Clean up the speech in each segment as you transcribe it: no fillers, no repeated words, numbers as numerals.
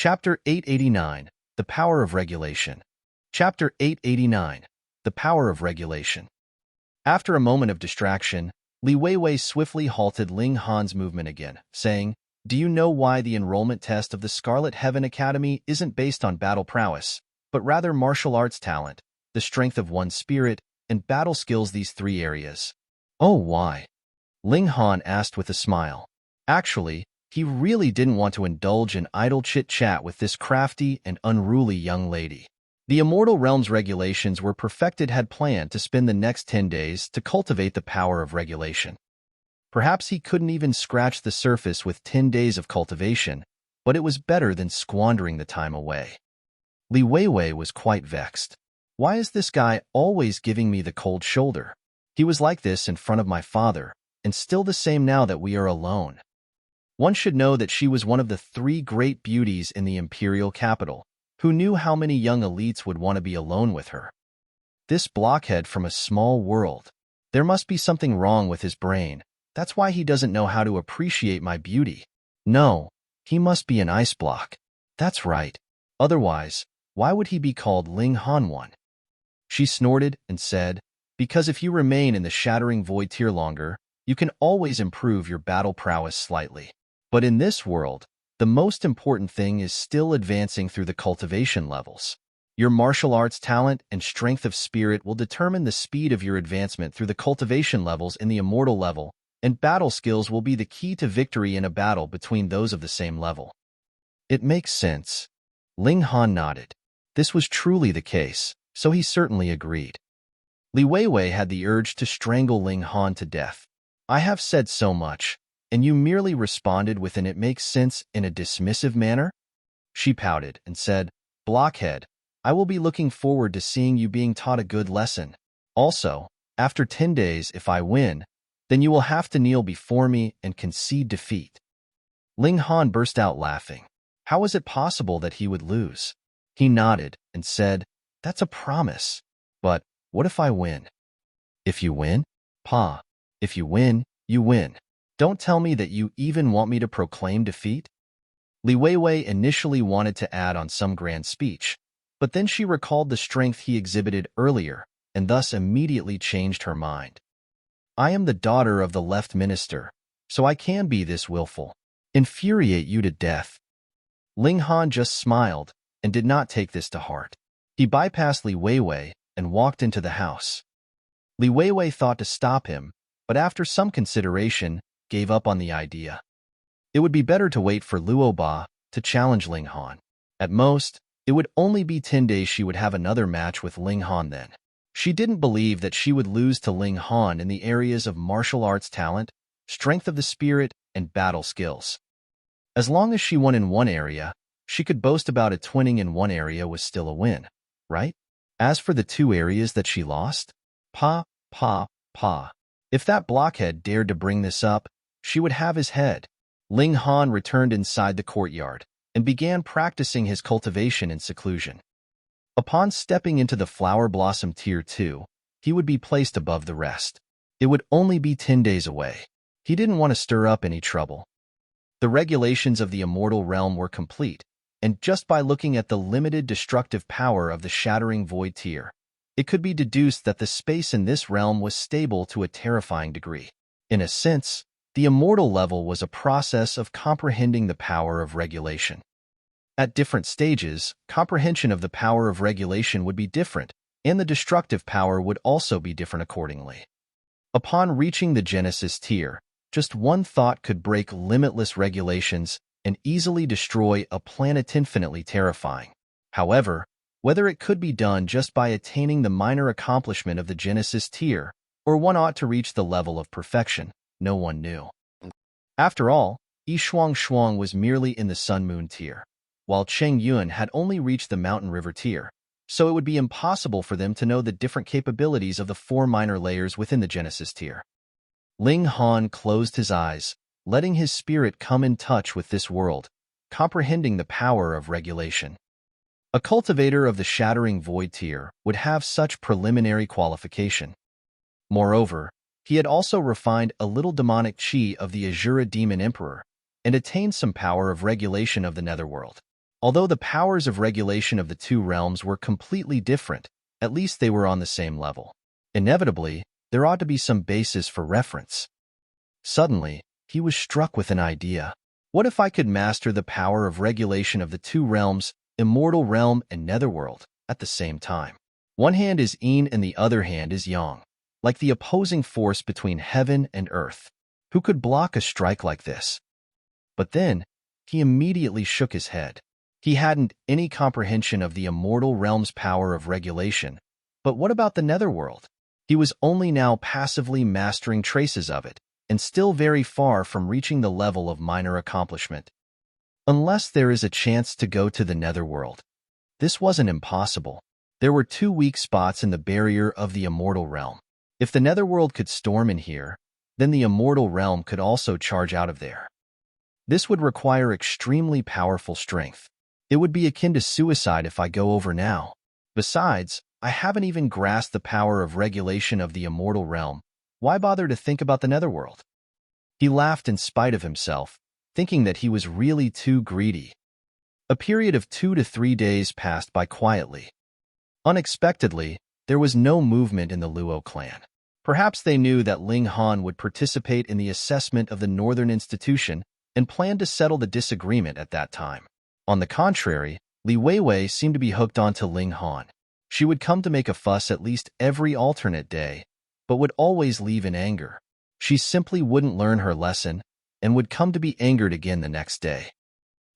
Chapter 889, The Power of Regulation. Chapter 889, The Power of Regulation. After a moment of distraction, Li Weiwei swiftly halted Ling Han's movement again, saying, "Do you know why the enrollment test of the Scarlet Heaven Academy isn't based on battle prowess, but rather martial arts talent, the strength of one's spirit, and battle skills, these three areas?" "Oh, why?" Ling Han asked with a smile. Actually, he really didn't want to indulge in idle chit-chat with this crafty and unruly young lady. The Immortal Realm's regulations were perfected had planned to spend the next 10 days to cultivate the power of regulation. Perhaps he couldn't even scratch the surface with 10 days of cultivation, but it was better than squandering the time away. Li Weiwei was quite vexed. Why is this guy always giving me the cold shoulder? He was like this in front of my father, and still the same now that we are alone. One should know that she was one of the three great beauties in the imperial capital. Who knew how many young elites would want to be alone with her? This blockhead from a small world. There must be something wrong with his brain. That's why he doesn't know how to appreciate my beauty. No, he must be an ice block. That's right. Otherwise, why would he be called Ling Han one? She snorted and said, "Because if you remain in the Shattering Void tier longer, you can always improve your battle prowess slightly. But in this world, the most important thing is still advancing through the cultivation levels. Your martial arts talent and strength of spirit will determine the speed of your advancement through the cultivation levels in the immortal level, and battle skills will be the key to victory in a battle between those of the same level." It makes sense. Ling Han nodded. This was truly the case, so he certainly agreed. Li Weiwei had the urge to strangle Ling Han to death. "I have said so much, and you merely responded with an 'it makes sense' in a dismissive manner?" She pouted and said, "Blockhead, I will be looking forward to seeing you being taught a good lesson. Also, after 10 days, if I win, then you will have to kneel before me and concede defeat." Ling Han burst out laughing. How was it possible that he would lose? He nodded and said, "That's a promise. But what if I win?" "If you win? Pa, if you win, you win. Don't tell me that you even want me to proclaim defeat?" Li Weiwei initially wanted to add on some grand speech, but then she recalled the strength he exhibited earlier and thus immediately changed her mind. "I am the daughter of the left minister, so I can be this willful. Infuriate you to death." Ling Han just smiled and did not take this to heart. He bypassed Li Weiwei and walked into the house. Li Weiwei thought to stop him, but after some consideration, gave up on the idea. It would be better to wait for Luo Ba to challenge Ling Han. At most, it would only be 10 days she would have another match with Ling Han then. She didn't believe that she would lose to Ling Han in the areas of martial arts talent, strength of the spirit, and battle skills. As long as she won in one area, she could boast about it. Twinning in one area was still a win, right? As for the two areas that she lost, pa. If that blockhead dared to bring this up, she would have his head. Ling Han returned inside the courtyard and began practicing his cultivation in seclusion. Upon stepping into the Flower Blossom Tier 2, he would be placed above the rest. It would only be 10 days away. He didn't want to stir up any trouble. The regulations of the Immortal Realm were complete, and just by looking at the limited destructive power of the Shattering Void Tier, it could be deduced that the space in this realm was stable to a terrifying degree. In a sense, the immortal level was a process of comprehending the power of regulation. At different stages, comprehension of the power of regulation would be different, and the destructive power would also be different accordingly. Upon reaching the Genesis tier, just one thought could break limitless regulations and easily destroy a planet infinitely terrifying. However, whether it could be done just by attaining the minor accomplishment of the Genesis tier, or one ought to reach the level of perfection, no one knew. After all, Yi Shuang was merely in the Sun-Moon tier, while Cheng Yun had only reached the Mountain River tier, so it would be impossible for them to know the different capabilities of the 4 minor layers within the Genesis tier. Ling Han closed his eyes, letting his spirit come in touch with this world, comprehending the power of regulation. A cultivator of the Shattering Void tier would have such preliminary qualification. Moreover, he had also refined a little demonic chi of the Azura Demon Emperor and attained some power of regulation of the Netherworld. Although the powers of regulation of the two realms were completely different, at least they were on the same level. Inevitably, there ought to be some basis for reference. Suddenly, he was struck with an idea. What if I could master the power of regulation of the two realms, immortal realm and netherworld, at the same time? One hand is yin and the other hand is yang, like the opposing force between heaven and earth. Who could block a strike like this? But then, he immediately shook his head. He hadn't any comprehension of the immortal realm's power of regulation. But what about the netherworld? He was only now passively mastering traces of it, and still very far from reaching the level of minor accomplishment. Unless there is a chance to go to the netherworld. This wasn't impossible. There were 2 weak spots in the barrier of the immortal realm. If the netherworld could storm in here, then the immortal realm could also charge out of there. This would require extremely powerful strength. It would be akin to suicide if I go over now. Besides, I haven't even grasped the power of regulation of the immortal realm. Why bother to think about the netherworld? He laughed in spite of himself, thinking that he was really too greedy. A period of 2 to 3 days passed by quietly. Unexpectedly, there was no movement in the Luo clan. Perhaps they knew that Ling Han would participate in the assessment of the Northern Institution and planned to settle the disagreement at that time. On the contrary, Li Weiwei seemed to be hooked onto Ling Han. She would come to make a fuss at least every alternate day, but would always leave in anger. She simply wouldn't learn her lesson and would come to be angered again the next day.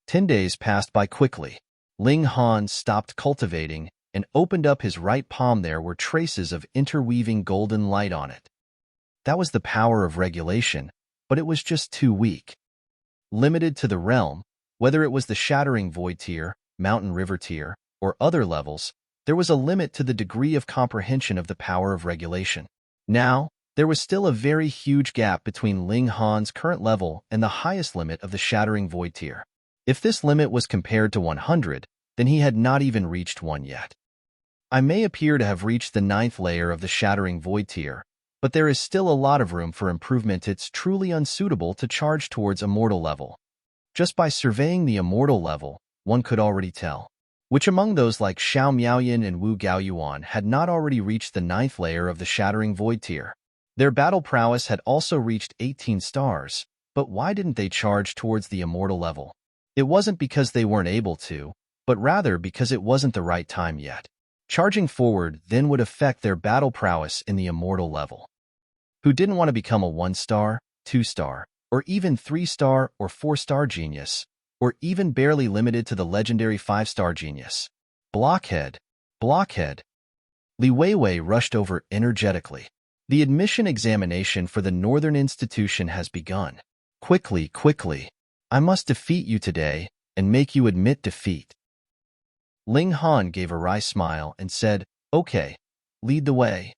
10 days passed by quickly. Ling Han stopped cultivating and opened up his right palm. There were traces of interweaving golden light on it. That was the power of regulation, but it was just too weak. Limited to the realm, whether it was the Shattering Void tier, Mountain River tier, or other levels, there was a limit to the degree of comprehension of the power of regulation. Now, there was still a very huge gap between Ling Han's current level and the highest limit of the Shattering Void tier. If this limit was compared to 100, then he had not even reached 1 yet. I may appear to have reached the 9th layer of the Shattering Void tier, but there is still a lot of room for improvement. It's truly unsuitable to charge towards immortal level. Just by surveying the immortal level, one could already tell which among those like Xiao Miaoyan and Wu Gaoyuan had not already reached the 9th layer of the Shattering Void tier. Their battle prowess had also reached 18 stars, but why didn't they charge towards the immortal level? It wasn't because they weren't able to, but rather because it wasn't the right time yet. Charging forward then would affect their battle prowess in the immortal level. Who didn't want to become a 1-star, 2-star, or even 3-star or 4-star genius, or even barely limited to the legendary 5-star genius? Blockhead! Blockhead! Li Weiwei rushed over energetically. The admission examination for the Northern Institution has begun. Quickly, quickly! I must defeat you today and make you admit defeat. Ling Han gave a wry smile and said, "Okay, lead the way."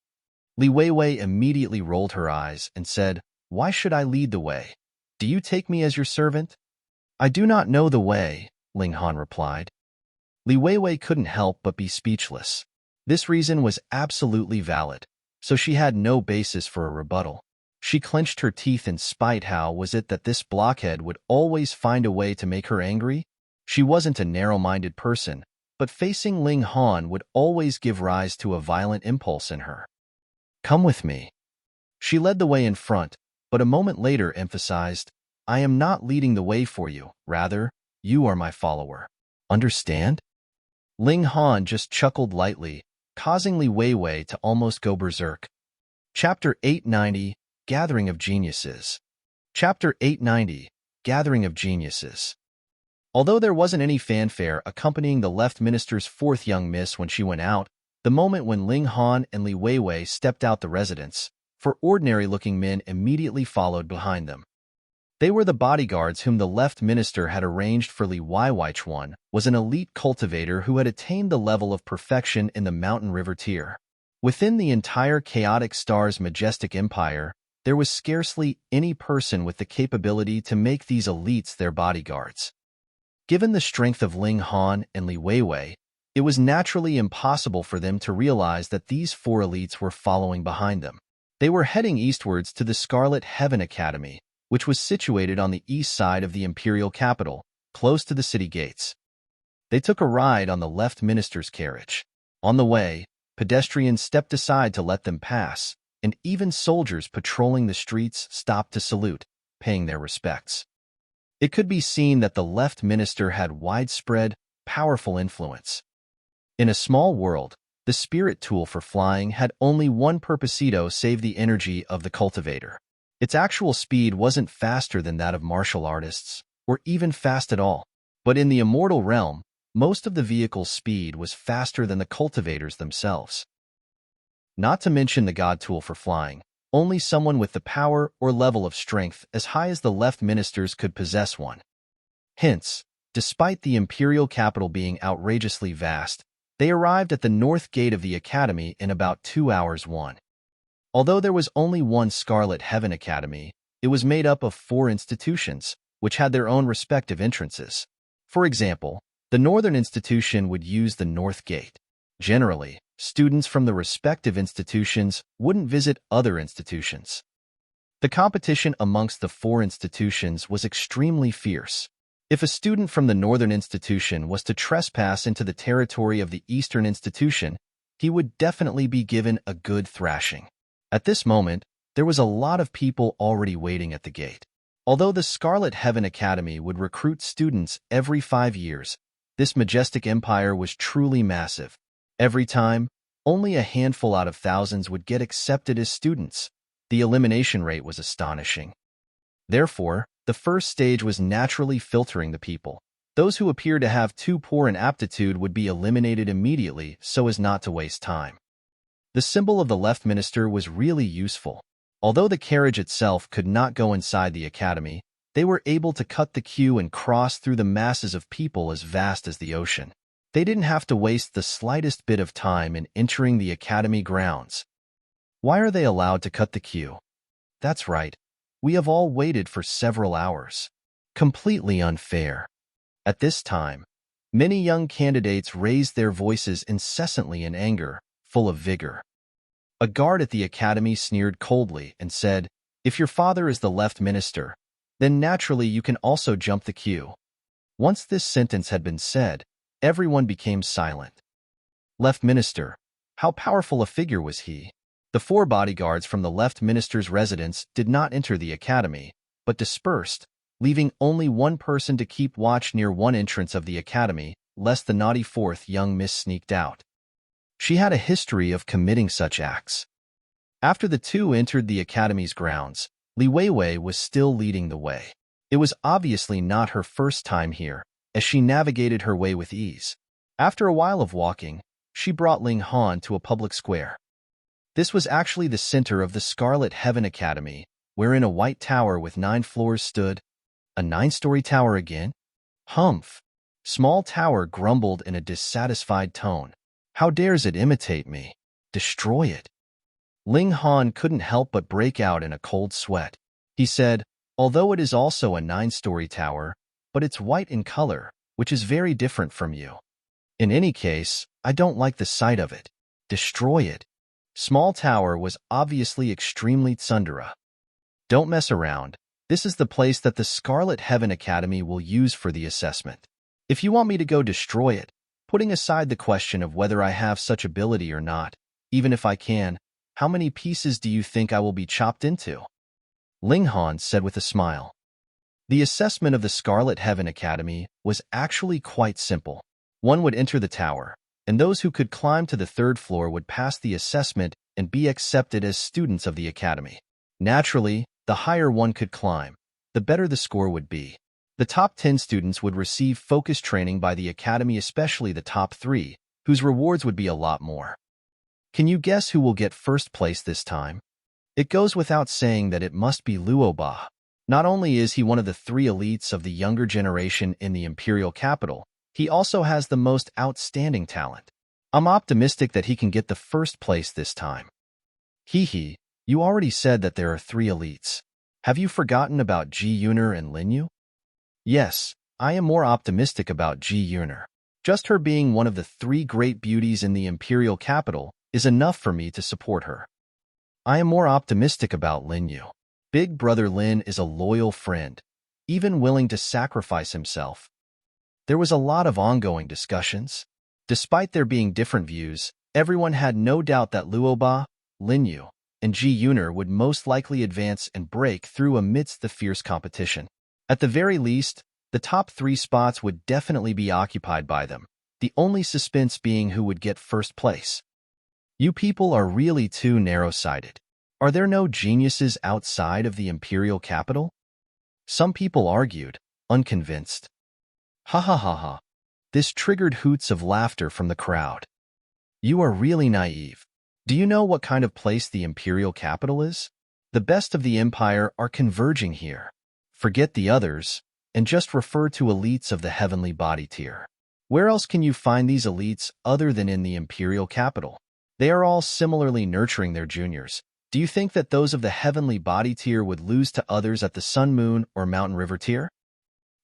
Li Weiwei immediately rolled her eyes and said, "Why should I lead the way? Do you take me as your servant?" "I do not know the way," Ling Han replied. Li Weiwei couldn't help but be speechless. This reason was absolutely valid, so she had no basis for a rebuttal. She clenched her teeth in spite. How was it that this blockhead would always find a way to make her angry? She wasn't a narrow-minded person, but facing Ling Han would always give rise to a violent impulse in her. "Come with me." She led the way in front, but a moment later emphasized, "I am not leading the way for you. Rather, you are my follower. Understand?" Ling Han just chuckled lightly, causing Li Weiwei to almost go berserk. Chapter 890, Gathering of Geniuses. Chapter 890, Gathering of Geniuses. Although there wasn't any fanfare accompanying the left minister's 4th young miss when she went out, the moment when Ling Han and Li Weiwei stepped out the residence, 4 ordinary-looking men immediately followed behind them. They were the bodyguards whom the left minister had arranged for Li Weiwei. Was an elite cultivator who had attained the level of perfection in the Mountain River tier. Within the entire Chaotic Star's majestic empire, there was scarcely any person with the capability to make these elites their bodyguards. Given the strength of Ling Han and Li Weiwei, it was naturally impossible for them to realize that these 4 elites were following behind them. They were heading eastwards to the Scarlet Heaven Academy, which was situated on the east side of the imperial capital, close to the city gates. They took a ride on the left minister's carriage. On the way, pedestrians stepped aside to let them pass, and even soldiers patrolling the streets stopped to salute, paying their respects. It could be seen that the left minister had widespread, powerful influence. In a small world, the spirit tool for flying had only one purposito: save the energy of the cultivator. Its actual speed wasn't faster than that of martial artists, or even fast at all. But in the immortal realm, most of the vehicle's speed was faster than the cultivators themselves. Not to mention the god tool for flying, only someone with the power or level of strength as high as the left ministers could possess one. Hence, despite the imperial capital being outrageously vast, they arrived at the north gate of the academy in about 2 hours. Although there was only one Scarlet Heaven Academy, it was made up of 4 institutions, which had their own respective entrances. For example, the Northern Institution would use the North Gate. Generally, students from the respective institutions wouldn't visit other institutions. The competition amongst the 4 institutions was extremely fierce. If a student from the Northern Institution was to trespass into the territory of the Eastern Institution, he would definitely be given a good thrashing. At this moment, there was a lot of people already waiting at the gate. Although the Scarlet Heaven Academy would recruit students every 5 years, this majestic empire was truly massive. Every time, only a handful out of thousands would get accepted as students. The elimination rate was astonishing. Therefore, the first stage was naturally filtering the people. Those who appeared to have too poor an aptitude would be eliminated immediately so as not to waste time. The symbol of the left minister was really useful. Although the carriage itself could not go inside the academy, they were able to cut the queue and cross through the masses of people as vast as the ocean. They didn't have to waste the slightest bit of time in entering the academy grounds. Why are they allowed to cut the queue? That's right. We have all waited for several hours. Completely unfair. At this time, many young candidates raised their voices incessantly in anger, full of vigor. A guard at the academy sneered coldly and said, "If your father is the left minister, then naturally you can also jump the queue." Once this sentence had been said, everyone became silent. Left minister, how powerful a figure was he? The 4 bodyguards from the left minister's residence did not enter the academy, but dispersed, leaving only one person to keep watch near one entrance of the academy, lest the naughty 4th young miss sneaked out. She had a history of committing such acts. After the 2 entered the academy's grounds, Li Weiwei was still leading the way. It was obviously not her first time here, as she navigated her way with ease. After a while of walking, she brought Ling Han to a public square. This was actually the center of the Scarlet Heaven Academy, wherein a white tower with 9 floors stood. A 9-story tower again? Humph! Small tower grumbled in a dissatisfied tone. How dares it imitate me? Destroy it. Ling Han couldn't help but break out in a cold sweat. He said, "Although it is also a 9-story tower, but it's white in color, which is very different from you. In any case, I don't like the sight of it. Destroy it." Small tower was obviously extremely tsundere. Don't mess around. This is the place that the Scarlet Heaven Academy will use for the assessment. If you want me to go destroy it, putting aside the question of whether I have such ability or not, even if I can, how many pieces do you think I will be chopped into? Ling Han said with a smile. The assessment of the Scarlet Heaven Academy was actually quite simple. One would enter the tower, and those who could climb to the 3rd floor would pass the assessment and be accepted as students of the academy. Naturally, the higher one could climb, the better the score would be. The top 10 students would receive focus training by the academy, especially the top 3, whose rewards would be a lot more. Can you guess who will get first place this time? It goes without saying that it must be Luoba. Not only is he one of the 3 elites of the younger generation in the imperial capital, he also has the most outstanding talent. I'm optimistic that he can get the first place this time. Hee, you already said that there are 3 elites. Have you forgotten about Ji Yuner and Linyu? Yes, I am more optimistic about Ji Yuner. Just her being one of the 3 great beauties in the imperial capital is enough for me to support her. I am more optimistic about Linyu. Big brother Lin is a loyal friend, even willing to sacrifice himself. There was a lot of ongoing discussions. Despite there being different views, everyone had no doubt that Luoba, Linyu, and Ji Yuner would most likely advance and break through amidst the fierce competition. At the very least, the top 3 spots would definitely be occupied by them, the only suspense being who would get first place. You people are really too narrow-sighted. Are there no geniuses outside of the imperial capital? Some people argued, unconvinced. Ha ha ha ha. This triggered hoots of laughter from the crowd. You are really naive. Do you know what kind of place the imperial capital is? The best of the empire are converging here. Forget the others, and just refer to elites of the heavenly body tier. Where else can you find these elites other than in the imperial capital? They are all similarly nurturing their juniors. Do you think that those of the heavenly body tier would lose to others at the sun, moon, or mountain river tier?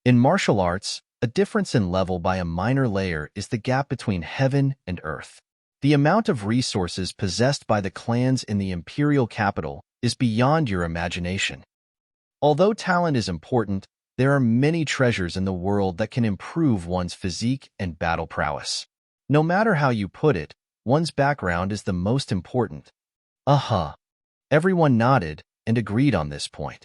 In martial arts, a difference in level by a minor layer is the gap between heaven and earth. The amount of resources possessed by the clans in the imperial capital is beyond your imagination. Although talent is important, there are many treasures in the world that can improve one's physique and battle prowess. No matter how you put it, one's background is the most important. Everyone nodded and agreed on this point.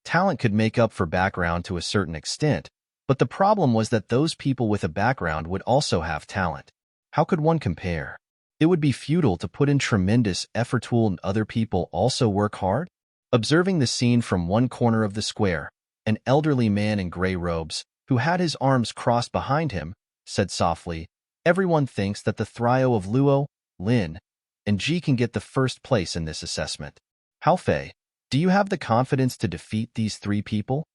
Talent could make up for background to a certain extent, but the problem was that those people with a background would also have talent. How could one compare? It would be futile to put in tremendous effort and other people also work hard. Observing the scene from one corner of the square, an elderly man in gray robes, who had his arms crossed behind him, said softly, "Everyone thinks that the trio of Luo, Lin, and Ji can get the first place in this assessment. Haofei, do you have the confidence to defeat these 3 people?"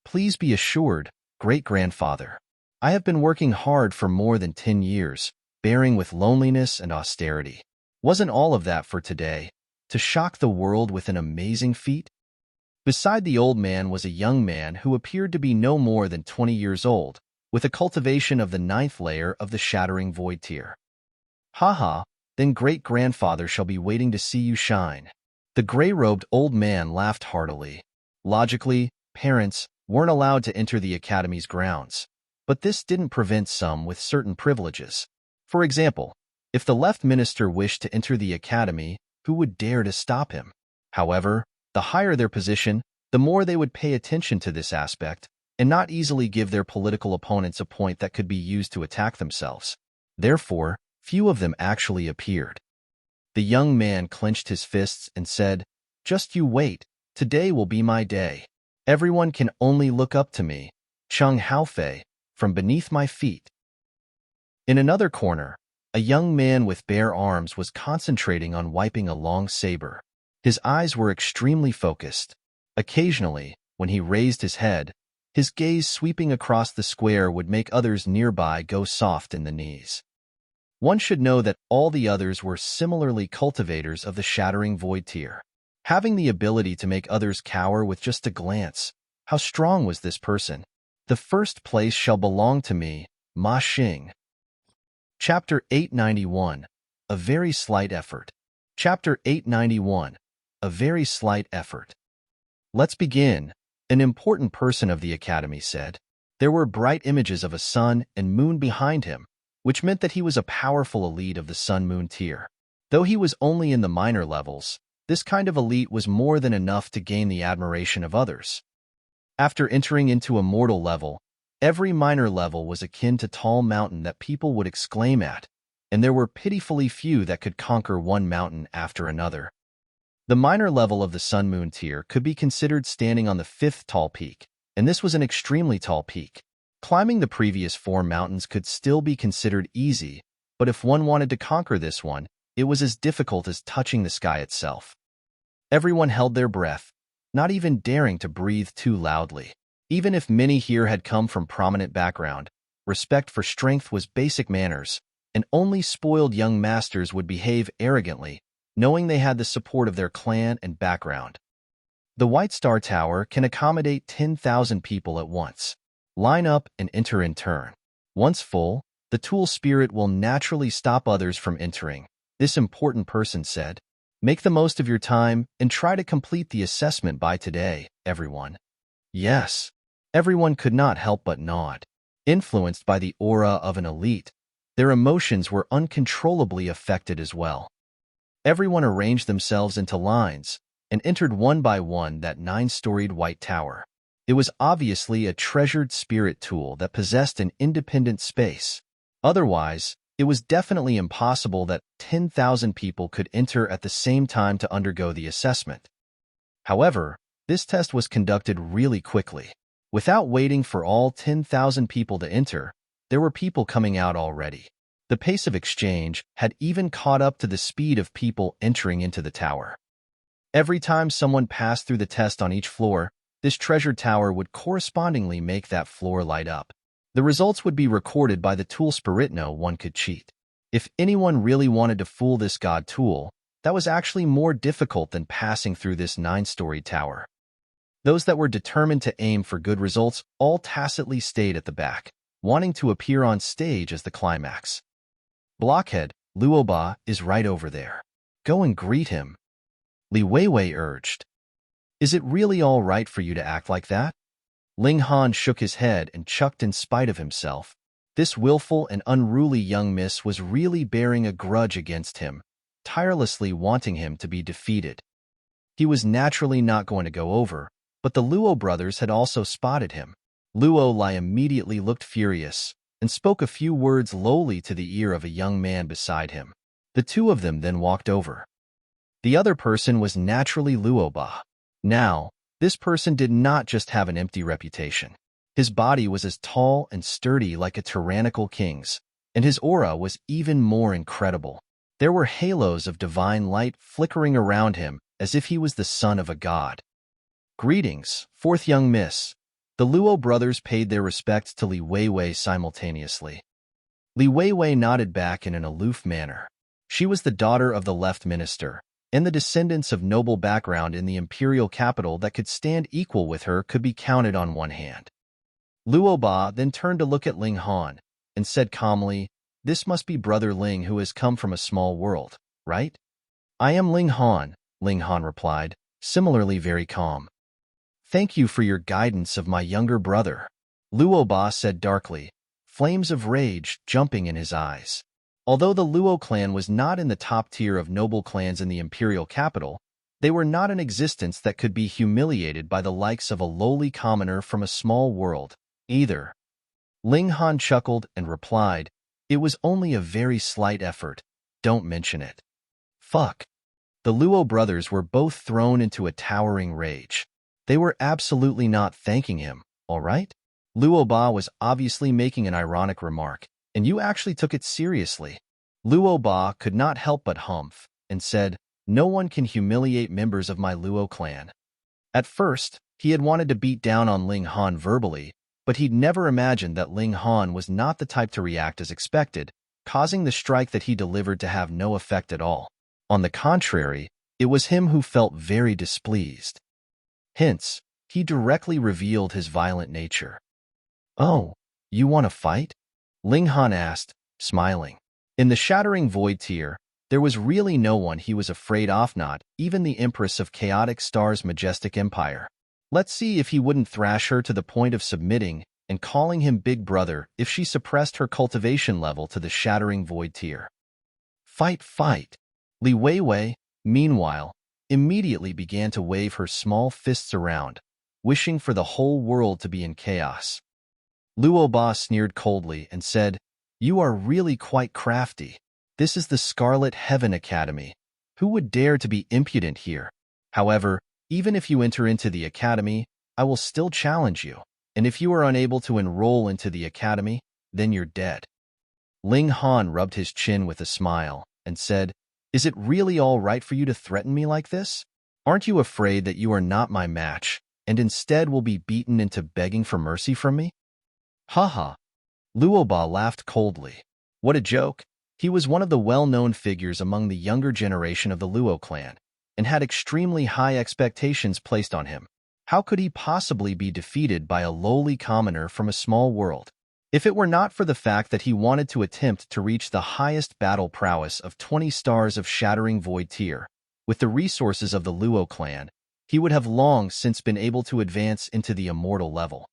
"Please be assured, great-grandfather. I have been working hard for more than 10 years, bearing with loneliness and austerity. Wasn't all of that for today, to shock the world with an amazing feat?" Beside the old man was a young man who appeared to be no more than 20 years old, with a cultivation of the 9th layer of the Shattering Void tier. "Haha, then great-grandfather shall be waiting to see you shine." The gray-robed old man laughed heartily. Logically, parents weren't allowed to enter the academy's grounds, but this didn't prevent some with certain privileges. For example, if the left minister wished to enter the academy, who would dare to stop him? However, the higher their position, the more they would pay attention to this aspect and not easily give their political opponents a point that could be used to attack themselves. Therefore, few of them actually appeared. The young man clenched his fists and said, "Just you wait, today will be my day. Everyone can only look up to me, Cheng Haofei, from beneath my feet." In another corner, a young man with bare arms was concentrating on wiping a long saber. His eyes were extremely focused. Occasionally, when he raised his head, his gaze sweeping across the square would make others nearby go soft in the knees. One should know that all the others were similarly cultivators of the Shattering Void tier. Having the ability to make others cower with just a glance, how strong was this person? "The first place shall belong to me, Ma Xing." Chapter 891, A Very Slight Effort. Chapter 891, A Very Slight Effort. "Let's begin," an important person of the academy said. There were bright images of a sun and moon behind him, which meant that he was a powerful elite of the sun-moon tier. Though he was only in the minor levels, this kind of elite was more than enough to gain the admiration of others. After entering into a mortal level, every minor level was akin to tall mountain that people would exclaim at, and there were pitifully few that could conquer one mountain after another. The minor level of the sun-moon tier could be considered standing on the 5th tall peak, and this was an extremely tall peak. Climbing the previous 4 mountains could still be considered easy, but if one wanted to conquer this one, it was as difficult as touching the sky itself. Everyone held their breath, not even daring to breathe too loudly. Even if many here had come from prominent background, respect for strength was basic manners, and only spoiled young masters would behave arrogantly, knowing they had the support of their clan and background. The White Star Tower can accommodate 10,000 people at once. Line up and enter in turn. Once full, the tool spirit will naturally stop others from entering, this important person said. "Make the most of your time and try to complete the assessment by today, everyone." Yes. Everyone could not help but nod. Influenced by the aura of an elite, their emotions were uncontrollably affected as well. Everyone arranged themselves into lines and entered one by one that 9-storied white tower. It was obviously a treasured spirit tool that possessed an independent space. Otherwise, it was definitely impossible that 10,000 people could enter at the same time to undergo the assessment. However, this test was conducted really quickly. Without waiting for all 10,000 people to enter, there were people coming out already. The pace of exchange had even caught up to the speed of people entering into the tower. Every time someone passed through the test on each floor, this treasured tower would correspondingly make that floor light up. The results would be recorded by the tool Spiritno one could cheat. If anyone really wanted to fool this god tool, that was actually more difficult than passing through this 9-storied tower. Those that were determined to aim for good results all tacitly stayed at the back, wanting to appear on stage as the climax. Blockhead, Luoba is right over there. Go and greet him, Li Weiwei urged. Is it really all right for you to act like that? Ling Han shook his head and chucked in spite of himself. This willful and unruly young miss was really bearing a grudge against him, tirelessly wanting him to be defeated. He was naturally not going to go over, but the Luo brothers had also spotted him. Luo Lai immediately looked furious and spoke a few words lowly to the ear of a young man beside him. The two of them then walked over. The other person was naturally Luoba. Now, this person did not just have an empty reputation. His body was as tall and sturdy like a tyrannical king's, and his aura was even more incredible. There were halos of divine light flickering around him as if he was the son of a god. Greetings, fourth young miss. The Luo brothers paid their respects to Li Weiwei simultaneously. Li Weiwei nodded back in an aloof manner. She was the daughter of the left minister, and the descendants of noble background in the imperial capital that could stand equal with her could be counted on one hand. Luoba then turned to look at Ling Han and said calmly, "This must be Brother Ling who has come from a small world, right?" "I am Ling Han," Ling Han replied, similarly very calm. "Thank you for your guidance of my younger brother," Luoba said darkly, flames of rage jumping in his eyes. Although the Luo clan was not in the top tier of noble clans in the imperial capital, they were not an existence that could be humiliated by the likes of a lowly commoner from a small world, either. Ling Han chuckled and replied, "It was only a very slight effort. Don't mention it." Fuck. The Luo brothers were both thrown into a towering rage. They were absolutely not thanking him, all right? Luoba was obviously making an ironic remark, and you actually took it seriously. Luoba could not help but humph and said, "No one can humiliate members of my Luo clan." At first, he had wanted to beat down on Ling Han verbally, but he'd never imagined that Ling Han was not the type to react as expected, causing the strike that he delivered to have no effect at all. On the contrary, it was him who felt very displeased. Hence, he directly revealed his violent nature. "Oh, you want to fight?" Ling Han asked, smiling. In the Shattering Void tier, there was really no one he was afraid of, not even the Empress of Chaotic Star's majestic empire. Let's see if he wouldn't thrash her to the point of submitting and calling him Big Brother if she suppressed her cultivation level to the Shattering Void tier. Fight, fight! Li Weiwei, meanwhile, immediately began to wave her small fists around, wishing for the whole world to be in chaos. Luoba sneered coldly and said, "You are really quite crafty. This is the Scarlet Heaven Academy. Who would dare to be impudent here? However, even if you enter into the academy, I will still challenge you, and if you are unable to enroll into the academy, then you're dead." Ling Han rubbed his chin with a smile and said, "Is it really all right for you to threaten me like this? Aren't you afraid that you are not my match, and instead will be beaten into begging for mercy from me?" "Haha." Luoba laughed coldly. What a joke. He was one of the well-known figures among the younger generation of the Luo clan, and had extremely high expectations placed on him. How could he possibly be defeated by a lowly commoner from a small world? If it were not for the fact that he wanted to attempt to reach the highest battle prowess of 20 stars of Shattering Void tier, with the resources of the Luo clan, he would have long since been able to advance into the immortal level.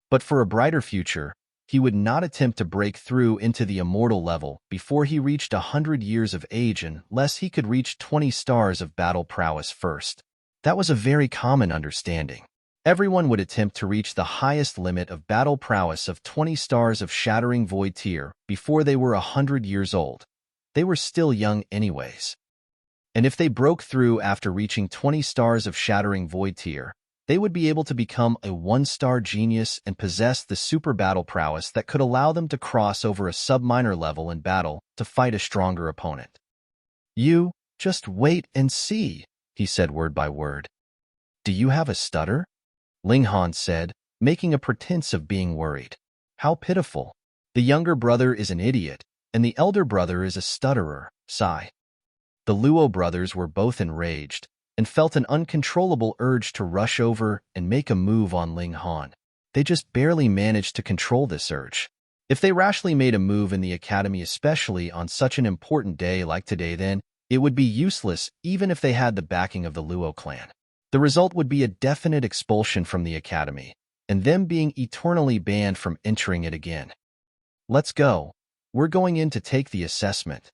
But for a brighter future, he would not attempt to break through into the immortal level before he reached 100 years of age unless he could reach 20 stars of battle prowess first. That was a very common understanding. Everyone would attempt to reach the highest limit of battle prowess of 20 stars of Shattering Void tier before they were 100 years old. They were still young anyways. And if they broke through after reaching 20 stars of Shattering Void tier, they would be able to become a 1-star genius and possess the super battle prowess that could allow them to cross over a sub-minor level in battle to fight a stronger opponent. "You, just wait and see," he said word by word. "Do you have a stutter?" Ling Han said, making a pretense of being worried. "How pitiful. The younger brother is an idiot, and the elder brother is a stutterer." Sigh. The Luo brothers were both enraged and felt an uncontrollable urge to rush over and make a move on Ling Han. They just barely managed to control this urge. If they rashly made a move in the academy, especially on such an important day like today, then it would be useless even if they had the backing of the Luo clan. The result would be a definite expulsion from the academy, and them being eternally banned from entering it again. "Let's go. We're going in to take the assessment."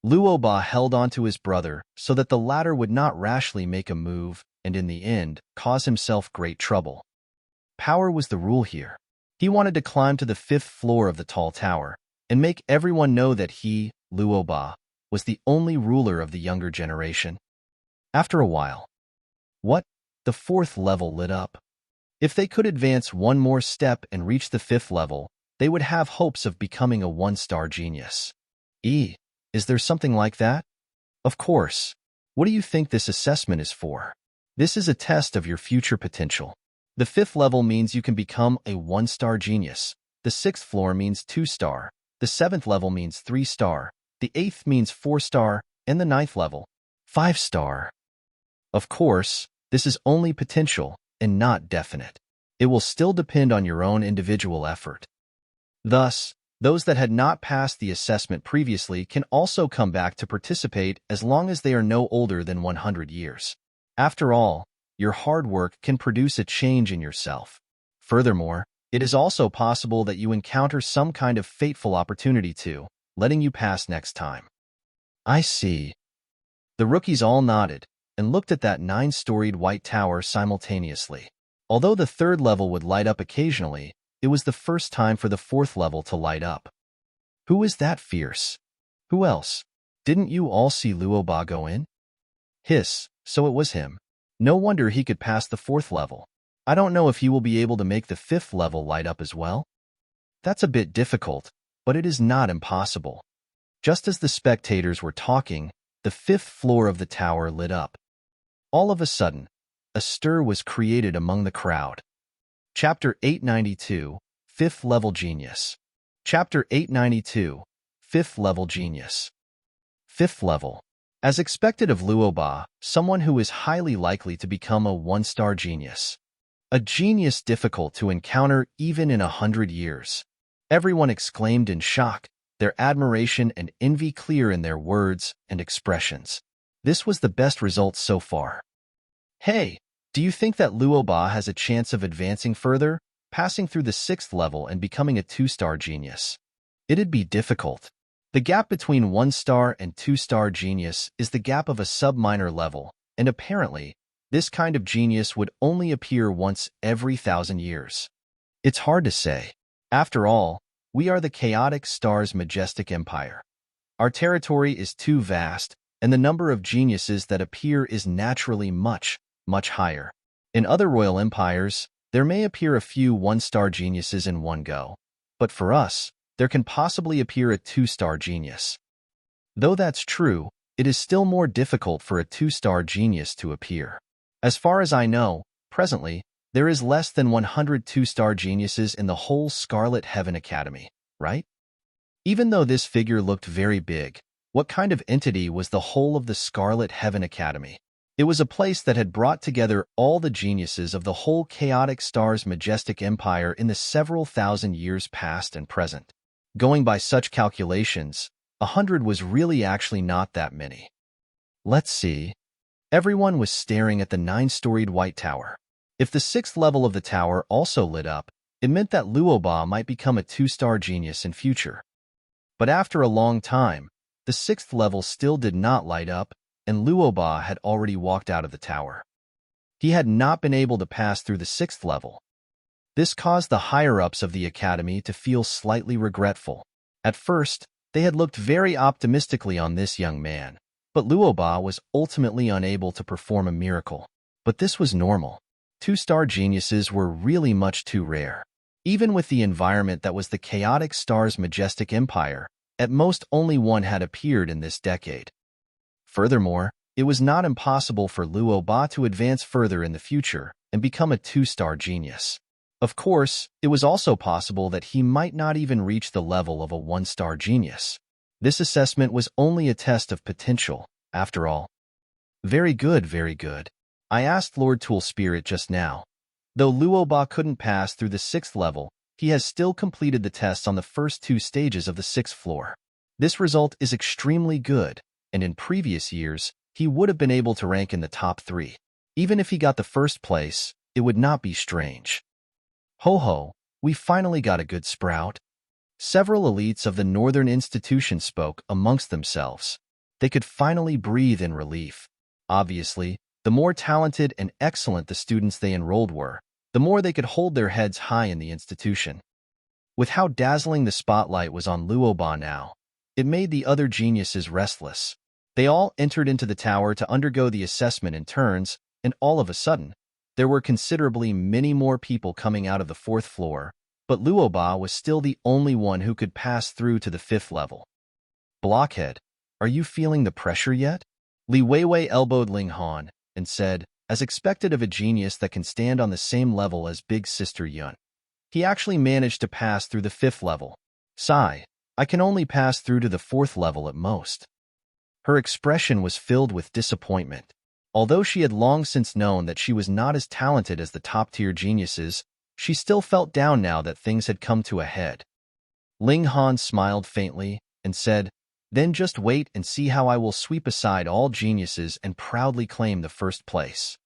Luo Ba held onto his brother so that the latter would not rashly make a move and in the end cause himself great trouble. Power was the rule here. He wanted to climb to the 5th floor of the tall tower and make everyone know that he, Luo Ba, was the only ruler of the younger generation. After a while, the 4th level lit up. If they could advance one more step and reach the 5th level, they would have hopes of becoming a 1-star genius. Is there something like that? Of course. What do you think this assessment is for? This is a test of your future potential. The 5th level means you can become a 1-star genius. The 6th floor means 2-star. The 7th level means 3-star. The 8th means 4-star. And the 9th level, 5-star. Of course, this is only potential and not definite. It will still depend on your own individual effort. Thus, those that had not passed the assessment previously can also come back to participate as long as they are no older than 100 years. After all, your hard work can produce a change in yourself. Furthermore, it is also possible that you encounter some kind of fateful opportunity to, letting you pass next time. I see. The rookies all nodded and looked at that 9-storied white tower simultaneously. Although the 3rd level would light up occasionally, it was the first time for the 4th level to light up. Who is that fierce? Who else? Didn't you all see Luo Ba go in? Hiss, so it was him. No wonder he could pass the 4th level. I don't know if he will be able to make the 5th level light up as well. That's a bit difficult, but it is not impossible. Just as the spectators were talking, the 5th floor of the tower lit up. All of a sudden, a stir was created among the crowd. Chapter 892, 5th Level Genius. Chapter 892, 5th Level Genius. 5th Level. As expected of Luo Ba, someone who is highly likely to become a 1-star genius. A genius difficult to encounter even in 100 years. Everyone exclaimed in shock, their admiration and envy clear in their words and expressions. This was the best result so far. Hey! Do you think that Luo Ba has a chance of advancing further, passing through the 6th level and becoming a 2-star genius? It'd be difficult. The gap between 1-star and 2-star genius is the gap of a sub-minor level, and apparently, this kind of genius would only appear once every 1,000 years. It's hard to say. After all, we are the chaotic star's majestic empire. Our territory is too vast, and the number of geniuses that appear is naturally much higher. In other royal empires, there may appear a few 1-star geniuses in one go, but for us, there can possibly appear a 2-star genius. Though that's true, it is still more difficult for a 2-star genius to appear. As far as I know, presently, there is less than 100 2-star geniuses in the whole Scarlet Heaven Academy, right? Even though this figure looked very big, what kind of entity was the whole of the Scarlet Heaven Academy? It was a place that had brought together all the geniuses of the whole chaotic star's majestic empire in the several thousand years past and present. Going by such calculations, 100 was really actually not that many. Let's see. Everyone was staring at the 9-storied white tower. If the 6th level of the tower also lit up, It meant that Luoba might become a 2-star genius in future. But after a long time, the 6th level still did not light up, and Luoba had already walked out of the tower. He had not been able to pass through the 6th level. This caused the higher-ups of the academy to feel slightly regretful. At first, they had looked very optimistically on this young man, but Luoba was ultimately unable to perform a miracle. But this was normal. 2-star geniuses were really much too rare. Even with the environment that was the chaotic star's majestic empire, at most only one had appeared in this decade. Furthermore, it was not impossible for Luoba to advance further in the future and become a 2-star genius. Of course, it was also possible that he might not even reach the level of a 1-star genius. This assessment was only a test of potential, after all. Very good, very good. I asked Lord Tool Spirit just now. Though Luoba couldn't pass through the 6th level, he has still completed the tests on the first 2 stages of the 6th floor. This result is extremely good, and in previous years, he would have been able to rank in the top 3. Even if he got the first place, it would not be strange. Ho ho, we finally got a good sprout. Several elites of the Northern Institution spoke amongst themselves. They could finally breathe in relief. Obviously, the more talented and excellent the students they enrolled were, the more they could hold their heads high in the institution. With how dazzling the spotlight was on Luoba now, it made the other geniuses restless. They all entered into the tower to undergo the assessment in turns, and all of a sudden, there were considerably many more people coming out of the 4th floor, but Luoba was still the only one who could pass through to the 5th level. Blockhead, are you feeling the pressure yet? Li Weiwei elbowed Ling Han and said, as expected of a genius that can stand on the same level as Big Sister Yun. He actually managed to pass through the 5th level. Sigh, I can only pass through to the 4th level at most. Her expression was filled with disappointment. Although she had long since known that she was not as talented as the top-tier geniuses, she still felt down now that things had come to a head. Ling Han smiled faintly and said, then just wait and see how I will sweep aside all geniuses and proudly claim the 1st place.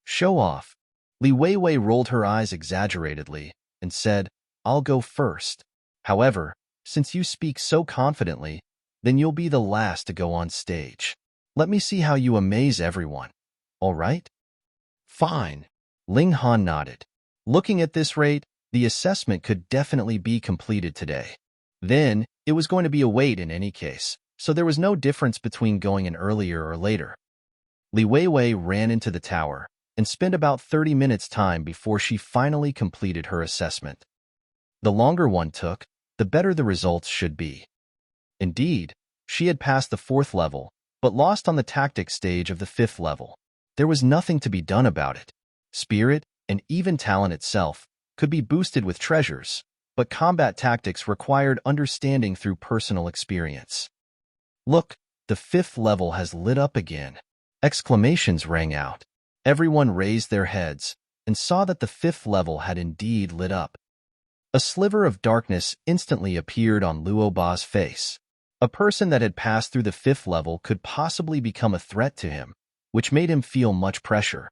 Show off. Li Weiwei rolled her eyes exaggeratedly and said, I'll go first. However, since you speak so confidently, then you'll be the last to go on stage. Let me see how you amaze everyone. All right? Fine. Ling Han nodded. Looking at this rate, the assessment could definitely be completed today. Then, it was going to be a wait in any case, so there was no difference between going in earlier or later. Li Weiwei ran into the tower and spent about 30 minutes' time before she finally completed her assessment. The longer one took, the better the results should be. Indeed, she had passed the 4th level, but lost on the tactics stage of the 5th level. There was nothing to be done about it. Spirit, and even talent itself, could be boosted with treasures, but combat tactics required understanding through personal experience. Look, the 5th level has lit up again. Exclamations rang out. Everyone raised their heads and saw that the 5th level had indeed lit up. A sliver of darkness instantly appeared on Luoba's face. A person that had passed through the 5th level could possibly become a threat to him, which made him feel much pressure.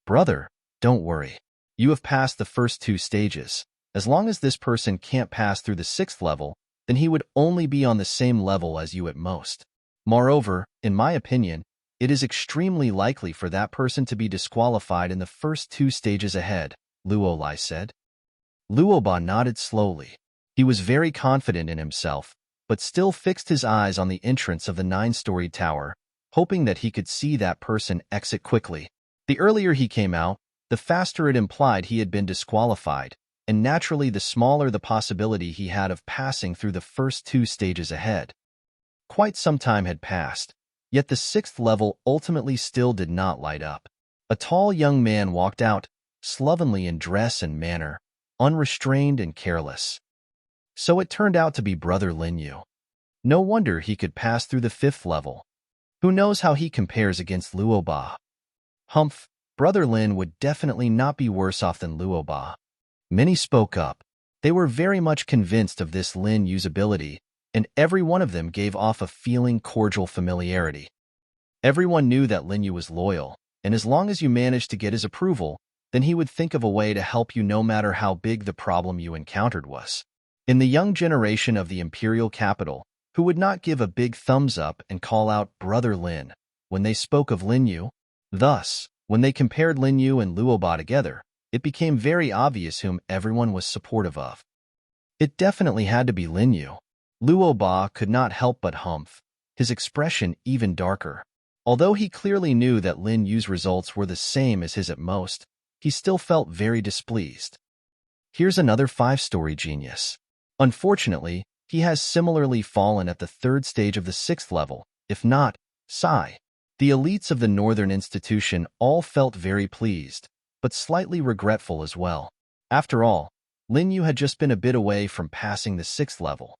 Brother, don't worry. You have passed the first 2 stages. As long as this person can't pass through the 6th level, then he would only be on the same level as you at most. Moreover, in my opinion, it is extremely likely for that person to be disqualified in the first 2 stages ahead, Luolai said. Luoba nodded slowly. He was very confident in himself, but still fixed his eyes on the entrance of the 9-storied tower, hoping that he could see that person exit quickly. The earlier he came out, the faster it implied he had been disqualified, and naturally the smaller the possibility he had of passing through the first 2 stages ahead. Quite some time had passed, yet the 6th level ultimately still did not light up. A tall young man walked out, slovenly in dress and manner, unrestrained and careless. So it turned out to be Brother Lin Yu. No wonder he could pass through the 5th level. Who knows how he compares against Luoba? Humph, Brother Lin would definitely not be worse off than Luoba. Many spoke up. They were very much convinced of this Lin Yu's ability, and every one of them gave off a feeling cordial familiarity. Everyone knew that Lin Yu was loyal, and as long as you managed to get his approval, then he would think of a way to help you no matter how big the problem you encountered was. In the young generation of the imperial capital, who would not give a big thumbs up and call out Brother Lin when they spoke of Lin Yu? Thus, when they compared Lin Yu and Luoba together, it became very obvious whom everyone was supportive of. It definitely had to be Lin Yu. Luoba could not help but humph, his expression even darker. Although he clearly knew that Lin Yu's results were the same as his at most, he still felt very displeased. Here's another 5-story genius. Unfortunately, he has similarly fallen at the 3rd stage of the 6th level, if not, sigh. The elites of the Northern Institution all felt very pleased, but slightly regretful as well. After all, Lin Yu had just been a bit away from passing the 6th level.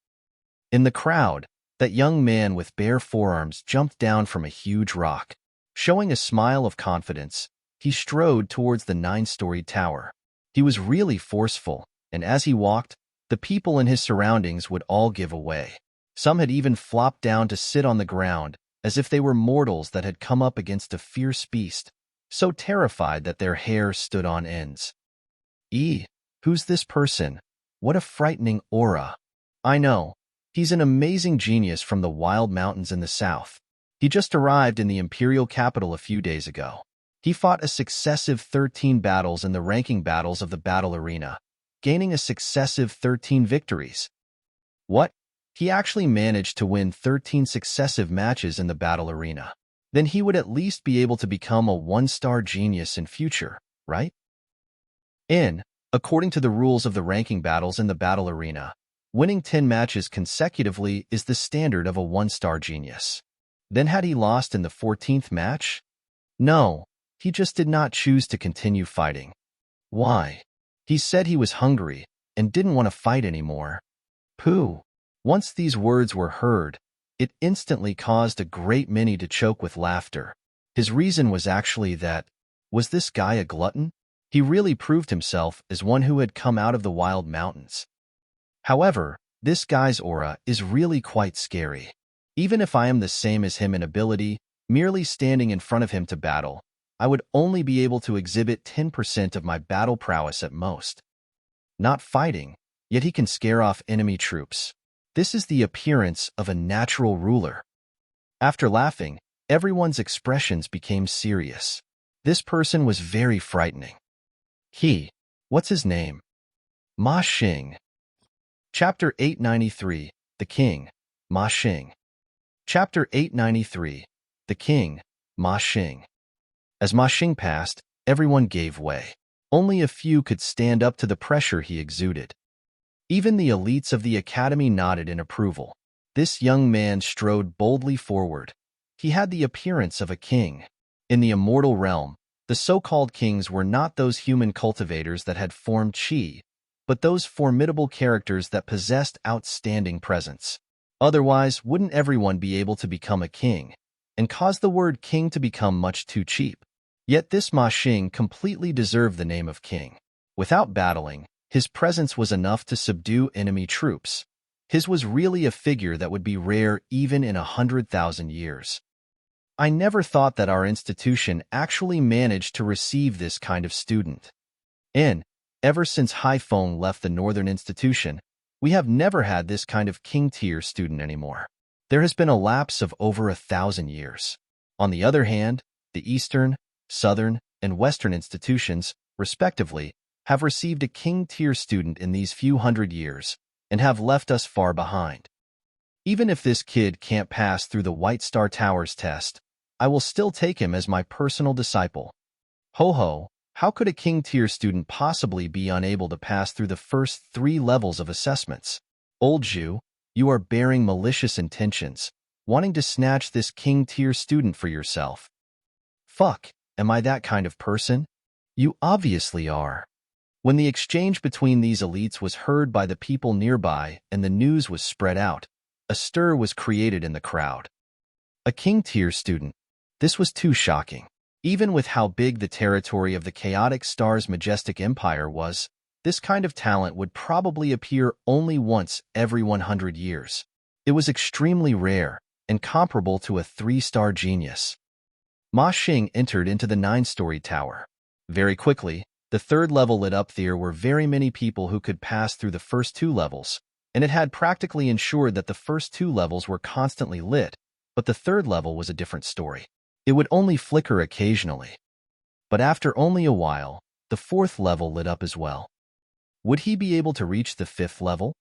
In the crowd, that young man with bare forearms jumped down from a huge rock. Showing a smile of confidence, he strode towards the 9-storied tower. He was really forceful, and as he walked, the people in his surroundings would all give away. Some had even flopped down to sit on the ground, as if they were mortals that had come up against a fierce beast, so terrified that their hair stood on ends. Who's this person? What a frightening aura. I know. He's an amazing genius from the wild mountains in the south. He just arrived in the imperial capital a few days ago. He fought a successive 13 battles in the ranking battles of the battle arena, gaining a successive 13 victories. What? He actually managed to win 13 successive matches in the battle arena. Then he would at least be able to become a 1-star genius in future, right? According to the rules of the ranking battles in the battle arena, winning 10 matches consecutively is the standard of a 1-star genius. Then had he lost in the 14th match? No, he just did not choose to continue fighting. Why? He said he was hungry and didn't want to fight anymore. Pooh. Once these words were heard, it instantly caused a great many to choke with laughter. His reason was actually that, was this guy a glutton? He really proved himself as one who had come out of the wild mountains. However, this guy's aura is really quite scary. Even if I am the same as him in ability, merely standing in front of him to battle, I would only be able to exhibit 10% of my battle prowess at most. Not fighting, yet he can scare off enemy troops. This is the appearance of a natural ruler. After laughing, everyone's expressions became serious. This person was very frightening. What's his name? Ma Xing. Chapter 893, The King, Ma Xing. Chapter 893, The King, Ma Xing. As Ma Xing passed, everyone gave way. Only a few could stand up to the pressure he exuded. Even the elites of the academy nodded in approval. This young man strode boldly forward. He had the appearance of a king. In the immortal realm, the so-called kings were not those human cultivators that had formed Qi, but those formidable characters that possessed outstanding presence. Otherwise, wouldn't everyone be able to become a king, and cause the word king to become much too cheap? Yet this Ma Xing completely deserved the name of king. Without battling, his presence was enough to subdue enemy troops. His was really a figure that would be rare even in 100,000 years. I never thought that our institution actually managed to receive this kind of student. Ever since Haifeng left the Northern Institution, we have never had this kind of king-tier student anymore. There has been a lapse of over 1,000 years. On the other hand, the Eastern, Southern, and Western institutions, respectively, have received a king-tier student in these few hundred years and have left us far behind. Even if this kid can't pass through the White Star Towers test, I will still take him as my personal disciple. Ho, how could a king-tier student possibly be unable to pass through the first 3 levels of assessments? Old Zhu, you are bearing malicious intentions, wanting to snatch this king-tier student for yourself. Fuck, am I that kind of person? You obviously are. When the exchange between these elites was heard by the people nearby and the news was spread out, a stir was created in the crowd. A king-tier student. This was too shocking. Even with how big the territory of the Chaotic Star's majestic empire was, this kind of talent would probably appear only once every 100 years. It was extremely rare and comparable to a 3-star genius. Ma Xing entered into the 9-story tower. Very quickly, The third level lit up. There were very many people who could pass through the first two levels, and it had practically ensured that the first two levels were constantly lit, but the third level was a different story. It would only flicker occasionally. But after only a while, the fourth level lit up as well. Would he be able to reach the fifth level?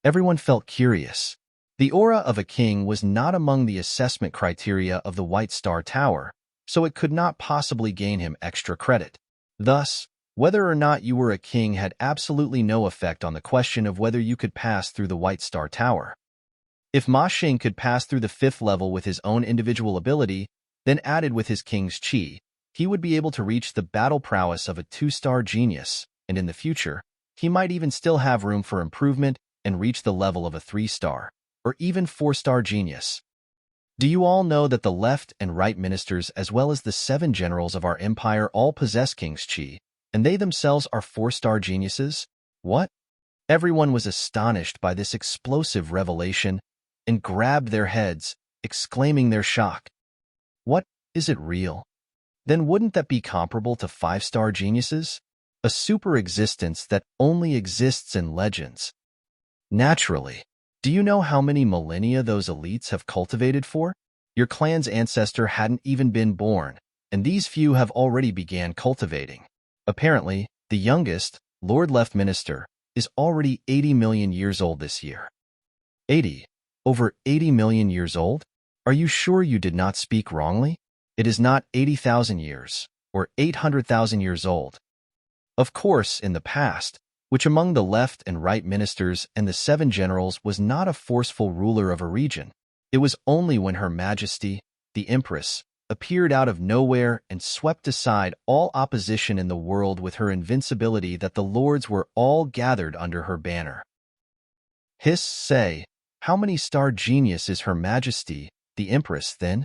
Everyone felt curious. The aura of a king was not among the assessment criteria of the White Star Tower, so it could not possibly gain him extra credit. Thus, whether or not you were a king had absolutely no effect on the question of whether you could pass through the White Star Tower. If Ma Xing could pass through the fifth level with his own individual ability, then added with his king's chi, he would be able to reach the battle prowess of a 2-star genius, and in the future, he might even still have room for improvement and reach the level of a 3-star, or even 4-star genius. Do you all know that the left and right ministers as well as the 7 generals of our empire all possess king's chi, and they themselves are 4-star geniuses? What? Everyone was astonished by this explosive revelation and grabbed their heads, exclaiming their shock. What? Is it real? Then wouldn't that be comparable to 5-star geniuses? A super existence that only exists in legends. Naturally. Do you know how many millennia those elites have cultivated for? Your clan's ancestor hadn't even been born, and these few have already began cultivating. Apparently, the youngest, Lord Left Minister, is already 80 million years old this year. 80? Over 80 million years old? Are you sure you did not speak wrongly? It is not 80,000 years, or 800,000 years old. Of course, in the past, which among the left and right ministers and the 7 generals was not a forceful ruler of a region. It was only when Her Majesty, the Empress, appeared out of nowhere and swept aside all opposition in the world with her invincibility that the lords were all gathered under her banner. Hiss, say, how many star genius is Her Majesty, the Empress, then?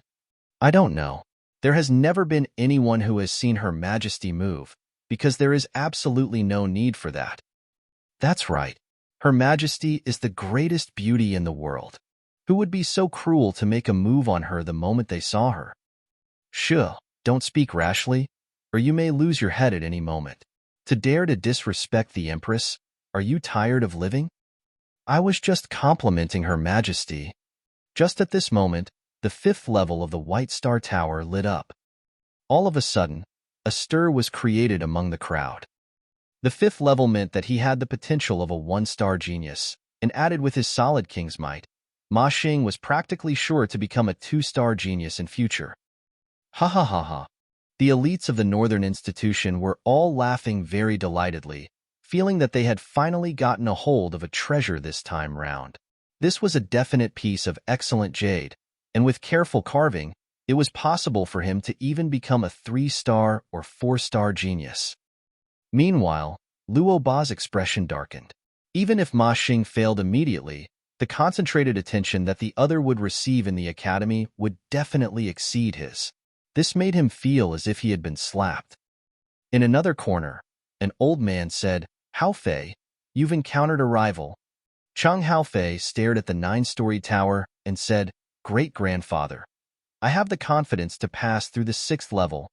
I don't know. There has never been anyone who has seen Her Majesty move, because there is absolutely no need for that. That's right. Her Majesty is the greatest beauty in the world. Who would be so cruel to make a move on her the moment they saw her? Shh, don't speak rashly, or you may lose your head at any moment. To dare to disrespect the Empress, are you tired of living? I was just complimenting Her Majesty. Just at this moment, the 5th level of the White Star Tower lit up. All of a sudden, a stir was created among the crowd. The 5th level meant that he had the potential of a 1-star genius, and added with his solid king's might, Ma Xing was practically sure to become a 2-star genius in future. Ha ha ha ha. The elites of the Northern Institution were all laughing very delightedly, feeling that they had finally gotten a hold of a treasure this time round. This was a definite piece of excellent jade, and with careful carving, it was possible for him to even become a 3-star or 4-star genius. Meanwhile, Luo Ba's expression darkened. Even if Ma Xing failed immediately, the concentrated attention that the other would receive in the academy would definitely exceed his. This made him feel as if he had been slapped. In another corner, an old man said, Haofei, you've encountered a rival. Chang Haofei stared at the 9-story tower and said, Great-grandfather, I have the confidence to pass through the 6th level.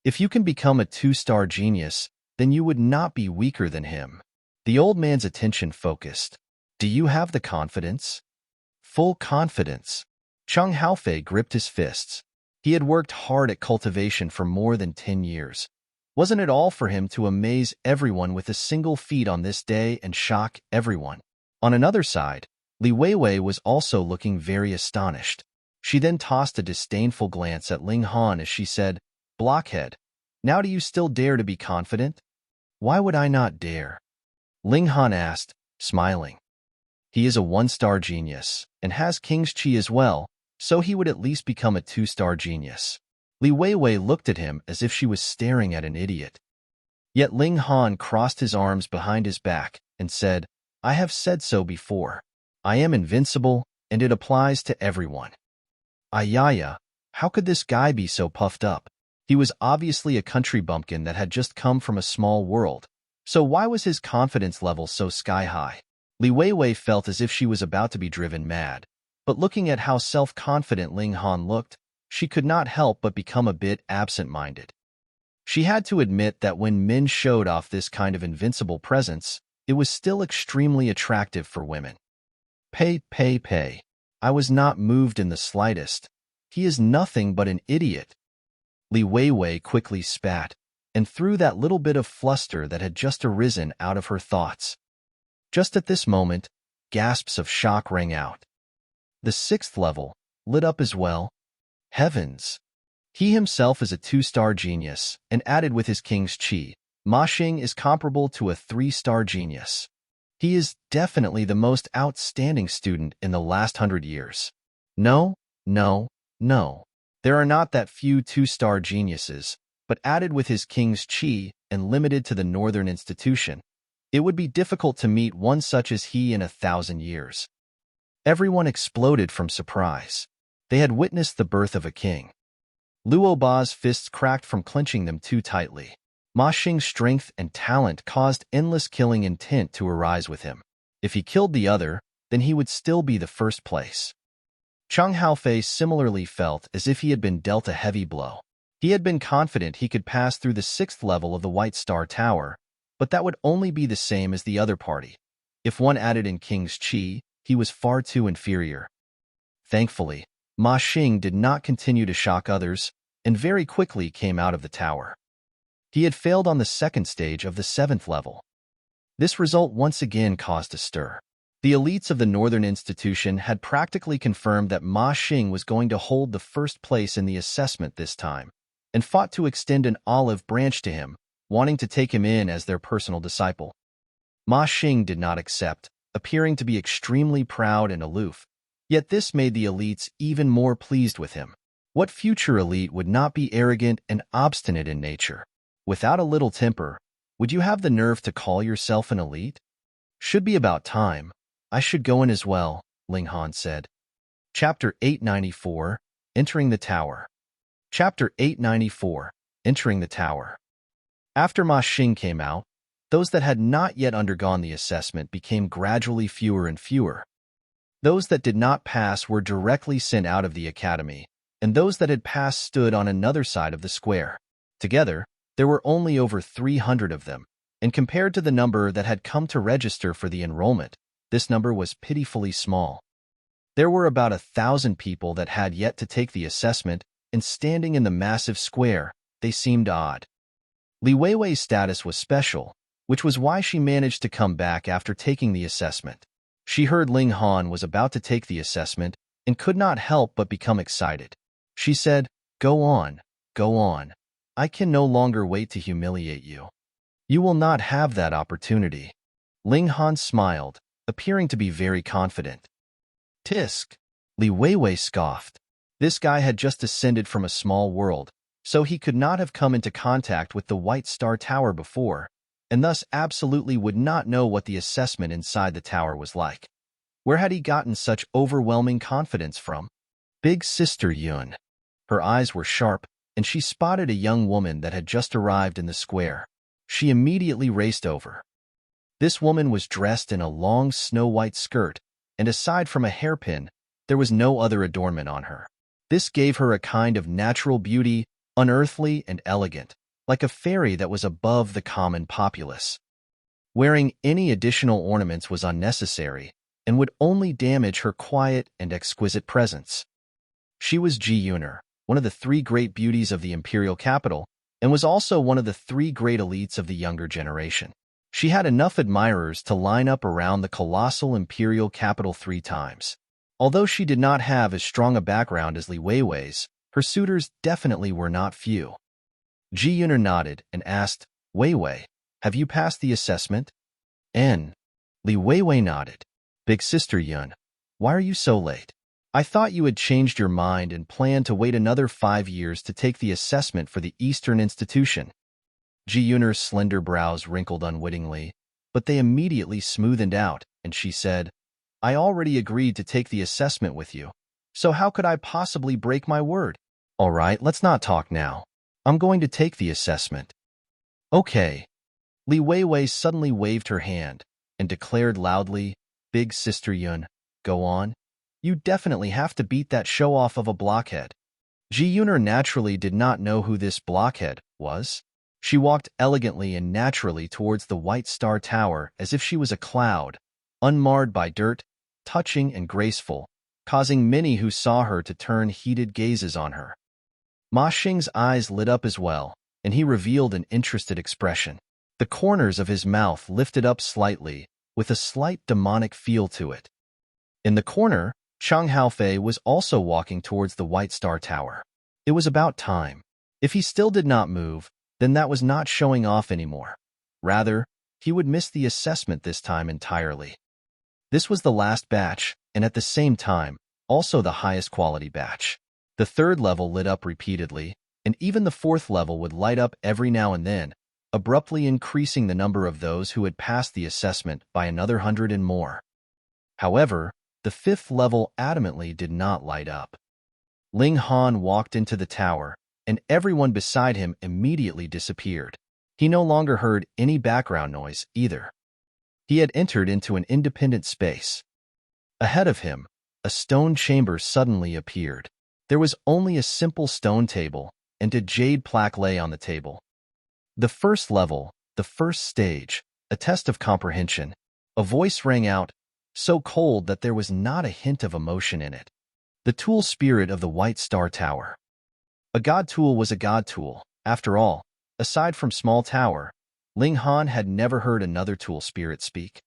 If you can become a 2-star genius, then you would not be weaker than him. The old man's attention focused. Do you have the confidence? Full confidence. Chang Haofei gripped his fists. He had worked hard at cultivation for more than 10 years. Wasn't it all for him to amaze everyone with a single feat on this day and shock everyone? On another side, Li Weiwei was also looking very astonished. She then tossed a disdainful glance at Ling Han as she said, Blockhead, now do you still dare to be confident? Why would I not dare? Ling Han asked, smiling. He is a 1-star genius, and has King's Chi as well, so he would at least become a 2-star genius. Li Weiwei looked at him as if she was staring at an idiot. Yet Ling Han crossed his arms behind his back and said, I have said so before. I am invincible, and it applies to everyone. Ayaya, how could this guy be so puffed up? He was obviously a country bumpkin that had just come from a small world. So why was his confidence level so sky-high? Li Weiwei felt as if she was about to be driven mad. But looking at how self-confident Ling Han looked, she could not help but become a bit absent-minded. She had to admit that when men showed off this kind of invincible presence, it was still extremely attractive for women. Pay. I was not moved in the slightest. He is nothing but an idiot. Li Weiwei quickly spat, and threw that little bit of fluster that had just arisen out of her thoughts. Just at this moment, gasps of shock rang out. The 6th level, lit up as well. Heavens! He himself is a 2-star genius, and added with his king's chi, Ma Xing is comparable to a 3-star genius. He is definitely the most outstanding student in the last 100 years. No. There are not that few 2-star geniuses, but added with his king's chi and limited to the northern institution, it would be difficult to meet one such as he in 1,000 years. Everyone exploded from surprise. They had witnessed the birth of a king. Luo Ba's fists cracked from clenching them too tightly. Ma Xing's strength and talent caused endless killing intent to arise with him. If he killed the other, then he would still be the first place. Cheng Haofei similarly felt as if he had been dealt a heavy blow. He had been confident he could pass through the 6th level of the White Star Tower, but that would only be the same as the other party. If one added in King's Chi, he was far too inferior. Thankfully, Ma Xing did not continue to shock others, and very quickly came out of the tower. He had failed on the 2nd stage of the 7th level. This result once again caused a stir. The elites of the Northern Institution had practically confirmed that Ma Xing was going to hold the first place in the assessment this time, and fought to extend an olive branch to him, wanting to take him in as their personal disciple. Ma Xing did not accept, appearing to be extremely proud and aloof, yet this made the elites even more pleased with him. What future elite would not be arrogant and obstinate in nature? Without a little temper, would you have the nerve to call yourself an elite? Should be about time. I should go in as well, Ling Han said. Chapter 894, Entering the Tower. Chapter 894, Entering the Tower. After Ma Xing came out, those that had not yet undergone the assessment became gradually fewer and fewer. Those that did not pass were directly sent out of the academy, and those that had passed stood on another side of the square. Together, there were only over 300 of them, and compared to the number that had come to register for the enrollment, this number was pitifully small. There were about 1,000 people that had yet to take the assessment, and standing in the massive square, they seemed odd. Li Weiwei's status was special, which was why she managed to come back after taking the assessment. She heard Ling Han was about to take the assessment and could not help but become excited. She said, Go on. I can no longer wait to humiliate you. You will not have that opportunity." Ling Han smiled, appearing to be very confident. "Tisk!" Li Weiwei scoffed. This guy had just descended from a small world, so he could not have come into contact with the White Star Tower before, and thus absolutely would not know what the assessment inside the tower was like. Where had he gotten such overwhelming confidence from? Big Sister Yun. Her eyes were sharp, and she spotted a young woman that had just arrived in the square. She immediately raced over. This woman was dressed in a long snow-white skirt, and aside from a hairpin, there was no other adornment on her. This gave her a kind of natural beauty, unearthly and elegant, like a fairy that was above the common populace. Wearing any additional ornaments was unnecessary, and would only damage her quiet and exquisite presence. She was Ji Yuner, one of the three great beauties of the imperial capital, and was also one of the three great elites of the younger generation. She had enough admirers to line up around the colossal imperial capital 3 times. Although she did not have as strong a background as Li Weiwei's, her suitors definitely were not few. Ji Yuner nodded and asked, "Weiwei, have you passed the assessment?" Li Weiwei nodded. "Big Sister Yun, why are you so late? I thought you had changed your mind and planned to wait another 5 years to take the assessment for the Eastern Institution." Ji Yuner's slender brows wrinkled unwittingly, but they immediately smoothened out, and she said, "I already agreed to take the assessment with you, so how could I possibly break my word? All right, let's not talk now. I'm going to take the assessment." "Okay." Li Weiwei suddenly waved her hand and declared loudly, "Big Sister Yun, go on. You definitely have to beat that show-off of a blockhead." Ji Yuner naturally did not know who this blockhead was. She walked elegantly and naturally towards the White Star Tower as if she was a cloud, unmarred by dirt, touching and graceful, causing many who saw her to turn heated gazes on her. Ma Xing's eyes lit up as well, and he revealed an interested expression. The corners of his mouth lifted up slightly, with a slight demonic feel to it. In the corner, Chang Haofei was also walking towards the White Star Tower. It was about time. If he still did not move, then that was not showing off anymore. Rather, he would miss the assessment this time entirely. This was the last batch, and at the same time, also the highest quality batch. The third level lit up repeatedly, and even the fourth level would light up every now and then, abruptly increasing the number of those who had passed the assessment by another 100 and more. However, the fifth level adamantly did not light up. Ling Han walked into the tower, and everyone beside him immediately disappeared. He no longer heard any background noise either. He had entered into an independent space. Ahead of him, a stone chamber suddenly appeared. There was only a simple stone table, and a jade plaque lay on the table. The first level, the first stage, a test of comprehension. A voice rang out, so cold that there was not a hint of emotion in it. The tool spirit of the White Star Tower. A god tool was a god tool. After all, aside from Small Tower, Ling Han had never heard another tool spirit speak.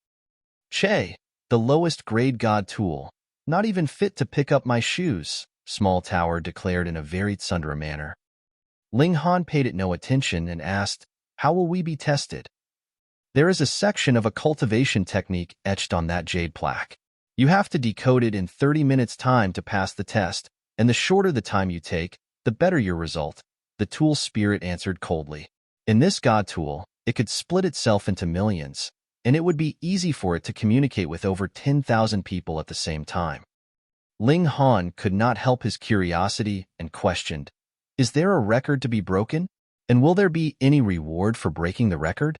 Che, the lowest grade god tool, not even fit to pick up my shoes, Small Tower declared in a very tsundere manner. Ling Han paid it no attention and asked, "How will we be tested?" "There is a section of a cultivation technique etched on that jade plaque. You have to decode it in 30 minutes' time to pass the test, and the shorter the time you take, the better your result," the tool spirit answered coldly. In this god tool, it could split itself into millions, and it would be easy for it to communicate with over 10,000 people at the same time. Ling Han could not help his curiosity and questioned, "Is there a record to be broken? And will there be any reward for breaking the record?"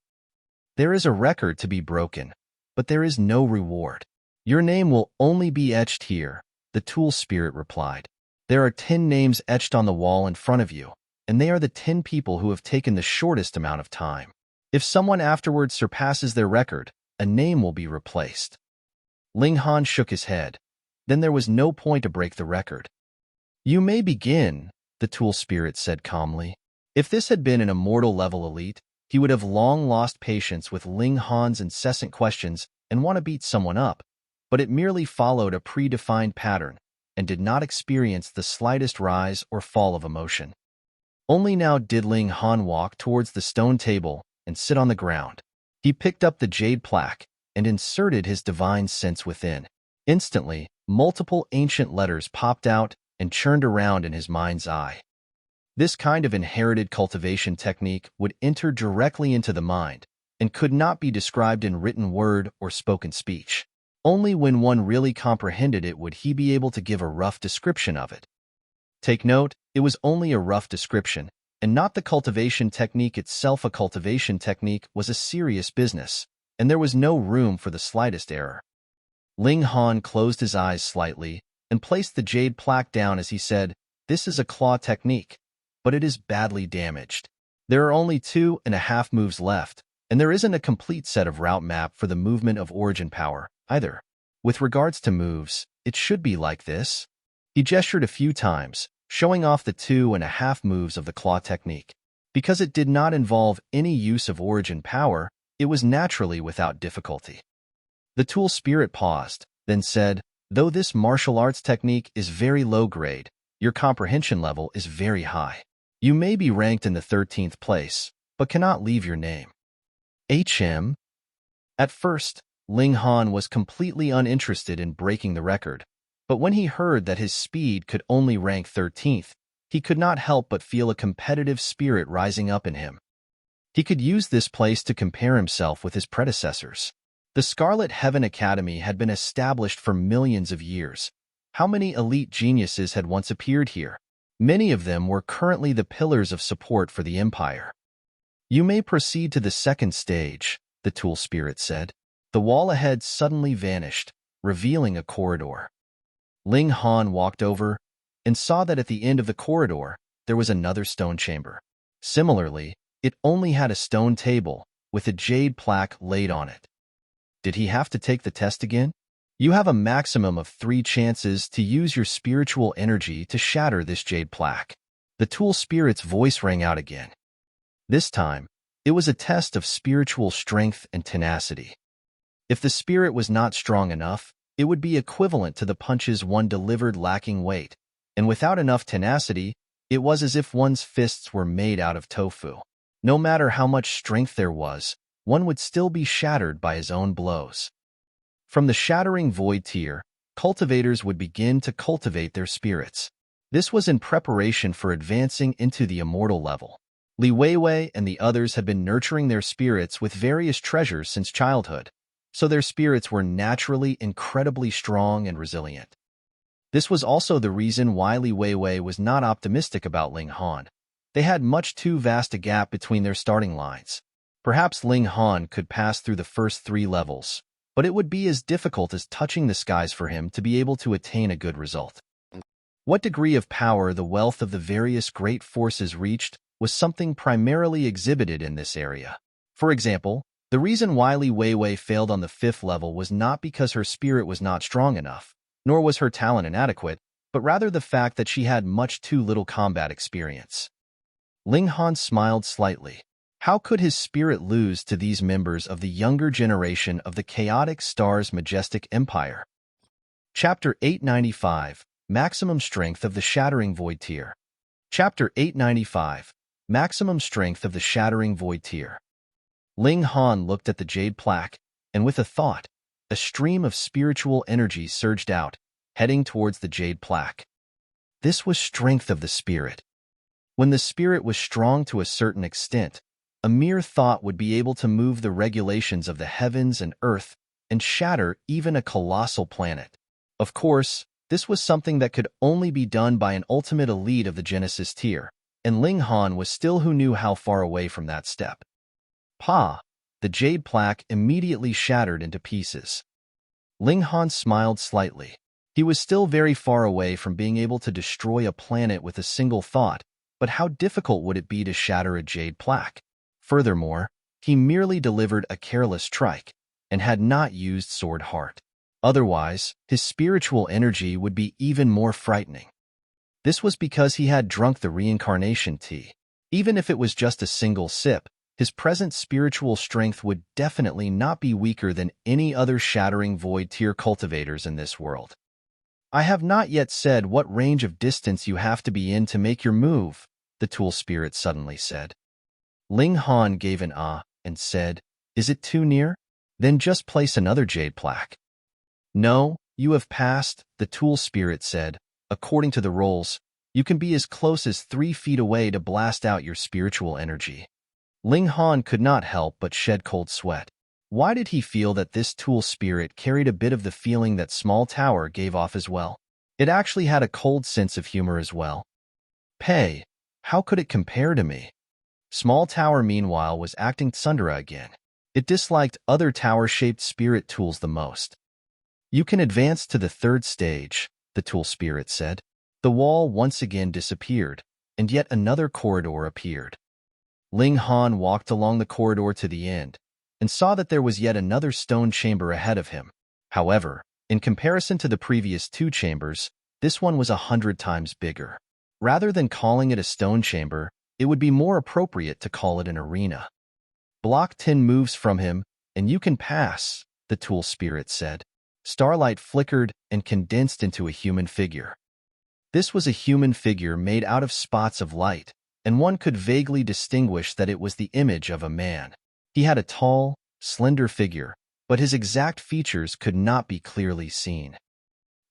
"There is a record to be broken, but there is no reward. Your name will only be etched here," the tool spirit replied. "There are 10 names etched on the wall in front of you, and they are the 10 people who have taken the shortest amount of time. If someone afterwards surpasses their record, a name will be replaced." Ling Han shook his head. Then there was no point to break the record. "You may begin," the tool spirit said calmly. If this had been an immortal level elite, he would have long lost patience with Ling Han's incessant questions and want to beat someone up, but it merely followed a predefined pattern and did not experience the slightest rise or fall of emotion. Only now did Ling Han walk towards the stone table and sit on the ground. He picked up the jade plaque and inserted his divine sense within. Instantly, multiple ancient letters popped out and churned around in his mind's eye. This kind of inherited cultivation technique would enter directly into the mind and could not be described in written word or spoken speech. Only when one really comprehended it would he be able to give a rough description of it. Take note, it was only a rough description, and not the cultivation technique itself. A cultivation technique was a serious business, and there was no room for the slightest error. Ling Han closed his eyes slightly and placed the jade plaque down as he said, "This is a claw technique, but it is badly damaged. There are only 2.5 moves left, and there isn't a complete set of route map for the movement of origin power, either. With regards to moves, it should be like this." He gestured a few times, showing off the 2.5 moves of the claw technique. Because it did not involve any use of origin power, it was naturally without difficulty. The tool spirit paused, then said, "Though this martial arts technique is very low grade, your comprehension level is very high. You may be ranked in the 13th place, but cannot leave your name." HM? At first, Ling Han was completely uninterested in breaking the record, but when he heard that his speed could only rank 13th, he could not help but feel a competitive spirit rising up in him. He could use this place to compare himself with his predecessors. The Scarlet Heaven Academy had been established for millions of years. How many elite geniuses had once appeared here? Many of them were currently the pillars of support for the Empire. "You may proceed to the second stage," the tool spirit said. The wall ahead suddenly vanished, revealing a corridor. Ling Han walked over and saw that at the end of the corridor, there was another stone chamber. Similarly, It only had a stone table, with a jade plaque laid on it. Did he have to take the test again? You have a maximum of 3 chances to use your spiritual energy to shatter this jade plaque. The tool spirit's voice rang out again. This time, it was a test of spiritual strength and tenacity. If the spirit was not strong enough, it would be equivalent to the punches one delivered lacking weight, and without enough tenacity, it was as if one's fists were made out of tofu. No matter how much strength there was, one would still be shattered by his own blows. From the Shattering Void tier, cultivators would begin to cultivate their spirits. This was in preparation for advancing into the immortal level. Li Weiwei and the others had been nurturing their spirits with various treasures since childhood, so their spirits were naturally incredibly strong and resilient. This was also the reason why Li Weiwei was not optimistic about Ling Han. They had much too vast a gap between their starting lines. Perhaps Ling Han could pass through the first 3 levels, but it would be as difficult as touching the skies for him to be able to attain a good result. What degree of power the wealth of the various great forces reached was something primarily exhibited in this area. For example, the reason why Li Weiwei failed on the 5th level was not because her spirit was not strong enough, nor was her talent inadequate, but rather the fact that she had much too little combat experience. Ling Han smiled slightly. How could his spirit lose to these members of the younger generation of the Chaotic Star's majestic empire? Chapter 895, Maximum Strength of the Shattering Void tier. Chapter 895, Maximum Strength of the Shattering Void tier. Ling Han looked at the jade plaque, and with a thought, a stream of spiritual energy surged out, heading towards the jade plaque. This was strength of the spirit. When the spirit was strong to a certain extent, a mere thought would be able to move the regulations of the heavens and earth and shatter even a colossal planet. Of course, this was something that could only be done by an ultimate elite of the Genesis tier, and Ling Han was still who knew how far away from that step. Pa! The jade plaque immediately shattered into pieces. Ling Han smiled slightly. He was still very far away from being able to destroy a planet with a single thought, but how difficult would it be to shatter a jade plaque? Furthermore, he merely delivered a careless strike and had not used sword heart. Otherwise, his spiritual energy would be even more frightening. This was because he had drunk the reincarnation tea. Even if it was just a single sip, his present spiritual strength would definitely not be weaker than any other Shattering Void tier cultivators in this world. I have not yet said what range of distance you have to be in to make your move, the tool spirit suddenly said. Ling Han gave an ah and said, Is it too near? Then just place another jade plaque. No, you have passed, the tool spirit said. According to the rolls, you can be as close as 3 feet away to blast out your spiritual energy. Ling Han could not help but shed cold sweat. Why did he feel that this tool spirit carried a bit of the feeling that Small Tower gave off as well? It actually had a cold sense of humor as well. Pei, how could it compare to me? Small Tower, meanwhile, was acting tsundere again. It disliked other tower-shaped spirit tools the most. You can advance to the 3rd stage, the tool spirit said. The wall once again disappeared, and yet another corridor appeared. Ling Han walked along the corridor to the end, and saw that there was yet another stone chamber ahead of him. However, in comparison to the previous 2 chambers, this one was 100 times bigger. Rather than calling it a stone chamber, it would be more appropriate to call it an arena. Block 10 moves from him, and you can pass, the tool spirit said. Starlight flickered and condensed into a human figure. This was a human figure made out of spots of light, and one could vaguely distinguish that it was the image of a man. He had a tall, slender figure, but his exact features could not be clearly seen.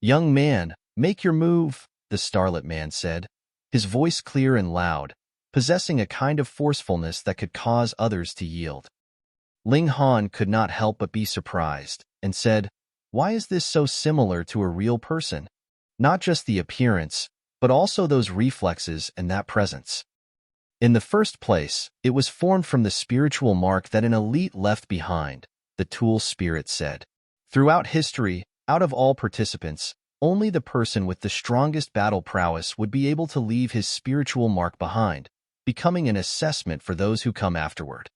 Young man, make your move, the Starlit Man said, his voice clear and loud, possessing a kind of forcefulness that could cause others to yield. Ling Han could not help but be surprised, and said, Why is this so similar to a real person? Not just the appearance, but also those reflexes and that presence. In the first place, it was formed from the spiritual mark that an elite left behind, the tool spirit said. Throughout history, out of all participants, only the person with the strongest battle prowess would be able to leave his spiritual mark behind, becoming an assessment for those who come afterward.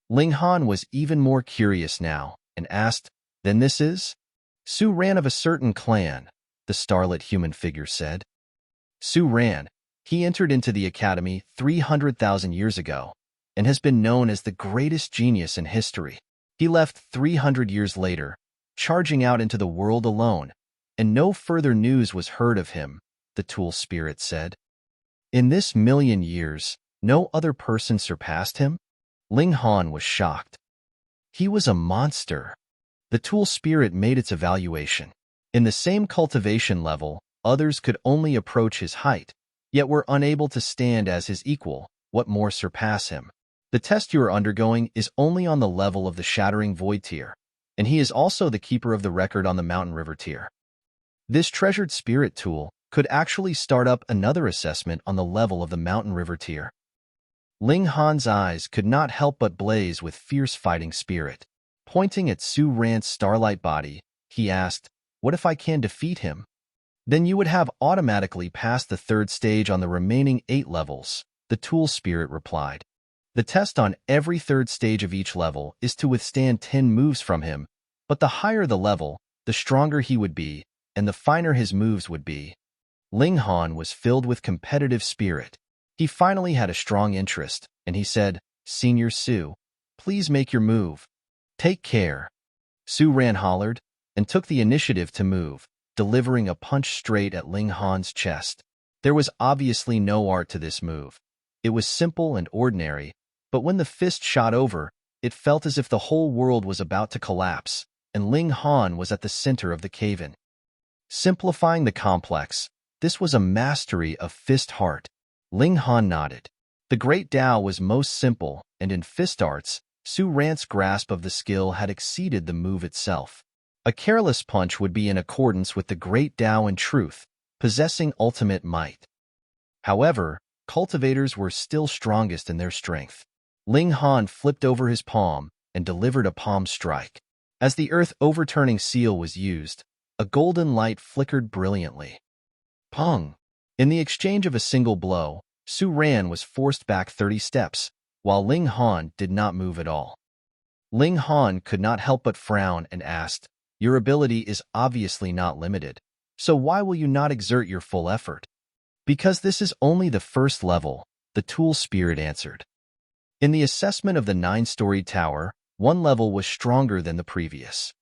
Ling Han was even more curious now and asked, "Then this is?" "Su Ran of a certain clan," the starlit human figure said. Su Ran, he entered into the academy 300,000 years ago and has been known as the greatest genius in history. He left 300 years later, charging out into the world alone, and no further news was heard of him, the tool spirit said. In this million years, no other person surpassed him? Ling Han was shocked. He was a monster. The tool spirit made its evaluation. In the same cultivation level, others could only approach his height, yet were unable to stand as his equal. What more surpass him? The test you are undergoing is only on the level of the Shattering Void tier, and he is also the keeper of the record on the Mountain River tier. This treasured spirit tool could actually start up another assessment on the level of the Mountain River tier. Ling Han's eyes could not help but blaze with fierce fighting spirit. Pointing at Su Ran's starlight body, he asked, "What if I can defeat him?" "Then you would have automatically passed the third stage on the remaining 8 levels, the tool spirit replied. The test on every third stage of each level is to withstand 10 moves from him, but the higher the level, the stronger he would be, and the finer his moves would be. Ling Han was filled with competitive spirit. He finally had a strong interest, and he said, "Senior Su, please make your move." "Take care." Su Ran hollered, and took the initiative to move, delivering a punch straight at Ling Han's chest. There was obviously no art to this move. It was simple and ordinary, but when the fist shot over, it felt as if the whole world was about to collapse, and Ling Han was at the center of the cave-in. Simplifying the complex, this was a mastery of fist heart. Ling Han nodded. The Great Tao was most simple, and in fist arts, Su Ran's grasp of the skill had exceeded the move itself. A careless punch would be in accordance with the Great Tao in truth, possessing ultimate might. However, cultivators were still strongest in their strength. Ling Han flipped over his palm and delivered a palm strike. As the earth-overturning seal was used, a golden light flickered brilliantly. Pong! In the exchange of a single blow, Su Ran was forced back 30 steps, while Ling Han did not move at all. Ling Han could not help but frown and asked, "Your ability is obviously not limited, so why will you not exert your full effort?" "Because this is only the first level," the tool spirit answered. In the assessment of the 9-storied tower, one level was stronger than the previous.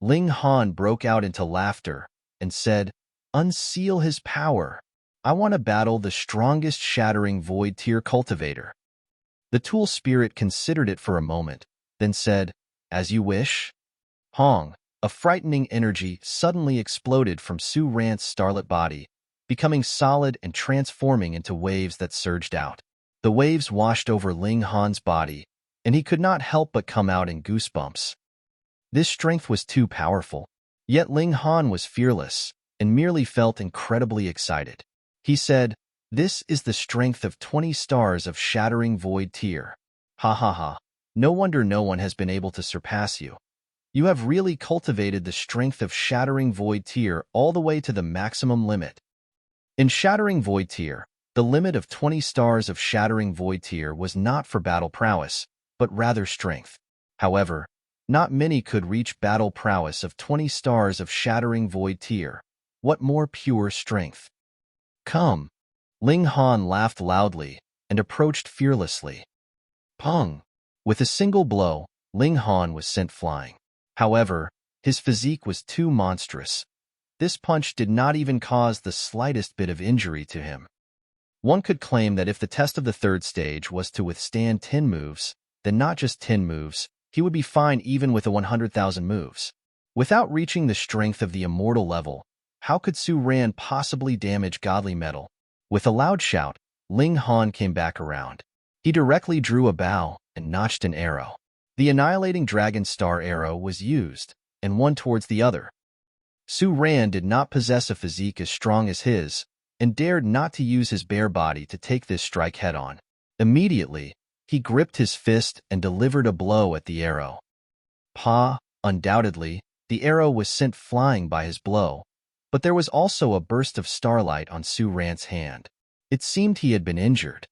Ling Han broke out into laughter and said, "Unseal his power. I want to battle the strongest Shattering Void tier cultivator." The tool spirit considered it for a moment, then said, "As you wish." Hong, a frightening energy suddenly exploded from Su Ran's starlit body, becoming solid and transforming into waves that surged out. The waves washed over Ling Han's body, and he could not help but come out in goosebumps. This strength was too powerful. Yet Ling Han was fearless and merely felt incredibly excited. He said, "This is the strength of 20 stars of Shattering Void tier. Ha ha ha. No wonder no one has been able to surpass you. You have really cultivated the strength of Shattering Void tier all the way to the maximum limit." In Shattering Void tier, the limit of 20 stars of Shattering Void tier was not for battle prowess, but rather strength. However, not many could reach battle prowess of 20 stars of Shattering Void tier. What more pure strength? "Come." Ling Han laughed loudly and approached fearlessly. Pong! With a single blow, Ling Han was sent flying. However, his physique was too monstrous. This punch did not even cause the slightest bit of injury to him. One could claim that if the test of the third stage was to withstand 10 moves, then not just 10 moves, he would be fine even with a 100,000 moves. Without reaching the strength of the immortal level, how could Su Ran possibly damage godly metal? With a loud shout, Ling Han came back around. He directly drew a bow and notched an arrow. The annihilating dragon star arrow was used, and one towards the other. Su Ran did not possess a physique as strong as his, and dared not to use his bare body to take this strike head-on. Immediately, he gripped his fist and delivered a blow at the arrow. Pa! Undoubtedly, the arrow was sent flying by his blow, but there was also a burst of starlight on Su Ran's hand. It seemed he had been injured.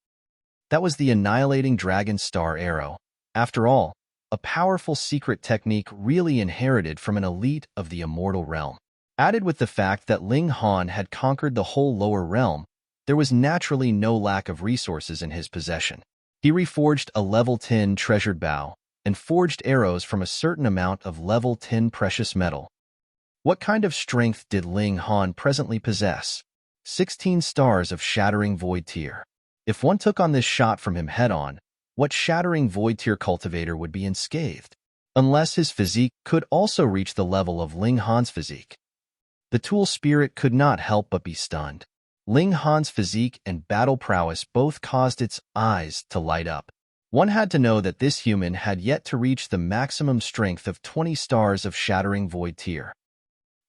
That was the annihilating dragon star arrow. After all, a powerful secret technique really inherited from an elite of the immortal realm. Added with the fact that Ling Han had conquered the whole lower realm, there was naturally no lack of resources in his possession. He reforged a level 10 treasured bow and forged arrows from a certain amount of level 10 precious metal. What kind of strength did Ling Han presently possess? 16 stars of Shattering Void Tier. If one took on this shot from him head-on, what Shattering Void Tier cultivator would be unscathed? Unless his physique could also reach the level of Ling Han's physique. The tool spirit could not help but be stunned. Ling Han's physique and battle prowess both caused its eyes to light up. One had to know that this human had yet to reach the maximum strength of 20 stars of Shattering Void Tier.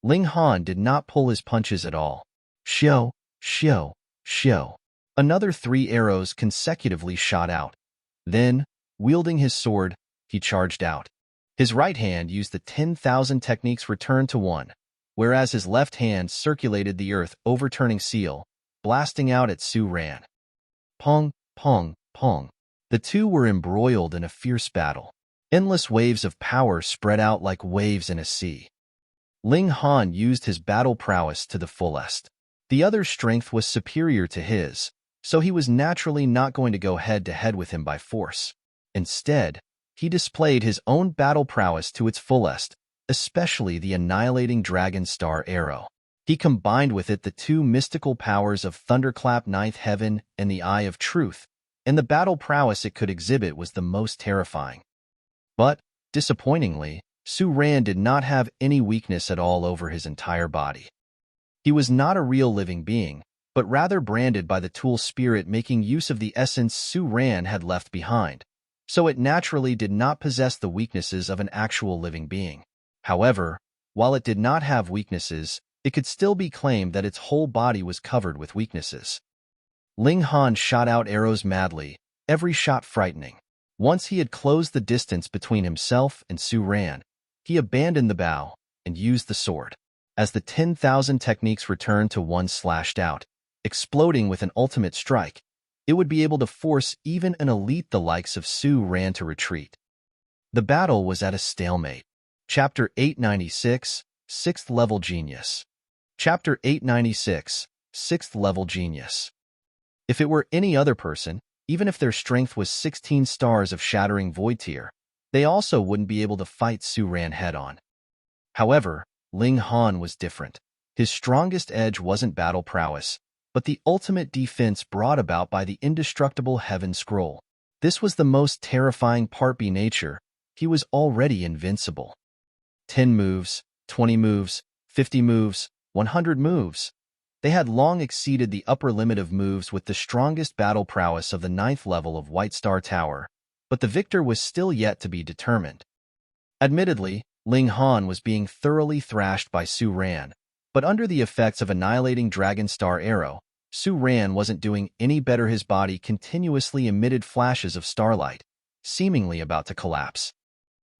Ling Han did not pull his punches at all. Shio, shio, shio. Another 3 arrows consecutively shot out. Then, wielding his sword, he charged out. His right hand used the 10,000 techniques return to 1, whereas his left hand circulated the earth overturning seal, blasting out at Su Ran. Pong, pong, pong. The two were embroiled in a fierce battle. Endless waves of power spread out like waves in a sea. Ling Han used his battle prowess to the fullest. The other's strength was superior to his, so he was naturally not going to go head-to-head with him by force. Instead, he displayed his own battle prowess to its fullest, especially the annihilating dragon star arrow. He combined with it the 2 mystical powers of Thunderclap Ninth Heaven and the Eye of Truth, and the battle prowess it could exhibit was the most terrifying. But, disappointingly, Su Ran did not have any weakness at all over his entire body. He was not a real living being, but rather branded by the tool spirit making use of the essence Su Ran had left behind, so it naturally did not possess the weaknesses of an actual living being. However, while it did not have weaknesses, it could still be claimed that its whole body was covered with weaknesses. Ling Han shot out arrows madly, every shot frightening. Once he had closed the distance between himself and Su Ran, he abandoned the bow and used the sword. As the 10,000 techniques returned to 1 slashed out, exploding with an ultimate strike, it would be able to force even an elite the likes of Su Ran to retreat. The battle was at a stalemate. Chapter 896, 6th Level Genius. Chapter 896, 6th Level Genius. If it were any other person, even if their strength was 16 stars of Shattering Void Tier, they also wouldn't be able to fight Su Ran head-on. However, Ling Han was different. His strongest edge wasn't battle prowess, but the ultimate defense brought about by the indestructible Heaven Scroll. This was the most terrifying part by nature. He was already invincible. 10 moves, 20 moves, 50 moves, 100 moves. They had long exceeded the upper limit of moves with the strongest battle prowess of the 9th level of White Star Tower, but the victor was still yet to be determined. Admittedly, Ling Han was being thoroughly thrashed by Su Ran, but under the effects of annihilating Dragon Star Arrow, Su Ran wasn't doing any better. His body continuously emitted flashes of starlight, seemingly about to collapse.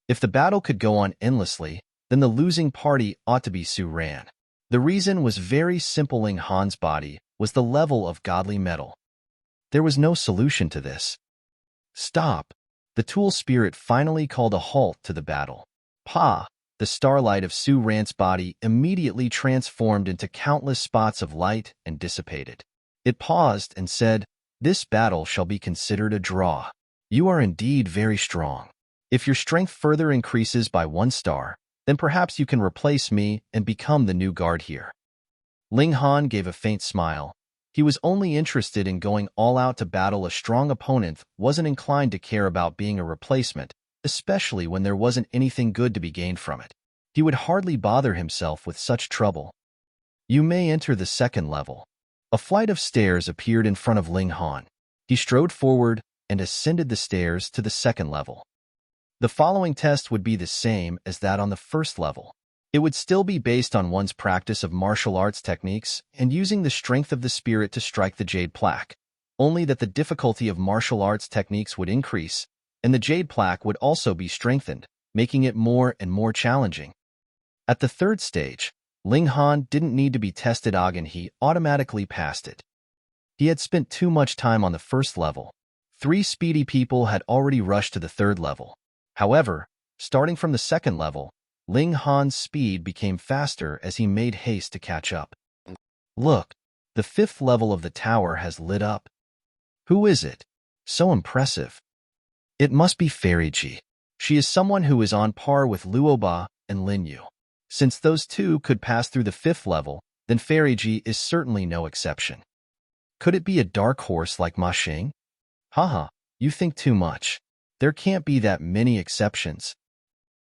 If the battle could go on endlessly, then the losing party ought to be Su Ran. The reason was very simple. Ling Han's body was the level of godly metal. There was no solution to this. Stop! The tool spirit finally called a halt to the battle. Pa! The starlight of Su Ran's body immediately transformed into countless spots of light and dissipated. It paused and said, "This battle shall be considered a draw. You are indeed very strong. If your strength further increases by 1 star, then perhaps you can replace me and become the new guard here." Ling Han gave a faint smile. He was only interested in going all out to battle a strong opponent, wasn't inclined to care about being a replacement, especially when there wasn't anything good to be gained from it. He would hardly bother himself with such trouble. You may enter the 2nd level. A flight of stairs appeared in front of Ling Han. He strode forward and ascended the stairs to the 2nd level. The following test would be the same as that on the 1st level. It would still be based on one's practice of martial arts techniques and using the strength of the spirit to strike the jade plaque, only that the difficulty of martial arts techniques would increase, and the jade plaque would also be strengthened, making it more and more challenging. At the 3rd stage, Ling Han didn't need to be tested again. He automatically passed it. He had spent too much time on the 1st level. 3 speedy people had already rushed to the 3rd level. However, starting from the 2nd level, Ling Han's speed became faster as he made haste to catch up. Look, the 5th level of the tower has lit up. Who is it? So impressive. It must be Fairy Ji. She is someone who is on par with Luoba and Lin Yu. Since those two could pass through the 5th level, then Fairy Ji is certainly no exception. Could it be a dark horse like Ma Xing? Haha, you think too much. There can't be that many exceptions.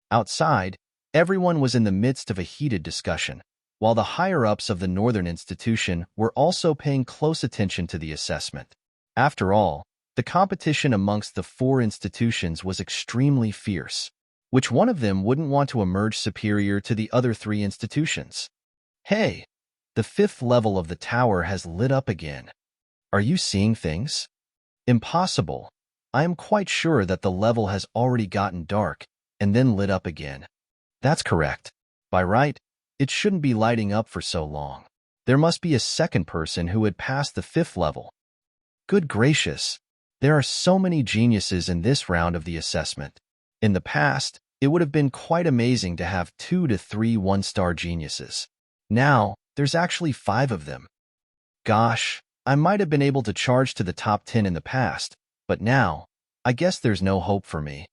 Outside, everyone was in the midst of a heated discussion, while the higher-ups of the Northern Institution were also paying close attention to the assessment. After all, the competition amongst the 4 institutions was extremely fierce. Which one of them wouldn't want to emerge superior to the other 3 institutions? Hey, the 5th level of the tower has lit up again. Are you seeing things? Impossible. I am quite sure that the level has already gotten dark and then lit up again. That's correct. By right, it shouldn't be lighting up for so long. There must be a second person who had passed the 5th level. Good gracious, there are so many geniuses in this round of the assessment. In the past, it would have been quite amazing to have 2 to 3 one-star geniuses. Now, there's actually 5 of them. Gosh, I might have been able to charge to the top 10 in the past, but now, I guess there's no hope for me.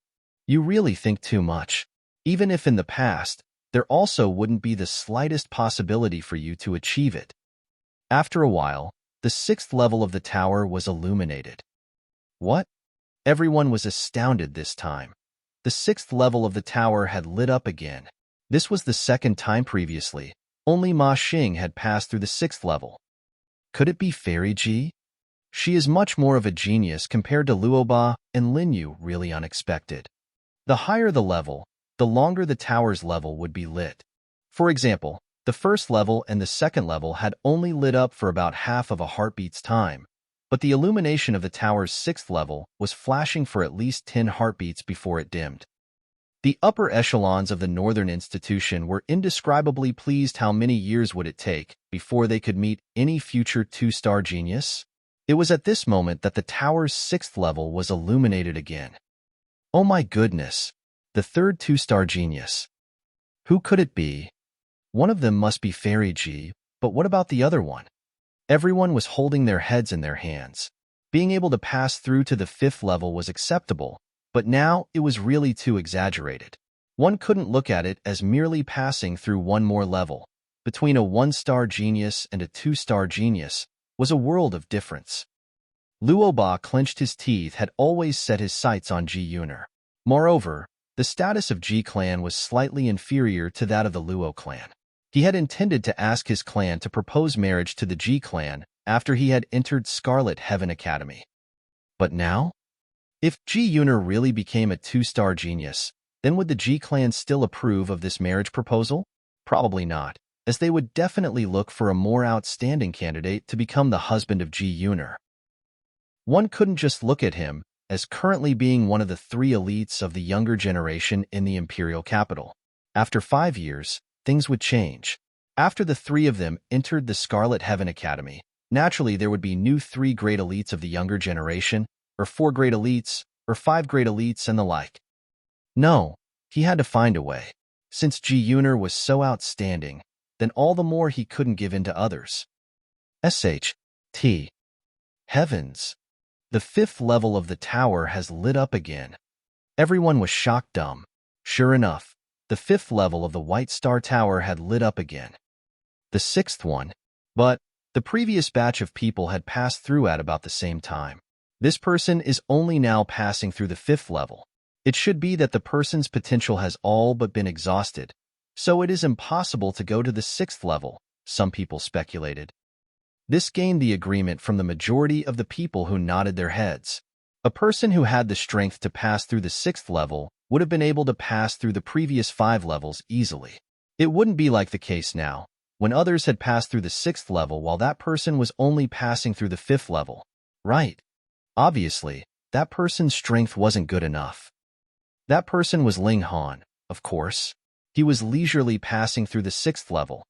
You really think too much. Even if in the past, there also wouldn't be the slightest possibility for you to achieve it. After a while, the 6th level of the tower was illuminated. What? Everyone was astounded this time. The 6th level of the tower had lit up again. This was the 2nd time previously. Only Ma Xing had passed through the 6th level. Could it be Fairy Ji? She is much more of a genius compared to Luoba and Lin Yu. Really unexpected. The higher the level, the longer the tower's level would be lit. For example, the 1st level and the 2nd level had only lit up for about half of a heartbeat's time, but the illumination of the tower's 6th level was flashing for at least 10 heartbeats before it dimmed. The upper echelons of the Northern Institution were indescribably pleased. How many years would it take before they could meet any future 2-star genius? It was at this moment that the tower's 6th level was illuminated again. Oh my goodness, the 3rd 2-star genius. Who could it be? One of them must be Fairy Ji, but what about the other one? Everyone was holding their heads in their hands. Being able to pass through to the 5th level was acceptable, but now it was really too exaggerated. One couldn't look at it as merely passing through one more level. Between a 1-star genius and a 2-star genius was a world of difference. Luoba clenched his teeth, had always set his sights on Ji Yuner. Moreover, the status of Ji clan was slightly inferior to that of the Luo clan. He had intended to ask his clan to propose marriage to the Ji clan after he had entered Scarlet Heaven Academy. But now? If Ji Yuner really became a 2-star genius, then would the Ji clan still approve of this marriage proposal? Probably not, as they would definitely look for a more outstanding candidate to become the husband of Ji Yuner. One couldn't just look at him as currently being one of the 3 elites of the younger generation in the imperial capital. After 5 years, things would change. After the 3 of them entered the Scarlet Heaven Academy, naturally there would be new 3 great elites of the younger generation, or 4 great elites, or 5 great elites and the like. No, he had to find a way. Since Ji Yuner was so outstanding, then all the more he couldn't give in to others. T. Heavens! The 5th level of the tower has lit up again. Everyone was shocked dumb. Sure enough, the 5th level of the White Star Tower had lit up again. The 6th one. But the previous batch of people had passed through at about the same time. This person is only now passing through the 5th level. It should be that the person's potential has all but been exhausted, so it is impossible to go to the 6th level, some people speculated. This gained the agreement from the majority of the people who nodded their heads. A person who had the strength to pass through the 6th level would have been able to pass through the previous 5 levels easily. It wouldn't be like the case now, when others had passed through the 6th level while that person was only passing through the 5th level. Right. Obviously, that person's strength wasn't good enough. That person was Ling Han, of course. He was leisurely passing through the 6th level.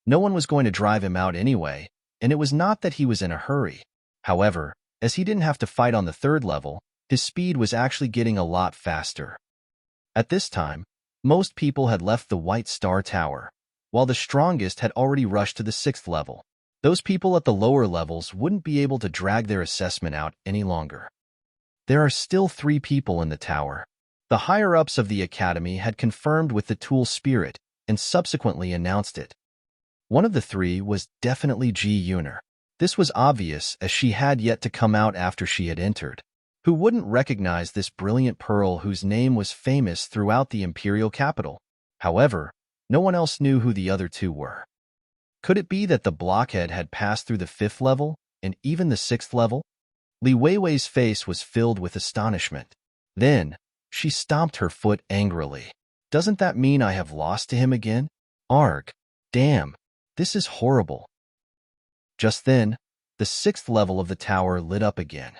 No one was going to drive him out anyway, and it was not that he was in a hurry. However, As he didn't have to fight on the third level, his speed was actually getting a lot faster. At this time, most people had left the White Star Tower, while the strongest had already rushed to the 6th level. Those people at the lower levels wouldn't be able to drag their assessment out any longer. There are still 3 people in the tower. The higher-ups of the Academy had confirmed with the Tool Spirit and subsequently announced it. One of the 3 was definitely Ji Yuner. This was obvious as she had yet to come out after she had entered. Who wouldn't recognize this brilliant pearl whose name was famous throughout the imperial capital? However, no one else knew who the other 2 were. Could it be that the blockhead had passed through the 5th level and even the 6th level? Li Weiwei's face was filled with astonishment. Then, she stomped her foot angrily. Doesn't that mean I have lost to him again? Arg. Damn. This is horrible. Just then, the 6th level of the tower lit up again.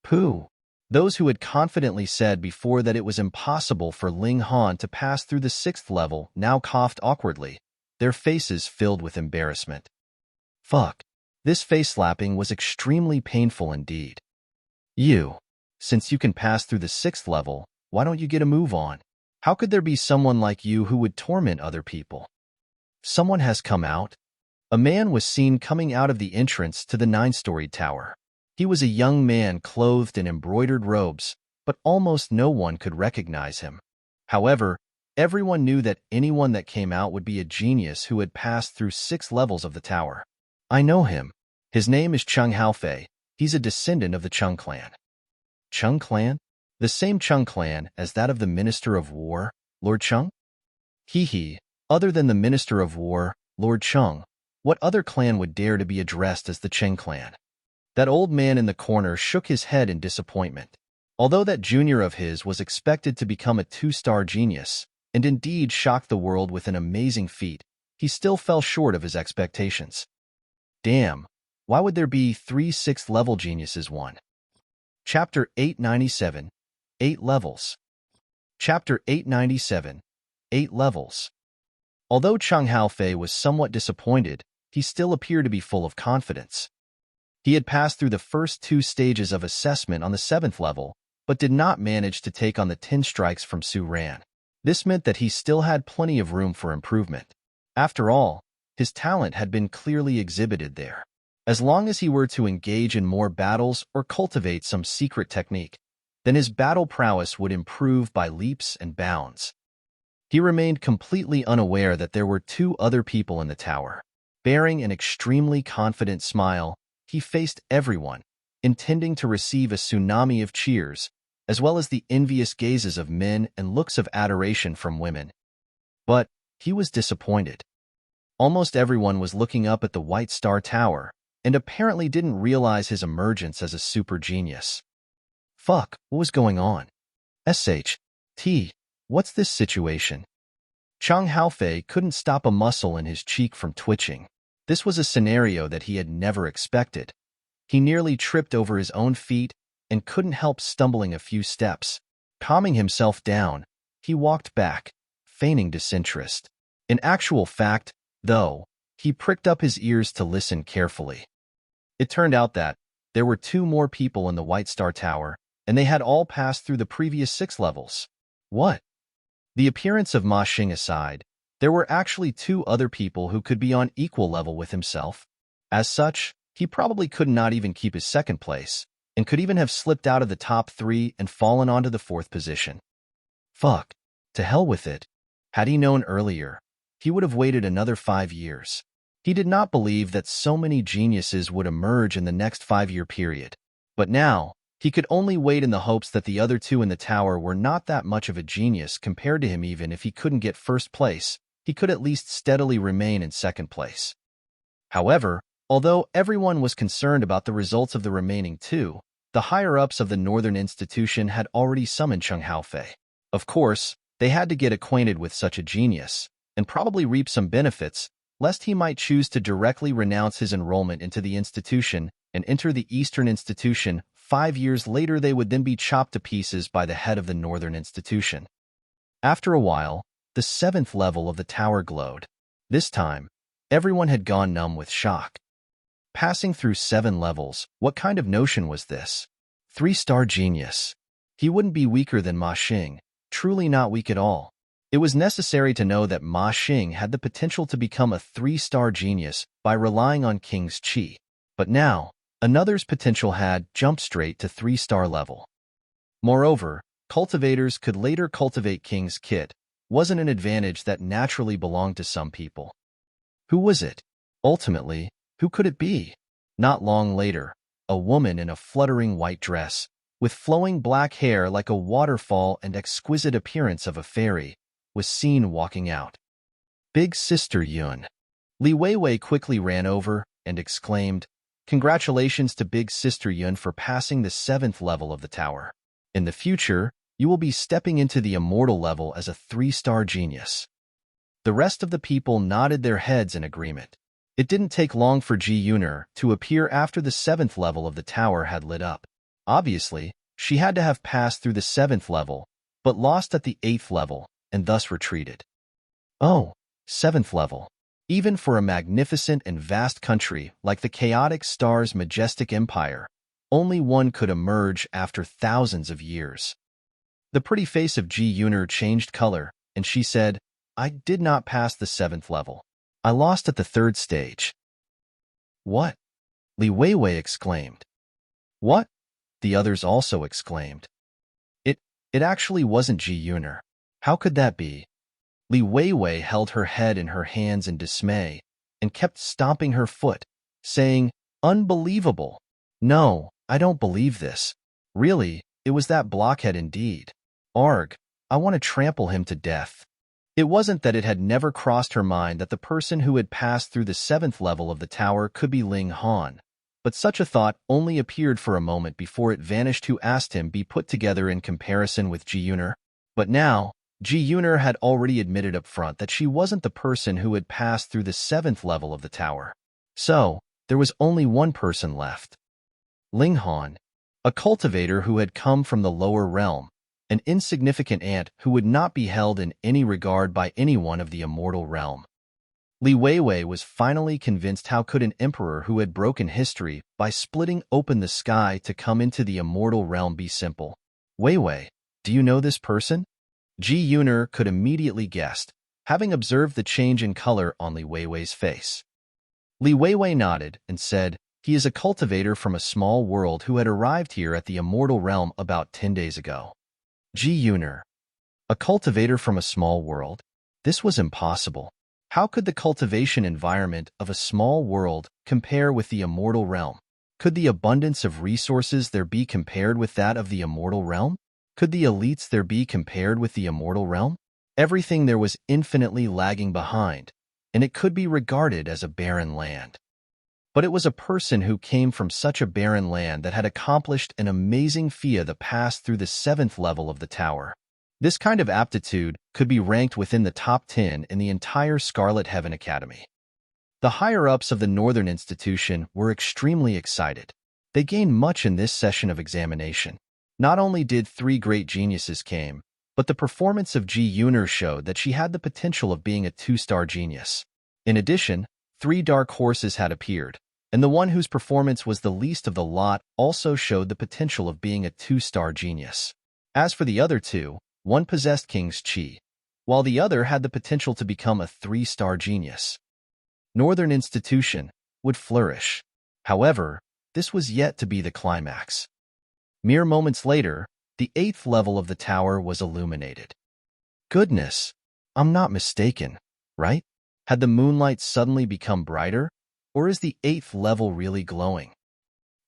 Pooh. Those who had confidently said before that it was impossible for Ling Han to pass through the 6th level now coughed awkwardly, their faces filled with embarrassment. Fuck. This face-slapping was extremely painful indeed. You. Since you can pass through the 6th level, why don't you get a move on? How could there be someone like you who would torment other people? Someone has come out. A man was seen coming out of the entrance to the 9-storied tower. He was a young man clothed in embroidered robes, but almost no one could recognize him. However, everyone knew that anyone that came out would be a genius who had passed through 6 levels of the tower. I know him. His name is Chung Haofei. He's a descendant of the Chung clan. Chung clan? The same Chung clan as that of the Minister of War, Lord Chung? Hee. Other than the Minister of War, Lord Chung, what other clan would dare to be addressed as the Cheng clan? That old man in the corner shook his head in disappointment. Although that junior of his was expected to become a 2-star genius, and indeed shocked the world with an amazing feat, he still fell short of his expectations. Damn, why would there be 3 6th-level geniuses? 1. Chapter 897, 8 Levels. Chapter 897, 8 Levels. Although Chung Haofei was somewhat disappointed, he still appeared to be full of confidence. He had passed through the first 2 stages of assessment on the 7th level, but did not manage to take on the 10 strikes from Su Ran. This meant that he still had plenty of room for improvement. After all, his talent had been clearly exhibited there. As long as he were to engage in more battles or cultivate some secret technique, then his battle prowess would improve by leaps and bounds. He remained completely unaware that there were 2 other people in the tower. Bearing an extremely confident smile, he faced everyone, intending to receive a tsunami of cheers, as well as the envious gazes of men and looks of adoration from women. But he was disappointed. Almost everyone was looking up at the White Star Tower, and apparently didn't realize his emergence as a super genius. Fuck, what was going on? SHT, what's this situation? Chung Haofei couldn't stop a muscle in his cheek from twitching. This was a scenario that he had never expected. He nearly tripped over his own feet and couldn't help stumbling a few steps. Calming himself down, he walked back, feigning disinterest. In actual fact, though, he pricked up his ears to listen carefully. It turned out that there were 2 more people in the White Star Tower, and they had all passed through the previous 6 levels. What? The appearance of Ma Xing aside, there were actually 2 other people who could be on equal level with himself. As such, he probably could not even keep his 2nd place, and could even have slipped out of the top 3 and fallen onto the 4th position. Fuck. To hell with it. Had he known earlier, he would have waited another 5 years. He did not believe that so many geniuses would emerge in the next 5-year period. But now, he could only wait in the hopes that the other 2 in the tower were not that much of a genius compared to him. Even if he couldn't get 1st place, he could at least steadily remain in 2nd place. However, although everyone was concerned about the results of the remaining 2, the higher-ups of the Northern Institution had already summoned Chung Haofei. Of course, they had to get acquainted with such a genius, and probably reap some benefits, lest he might choose to directly renounce his enrollment into the institution and enter the Eastern Institution. 5 years later, they would then be chopped to pieces by the head of the Northern Institution. After a while, the 7th level of the tower glowed. This time, everyone had gone numb with shock. Passing through 7 levels, what kind of notion was this? 3-star genius. He wouldn't be weaker than Ma Xing, truly not weak at all. It was necessary to know that Ma Xing had the potential to become a 3-star genius by relying on King's Qi. But now, another's potential had jumped straight to 3-star level. Moreover, cultivators could later cultivate King's Kit, wasn't an advantage that naturally belonged to some people. Who was it? Ultimately, who could it be? Not long later, a woman in a fluttering white dress, with flowing black hair like a waterfall and exquisite appearance of a fairy, was seen walking out. Big Sister Yun. Li Weiwei quickly ran over and exclaimed, "Congratulations to Big Sister Yun for passing the 7th level of the tower. In the future, you will be stepping into the immortal level as a 3-star genius." The rest of the people nodded their heads in agreement. It didn't take long for Ji Yuner to appear after the 7th level of the tower had lit up. Obviously, she had to have passed through the 7th level, but lost at the 8th level, and thus retreated. Oh, 7th level. Even for a magnificent and vast country like the chaotic star's majestic empire, only one could emerge after thousands of years. The pretty face of Ji Yuner changed color, and she said, "I did not pass the 7th level. I lost at the 3rd stage." "What?" Li Weiwei exclaimed. "What?" the others also exclaimed. It actually wasn't Ji Yuner. How could that be? Li Weiwei held her head in her hands in dismay and kept stomping her foot, saying, "Unbelievable! No, I don't believe this. Really, it was that blockhead indeed. Arg, I want to trample him to death." It wasn't that it had never crossed her mind that the person who had passed through the 7th level of the tower could be Ling Han, but such a thought only appeared for a moment before it vanished. Who asked him be put together in comparison with Ji Yuner? But now, Ji Yuner had already admitted up front that she wasn't the person who had passed through the 7th level of the tower. So, there was only one person left. Ling Han, a cultivator who had come from the lower realm, an insignificant ant who would not be held in any regard by anyone of the immortal realm. Li Weiwei was finally convinced. How could an emperor who had broken history by splitting open the sky to come into the immortal realm be simple? "Weiwei, do you know this person?" Ji Yuner could immediately guess, having observed the change in color on Li Weiwei's face. Li Weiwei nodded and said, "He is a cultivator from a small world who had arrived here at the immortal realm about 10 days ago." Ji Yuner, a cultivator from a small world? This was impossible. How could the cultivation environment of a small world compare with the immortal realm? Could the abundance of resources there be compared with that of the immortal realm? Could the elites there be compared with the immortal realm? Everything there was infinitely lagging behind, and it could be regarded as a barren land. But it was a person who came from such a barren land that had accomplished an amazing feat to pass through the 7th level of the tower. This kind of aptitude could be ranked within the top 10 in the entire Scarlet Heaven Academy. The higher-ups of the Northern Institution were extremely excited. They gained much in this session of examination. Not only did 3 great geniuses came, but the performance of Ji Yuner showed that she had the potential of being a 2-star genius. In addition, 3 dark horses had appeared, and the one whose performance was the least of the lot also showed the potential of being a 2-star genius. As for the other 2, one possessed King's Qi, while the other had the potential to become a 3-star genius. Northern Institution would flourish. However, this was yet to be the climax. Mere moments later, the 8th level of the tower was illuminated. Goodness, I'm not mistaken, right? Had the moonlight suddenly become brighter? Or is the 8th level really glowing?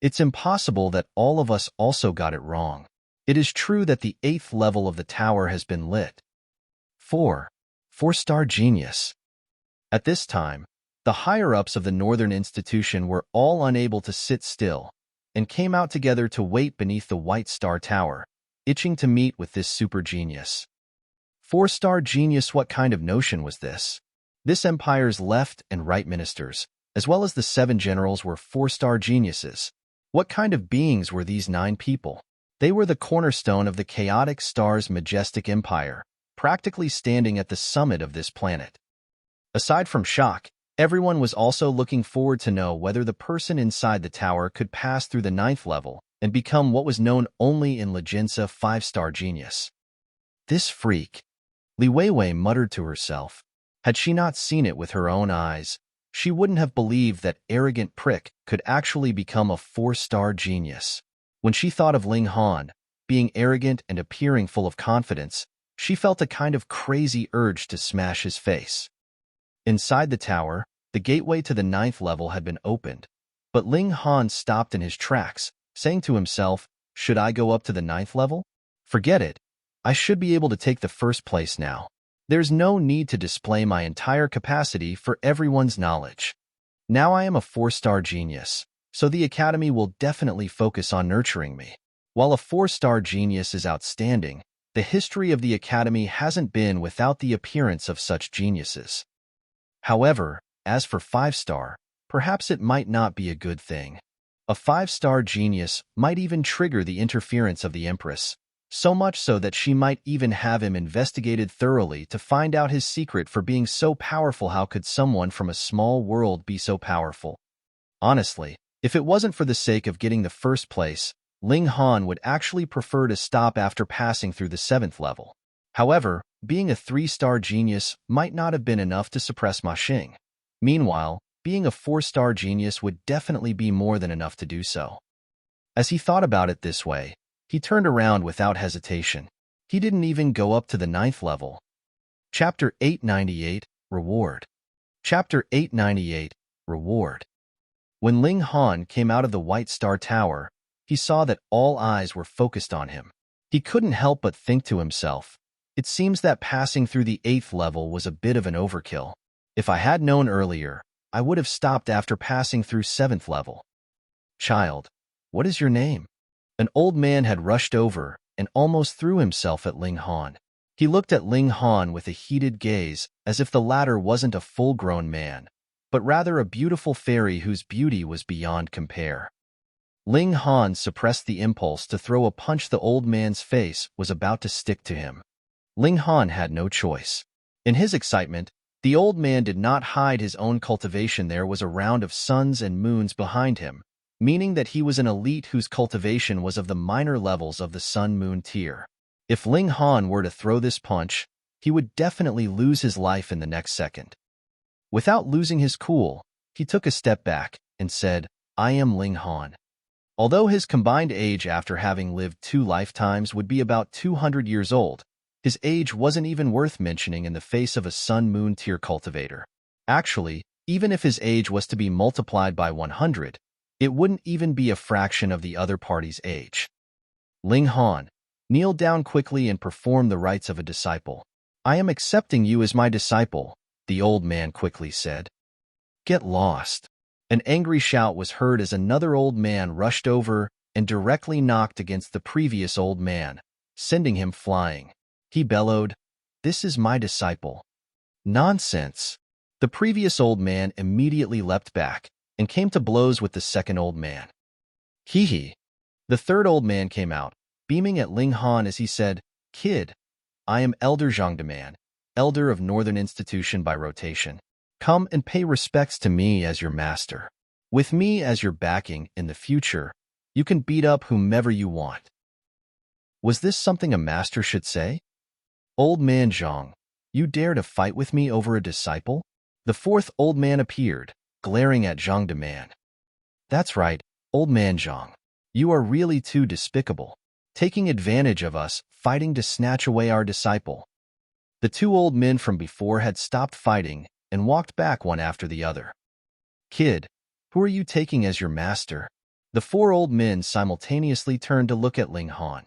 It's impossible that all of us also got it wrong. It is true that the 8th level of the tower has been lit. 4-star genius. At this time, the higher-ups of the Northern Institution were all unable to sit still and came out together to wait beneath the White Star Tower, itching to meet with this super genius. 4-star genius, what kind of notion was this? This empire's left and right ministers, as well as the 7 generals, were 4-star geniuses. What kind of beings were these 9 people? They were the cornerstone of the chaotic star's majestic empire, practically standing at the summit of this planet. Aside from shock, Everyone was also looking forward to know whether the person inside the tower could pass through the 9th level and become what was known only in Leginsa 5-star genius. This freak, Li Weiwei muttered to herself. Had she not seen it with her own eyes, she wouldn't have believed that arrogant prick could actually become a 4-star genius. When she thought of Ling Han, being arrogant and appearing full of confidence, she felt a kind of crazy urge to smash his face. Inside the tower, the gateway to the 9th level had been opened, but Ling Han stopped in his tracks, saying to himself, "Should I go up to the 9th level? Forget it. I should be able to take the first place now. There's no need to display my entire capacity for everyone's knowledge. Now I am a 4-star genius, so the Academy will definitely focus on nurturing me." While a 4-star genius is outstanding, the history of the Academy hasn't been without the appearance of such geniuses. However, as for 5-star, perhaps it might not be a good thing. A 5-star genius might even trigger the interference of the Empress, so much so that she might even have him investigated thoroughly to find out his secret for being so powerful. How could someone from a small world be so powerful? Honestly, if it wasn't for the sake of getting the first place, Ling Han would actually prefer to stop after passing through the 7th level. However, being a 3-star genius might not have been enough to suppress Ma Xing. Meanwhile, being a 4-star genius would definitely be more than enough to do so. As he thought about it this way, he turned around without hesitation. He didn't even go up to the 9th level. Chapter 898, Reward. Chapter 898, Reward. When Ling Han came out of the White Star Tower, he saw that all eyes were focused on him. He couldn't help but think to himself, "It seems that passing through the 8th level was a bit of an overkill. If I had known earlier, I would have stopped after passing through 7th level." "Child, what is your name?" An old man had rushed over and almost threw himself at Ling Han. He looked at Ling Han with a heated gaze, as if the latter wasn't a full-grown man, but rather a beautiful fairy whose beauty was beyond compare. Ling Han suppressed the impulse to throw a punch. The old man's face was about to stick to him. Ling Han had no choice. In his excitement, the old man did not hide his own cultivation. There was a round of suns and moons behind him, meaning that he was an elite whose cultivation was of the minor levels of the sun-moon tier. If Ling Han were to throw this punch, he would definitely lose his life in the next second. Without losing his cool, he took a step back and said, "I am Ling Han." Although his combined age after having lived 2 lifetimes would be about 200 years old, his age wasn't even worth mentioning in the face of a sun-moon tier cultivator. Actually, even if his age was to be multiplied by 100, it wouldn't even be a fraction of the other party's age. Ling Han, kneel down quickly and perform the rites of a disciple. "I am accepting you as my disciple," the old man quickly said. "Get lost." An angry shout was heard as another old man rushed over and directly knocked against the previous old man, sending him flying. He bellowed, "This is my disciple." "Nonsense." The previous old man immediately leapt back and came to blows with the second old man. "Hee hee." The third old man came out, beaming at Ling Han as he said, "Kid, I am Elder Zhangdeman, Elder of Northern Institution by rotation. Come and pay respects to me as your master. With me as your backing in the future, you can beat up whomever you want." Was this something a master should say? "Old man Zhang, you dare to fight with me over a disciple?" The fourth old man appeared, glaring at Zhang Deman. "That's right, old man Zhang. You are really too despicable, taking advantage of us, fighting to snatch away our disciple." The 2 old men from before had stopped fighting and walked back one after the other. "Kid, who are you taking as your master?" The 4 old men simultaneously turned to look at Ling Han.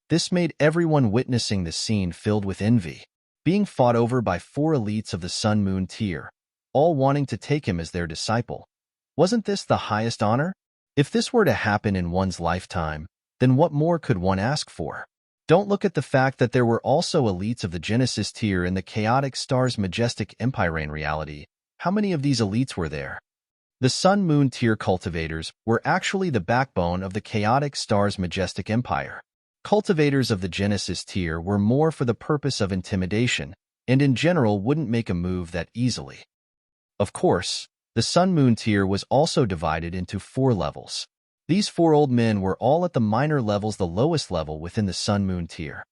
This made everyone witnessing the scene filled with envy. Being fought over by 4 elites of the sun-moon tier, all wanting to take him as their disciple. Wasn't this the highest honor? If this were to happen in one's lifetime, then what more could one ask for? Don't look at the fact that there were also elites of the Genesis tier in the Chaotic Star's majestic empire. In reality, how many of these elites were there? The sun-moon tier cultivators were actually the backbone of the Chaotic Star's majestic empire. Cultivators of the Genesis tier were more for the purpose of intimidation, and in general wouldn't make a move that easily. Of course, the Sun-Moon tier was also divided into 4 levels. These 4 old men were all at the minor levels, the lowest level within the Sun-Moon tier.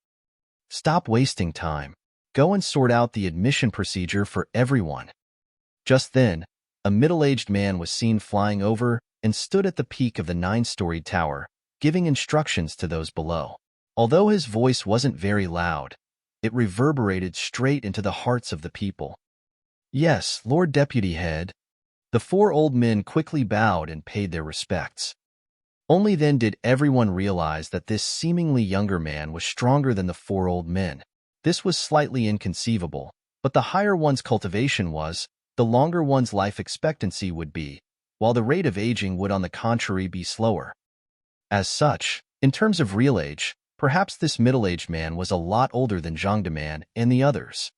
Stop wasting time. Go and sort out the admission procedure for everyone. Just then, a middle-aged man was seen flying over and stood at the peak of the 9-storied tower, giving instructions to those below. Although his voice wasn't very loud, it reverberated straight into the hearts of the people. Yes, Lord Deputy Head. The 4 old men quickly bowed and paid their respects. Only then did everyone realize that this seemingly younger man was stronger than the 4 old men. This was slightly inconceivable, but the higher one's cultivation was, the longer one's life expectancy would be, while the rate of aging would on the contrary be slower. As such, in terms of real age, perhaps this middle-aged man was a lot older than Zhang Deman and the others.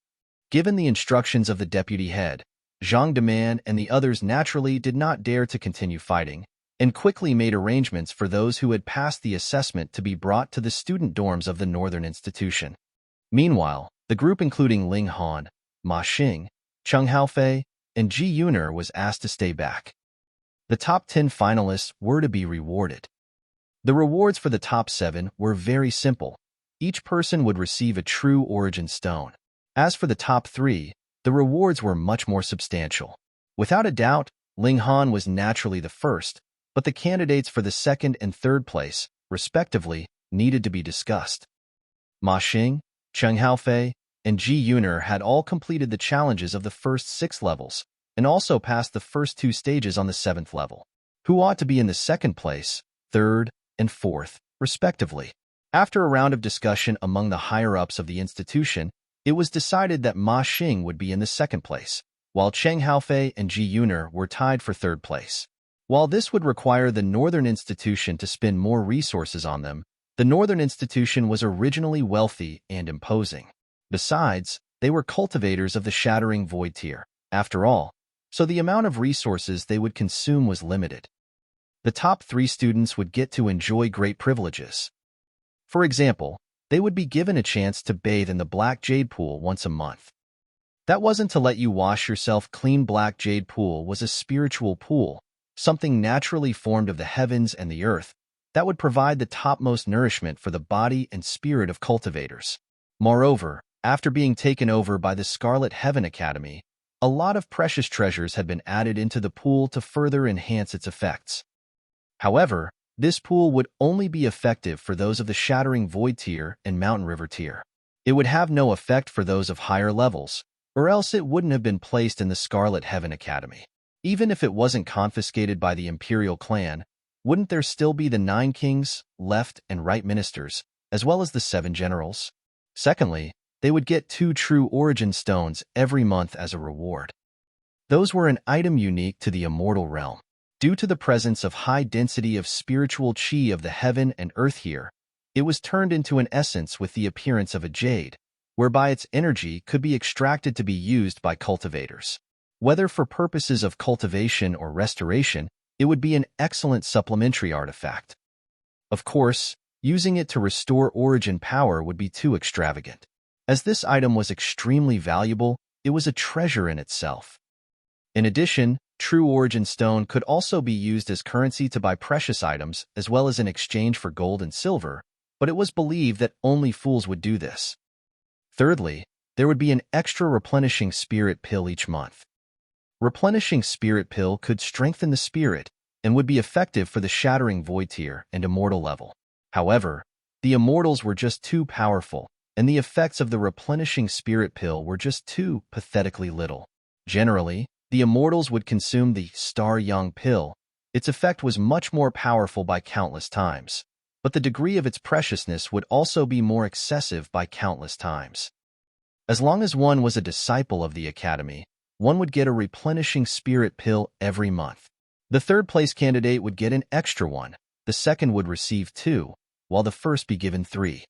Given the instructions of the deputy head, Zhang Deman and the others naturally did not dare to continue fighting, and quickly made arrangements for those who had passed the assessment to be brought to the student dorms of the Northern Institution. Meanwhile, the group including Ling Han, Ma Xing, Cheng Haofei, and Ji Yuner was asked to stay back. The top 10 finalists were to be rewarded. The rewards for the top 7 were very simple. Each person would receive a true origin stone. As for the top 3, the rewards were much more substantial. Without a doubt, Ling Han was naturally the first, but the candidates for the 2nd and 3rd place, respectively, needed to be discussed. Ma Xing, Cheng Haofei, and Ji Yuner had all completed the challenges of the first 6 levels, and also passed the first 2 stages on the 7th level. Who ought to be in the 2nd place, 3rd, and 4th, respectively? After a round of discussion among the higher-ups of the institution, it was decided that Ma Xing would be in the 2nd place, while Cheng Haofei and Ji Yuner were tied for 3rd place. While this would require the Northern Institution to spend more resources on them, the Northern Institution was originally wealthy and imposing. Besides, they were cultivators of the Shattering Void tier, after all, so the amount of resources they would consume was limited. The top 3 students would get to enjoy great privileges. For example, they would be given a chance to bathe in the Black Jade Pool once a month. That wasn't to let you wash yourself clean. Black Jade Pool was a spiritual pool, something naturally formed of the heavens and the earth, that would provide the topmost nourishment for the body and spirit of cultivators. Moreover, after being taken over by the Scarlet Heaven Academy, a lot of precious treasures had been added into the pool to further enhance its effects. However, this pool would only be effective for those of the Shattering Void tier and Mountain River tier. It would have no effect for those of higher levels, or else it wouldn't have been placed in the Scarlet Heaven Academy. Even if it wasn't confiscated by the Imperial clan, wouldn't there still be the 9 kings, left and right ministers, as well as the 7 generals? Secondly, they would get 2 true origin stones every month as a reward. Those were an item unique to the immortal realm. Due to the presence of high density of spiritual chi of the heaven and earth here, it was turned into an essence with the appearance of a jade, whereby its energy could be extracted to be used by cultivators. Whether for purposes of cultivation or restoration, it would be an excellent supplementary artifact. Of course, using it to restore origin power would be too extravagant. As this item was extremely valuable, it was a treasure in itself. In addition, true origin stone could also be used as currency to buy precious items as well as in exchange for gold and silver, but it was believed that only fools would do this. Thirdly, there would be an extra replenishing spirit pill each month. Replenishing spirit pill could strengthen the spirit and would be effective for the Shattering Void tier and Immortal level. However, the Immortals were just too powerful, and the effects of the replenishing spirit pill were just too pathetically little. Generally, the Immortals would consume the Star Young pill. Its effect was much more powerful by countless times, but the degree of its preciousness would also be more excessive by countless times. As long as one was a disciple of the Academy, one would get a replenishing spirit pill every month. The 3rd place candidate would get an extra one, the 2nd would receive 2, while the 1st be given 3.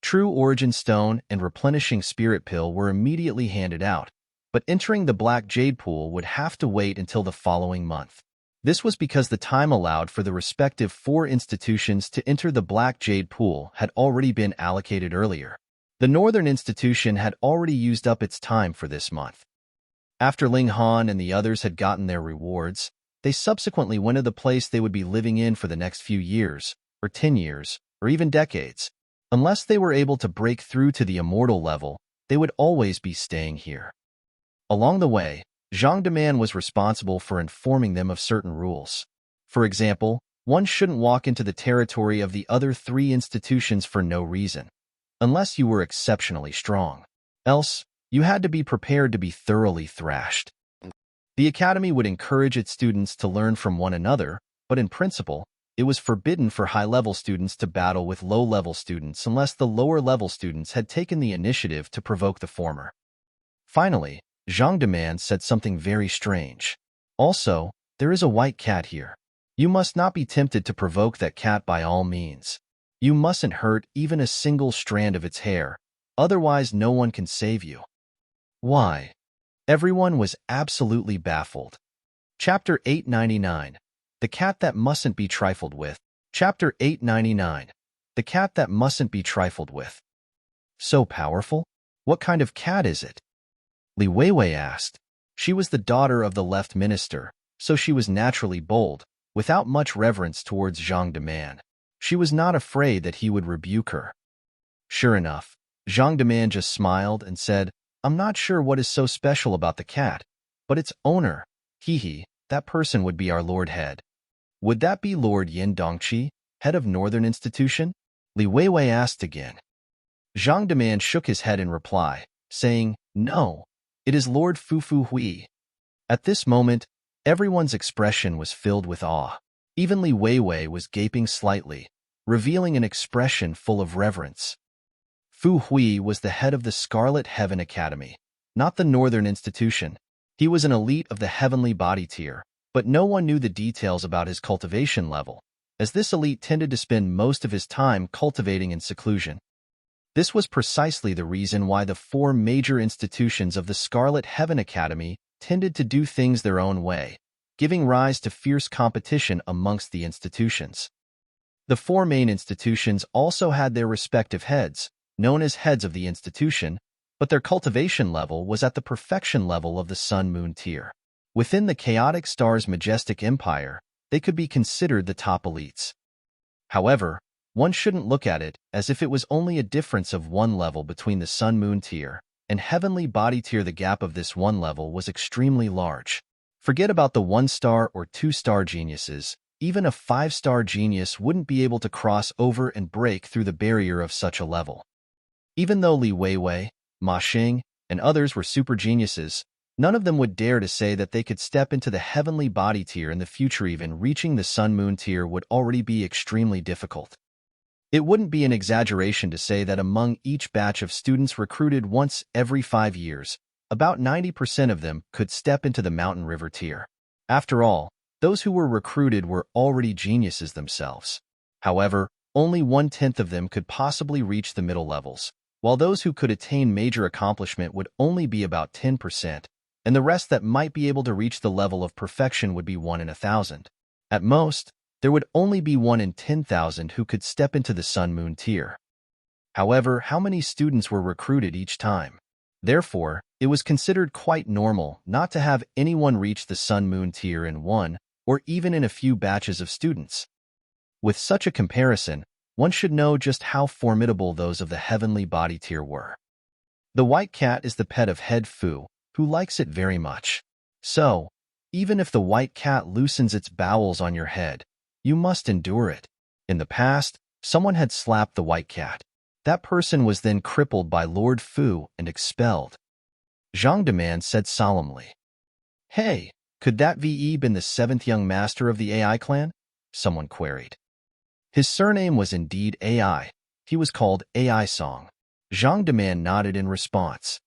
True Origin Stone and replenishing spirit pill were immediately handed out, but entering the Black Jade Pool would have to wait until the following month. This was because the time allowed for the respective 4 institutions to enter the Black Jade Pool had already been allocated earlier. The Northern Institution had already used up its time for this month. After Ling Han and the others had gotten their rewards, they subsequently went to the place they would be living in for the next few years, or 10 years, or even decades. Unless they were able to break through to the immortal level, they would always be staying here. Along the way, Zhang Deman was responsible for informing them of certain rules. For example, one shouldn't walk into the territory of the other 3 institutions for no reason, unless you were exceptionally strong. Else, you had to be prepared to be thoroughly thrashed. The academy would encourage its students to learn from one another, but in principle, it was forbidden for high-level students to battle with low-level students unless the lower-level students had taken the initiative to provoke the former. Finally, Zhang Deman said something very strange. Also, there is a white cat here. You must not be tempted to provoke that cat by all means. You mustn't hurt even a single strand of its hair, otherwise no one can save you. Why? Everyone was absolutely baffled. Chapter 899. The Cat That Mustn't Be Trifled With. Chapter 899. The Cat That Mustn't Be Trifled With. So powerful? What kind of cat is it? Li Weiwei asked. She was the daughter of the left minister, so she was naturally bold, without much reverence towards Zhang Deman. She was not afraid that he would rebuke her. Sure enough, Zhang Deman just smiled and said, I'm not sure what is so special about the cat, but its owner, that person would be our Lord Head. Would that be Lord Yin Dongqi, head of Northern Institution? Li Weiwei asked again. Zhang Deman shook his head in reply, saying, No, it is Lord Fufu Hui. At this moment, everyone's expression was filled with awe. Even Li Weiwei was gaping slightly, revealing an expression full of reverence. Fu Hui was the head of the Scarlet Heaven Academy, not the Northern Institution. He was an elite of the heavenly body tier, but no one knew the details about his cultivation level, as this elite tended to spend most of his time cultivating in seclusion. This was precisely the reason why the 4 major institutions of the Scarlet Heaven Academy tended to do things their own way, giving rise to fierce competition amongst the institutions. The 4 main institutions also had their respective heads, known as heads of the institution, but their cultivation level was at the perfection level of the Sun-Moon tier. Within the Chaotic Star's majestic empire, they could be considered the top elites. However, one shouldn't look at it as if it was only a difference of 1 level between the Sun-Moon tier and Heavenly Body tier. The gap of this 1 level was extremely large. Forget about the 1-star or 2-star geniuses. Even a 5-star genius wouldn't be able to cross over and break through the barrier of such a level. Even though Li Weiwei, Ma Xing, and others were super geniuses, none of them would dare to say that they could step into the Heavenly Body tier in the future. Even reaching the Sun-Moon tier would already be extremely difficult. It wouldn't be an exaggeration to say that among each batch of students recruited once every 5 years, about 90% of them could step into the Mountain River tier. After all, those who were recruited were already geniuses themselves. However, only 1/10 of them could possibly reach the middle levels, while those who could attain major accomplishment would only be about 10%, and the rest that might be able to reach the level of perfection would be 1 in 1,000. At most, there would only be 1 in 10,000 who could step into the Sun-Moon tier. However, how many students were recruited each time? Therefore, it was considered quite normal not to have anyone reach the Sun-Moon tier in 1 or even in a few batches of students. With such a comparison, one should know just how formidable those of the Heavenly Body tier were. The white cat is the pet of Head Fu, who likes it very much. So, even if the white cat loosens its bowels on your head, you must endure it. In the past, someone had slapped the white cat. That person was then crippled by Lord Fu and expelled. Zhang Deman said solemnly. Hey, could that VE been the 7th young master of the AI clan? Someone queried. His surname was indeed AI. He was called AI Song. Zhang Deman nodded in response.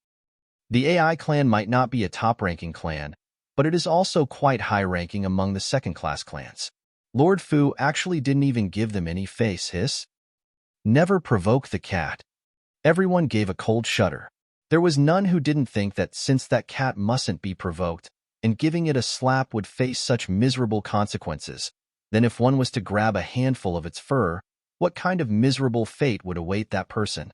The AI clan might not be a top-ranking clan, but it is also quite high-ranking among the second-class clans. Lord Fu actually didn't even give them any face. Hiss. Never provoke the cat. Everyone gave a cold shudder. There was none who didn't think that since that cat mustn't be provoked, and giving it a slap would face such miserable consequences, then if one was to grab a handful of its fur, what kind of miserable fate would await that person?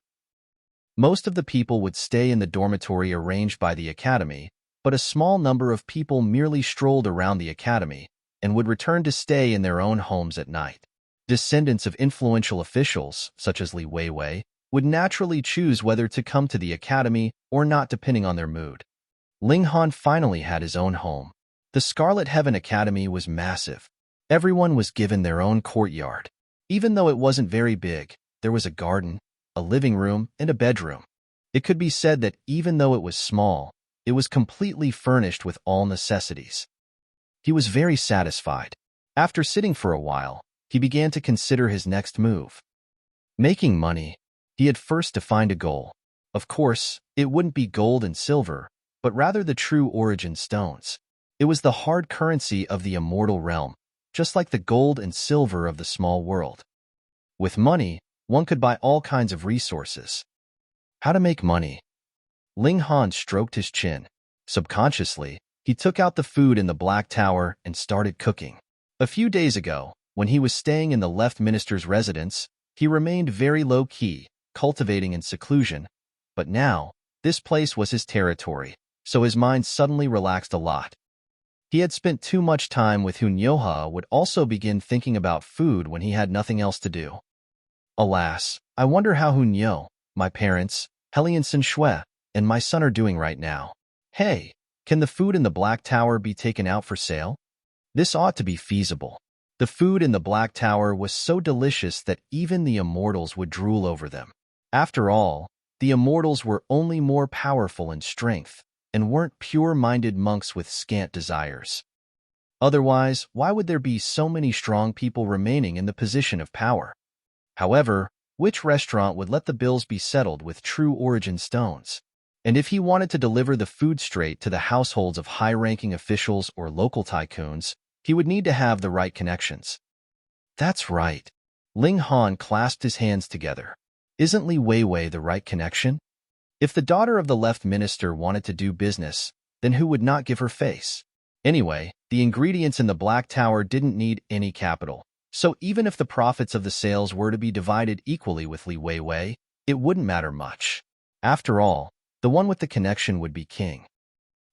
Most of the people would stay in the dormitory arranged by the academy, but a small number of people merely strolled around the academy and would return to stay in their own homes at night. Descendants of influential officials, such as Li Weiwei, would naturally choose whether to come to the academy or not depending on their mood. Ling Han finally had his own home. The Scarlet Heaven Academy was massive. Everyone was given their own courtyard. Even though it wasn't very big, there was a garden, a living room, and a bedroom. It could be said that even though it was small, it was completely furnished with all necessities. He was very satisfied. After sitting for a while, he began to consider his next move. Making money. He had first defined a goal. Of course, it wouldn't be gold and silver, but rather the true origin stones. It was the hard currency of the immortal realm, just like the gold and silver of the small world. With money, one could buy all kinds of resources. How to make money? Ling Han stroked his chin. Subconsciously, he took out the food in the Black Tower and started cooking. A few days ago, when he was staying in the left minister's residence, he remained very low-key, cultivating in seclusion, but now, this place was his territory, so his mind suddenly relaxed a lot. He had spent too much time with Hunyoha would also begin thinking about food when he had nothing else to do. Alas, I wonder how Hunyo, my parents, Helianson Shui, and my son are doing right now. Hey, can the food in the Black Tower be taken out for sale? This ought to be feasible. The food in the Black Tower was so delicious that even the immortals would drool over them. After all, the immortals were only more powerful in strength, and weren't pure-minded monks with scant desires. Otherwise, why would there be so many strong people remaining in the position of power? However, which restaurant would let the bills be settled with true origin stones? And if he wanted to deliver the food straight to the households of high-ranking officials or local tycoons, he would need to have the right connections. That's right. Ling Han clasped his hands together. Isn't Li Weiwei the right connection? If the daughter of the left minister wanted to do business, then who would not give her face? Anyway, the ingredients in the Black Tower didn't need any capital, so even if the profits of the sales were to be divided equally with Li Weiwei, it wouldn't matter much. After all, the one with the connection would be king.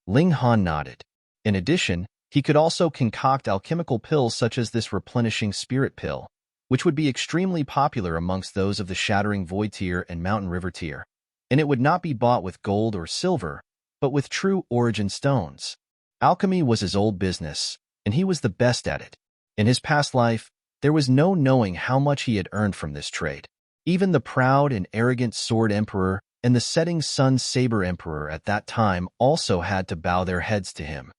Ling Han nodded. In addition, he could also concoct alchemical pills such as this replenishing spirit pill, which would be extremely popular amongst those of the Shattering Void tier and Mountain River tier, and it would not be bought with gold or silver, but with true origin stones. Alchemy was his old business, and he was the best at it. In his past life, there was no knowing how much he had earned from this trade. Even the proud and arrogant Sword Emperor and the setting sun Saber Emperor at that time also had to bow their heads to him.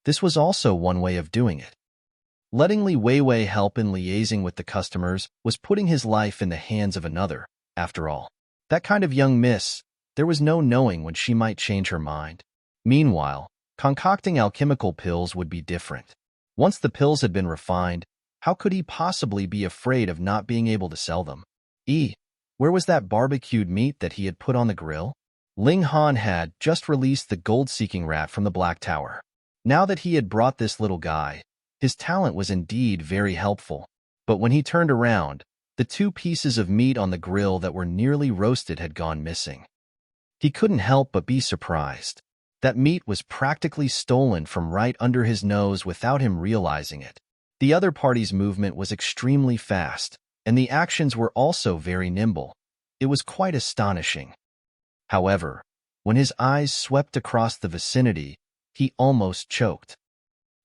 This was also one way of doing it. Letting Li Weiwei help in liaising with the customers was putting his life in the hands of another, after all. That kind of young miss, there was no knowing when she might change her mind. Meanwhile, concocting alchemical pills would be different. Once the pills had been refined, how could he possibly be afraid of not being able to sell them? Where was that barbecued meat that he had put on the grill? Ling Han had just released the gold-seeking rat from the Black Tower. Now that he had brought this little guy, his talent was indeed very helpful. But when he turned around, the 2 pieces of meat on the grill that were nearly roasted had gone missing. He couldn't help but be surprised. That meat was practically stolen from right under his nose without him realizing it. The other party's movement was extremely fast, and the actions were also very nimble. It was quite astonishing. However, when his eyes swept across the vicinity, he almost choked.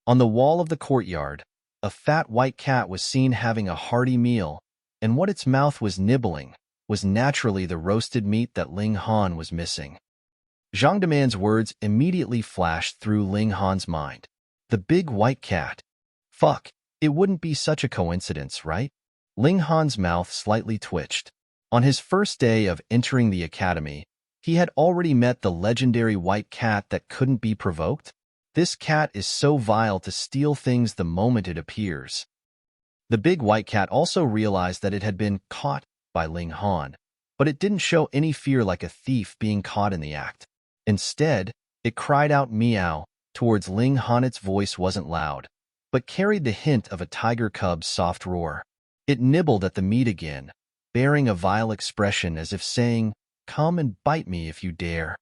On the wall of the courtyard, a fat white cat was seen having a hearty meal, and what its mouth was nibbling was naturally the roasted meat that Ling Han was missing. Zhang Deman's words immediately flashed through Ling Han's mind. The big white cat. Fuck, it wouldn't be such a coincidence, right? Ling Han's mouth slightly twitched. On his first day of entering the academy, he had already met the legendary white cat that couldn't be provoked. This cat is so vile to steal things the moment it appears. The big white cat also realized that it had been caught by Ling Han, but it didn't show any fear like a thief being caught in the act. Instead, it cried out meow towards Ling Han. Its voice wasn't loud, but carried the hint of a tiger cub's soft roar. It nibbled at the meat again, bearing a vile expression as if saying, "Come and bite me if you dare."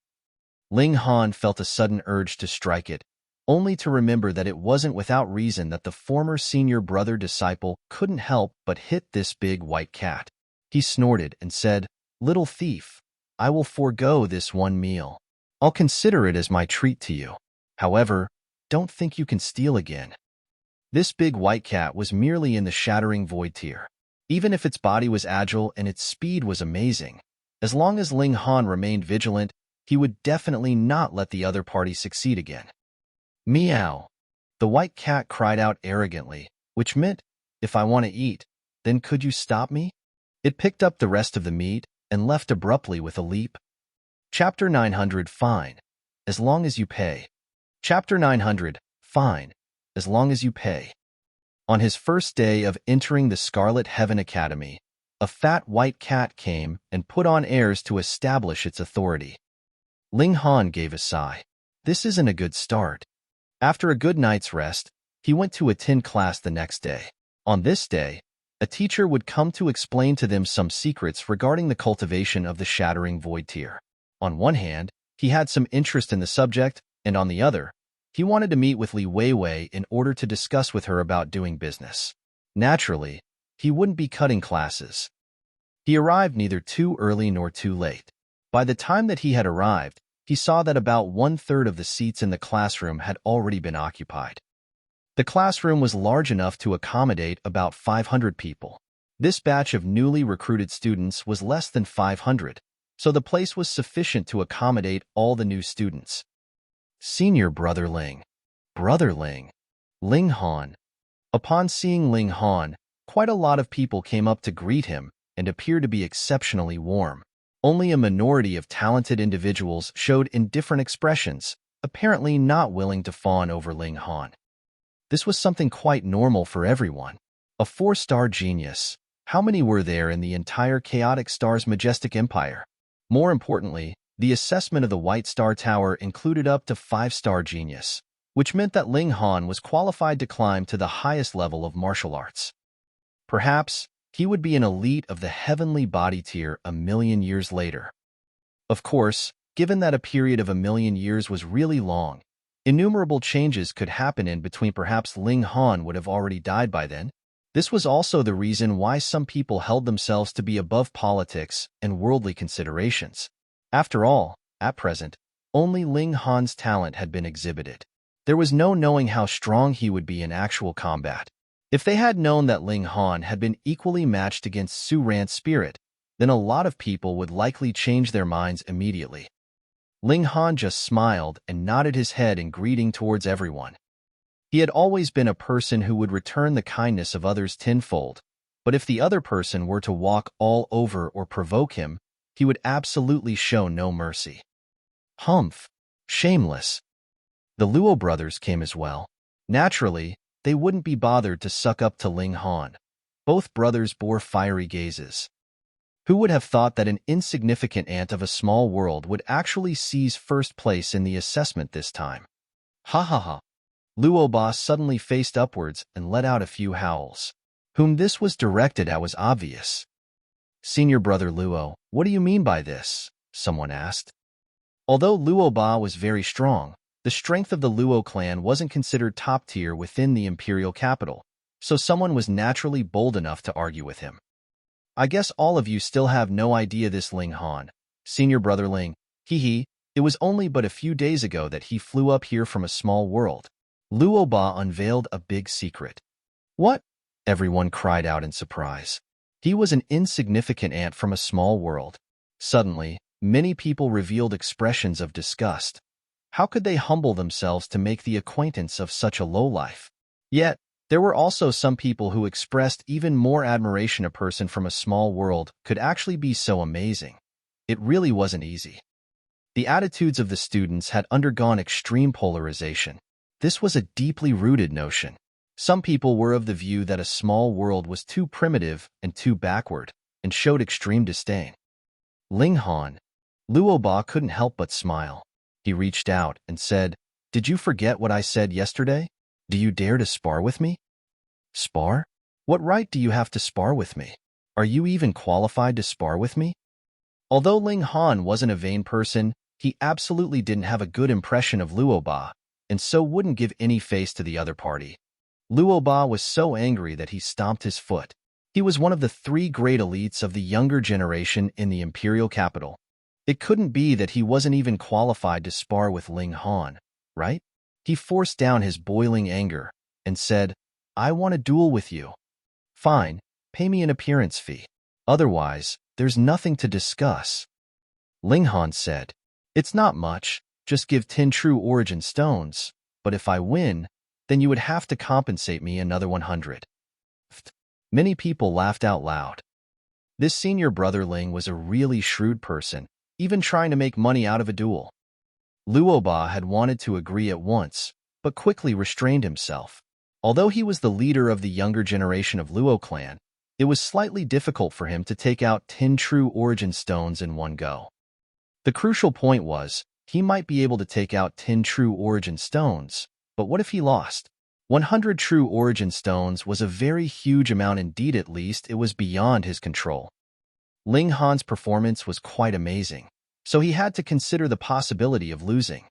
Ling Han felt a sudden urge to strike it, only to remember that it wasn't without reason that the former senior brother disciple couldn't help but hit this big white cat. He snorted and said, "Little thief, I will forego this one meal. I'll consider it as my treat to you. However, don't think you can steal again." This big white cat was merely in the Shattering Void tier. Even if its body was agile and its speed was amazing, as long as Ling Han remained vigilant, he would definitely not let the other party succeed again. Meow. The white cat cried out arrogantly, which meant, "If I want to eat, then could you stop me?" It picked up the rest of the meat and left abruptly with a leap. Chapter 900 Fine, as long as you pay. Chapter 900 Fine, as long as you pay. On his first day of entering the Scarlet Heaven Academy, a fat white cat came and put on airs to establish its authority. Ling Han gave a sigh. This isn't a good start. After a good night's rest, he went to attend class the next day. On this day, a teacher would come to explain to them some secrets regarding the cultivation of the Shattering Void tier. On one hand, he had some interest in the subject, and on the other, he wanted to meet with Li Weiwei in order to discuss with her about doing business. Naturally, he wouldn't be cutting classes. He arrived neither too early nor too late. By the time that he had arrived, he saw that about 1/3 of the seats in the classroom had already been occupied. The classroom was large enough to accommodate about 500 people. This batch of newly recruited students was less than 500, so the place was sufficient to accommodate all the new students. Senior Brother Ling. Brother Ling. Ling Han. Upon seeing Ling Han, quite a lot of people came up to greet him and appeared to be exceptionally warm. Only a minority of talented individuals showed indifferent expressions, apparently not willing to fawn over Ling Han. This was something quite normal for everyone. A 4-star genius. How many were there in the entire Chaotic Star's majestic empire? More importantly, the assessment of the White Star Tower included up to 5-star genius, which meant that Ling Han was qualified to climb to the highest level of martial arts. Perhaps he would be an elite of the heavenly body tier a million years later. Of course, given that a period of a million years was really long, innumerable changes could happen in between. Perhaps Ling Han would have already died by then. This was also the reason why some people held themselves to be above politics and worldly considerations. After all, at present, only Ling Han's talent had been exhibited. There was no knowing how strong he would be in actual combat. If they had known that Ling Han had been equally matched against Su Ran's spirit, then a lot of people would likely change their minds immediately. Ling Han just smiled and nodded his head in greeting towards everyone. He had always been a person who would return the kindness of others tenfold, but if the other person were to walk all over or provoke him, he would absolutely show no mercy. Humph! Shameless! The Luo brothers came as well. Naturally, they wouldn't be bothered to suck up to Ling Han. Both brothers bore fiery gazes. Who would have thought that an insignificant ant of a small world would actually seize first place in the assessment this time? Ha ha ha! Luo Ba suddenly faced upwards and let out a few howls. Whom this was directed at was obvious. Senior Brother Luo, what do you mean by this? Someone asked. Although Luo Ba was very strong, the strength of the Luo clan wasn't considered top tier within the imperial capital, so someone was naturally bold enough to argue with him. I guess all of you still have no idea this Ling Han. Senior Brother Ling, hee, it was only but a few days ago that he flew up here from a small world. Luo Ba unveiled a big secret. What? Everyone cried out in surprise. He was an insignificant ant from a small world. Suddenly, many people revealed expressions of disgust. How could they humble themselves to make the acquaintance of such a lowlife? Yet, there were also some people who expressed even more admiration. A person from a small world could actually be so amazing. It really wasn't easy. The attitudes of the students had undergone extreme polarization. This was a deeply rooted notion. Some people were of the view that a small world was too primitive and too backward, and showed extreme disdain. Ling Han. Luo Ba couldn't help but smile. He reached out and said, "Did you forget what I said yesterday? Do you dare to spar with me?" Spar? What right do you have to spar with me? Are you even qualified to spar with me? Although Ling Han wasn't a vain person, He absolutely didn't have a good impression of Luoba, and so wouldn't give any face to the other party. Luoba was so angry that he stomped his foot. He was one of the 3 great elites of the younger generation in the imperial capital. It couldn't be that he wasn't even qualified to spar with Ling Han, right? He forced down his boiling anger and said, "I want a duel with you." "Fine, pay me an appearance fee. Otherwise, there's nothing to discuss." Ling Han said, "It's not much, just give 10 true origin stones, but if I win, then you would have to compensate me another 100. Many people laughed out loud. This senior brother Ling was a really shrewd person, even trying to make money out of a duel. Luoba had wanted to agree at once, but quickly restrained himself. Although he was the leader of the younger generation of Luo clan, it was slightly difficult for him to take out 10 true origin stones in one go. The crucial point was, he might be able to take out 10 true origin stones, but what if he lost? 100 true origin stones was a very huge amount indeed, at least it was beyond his control. Ling Han's performance was quite amazing, so he had to consider the possibility of losing.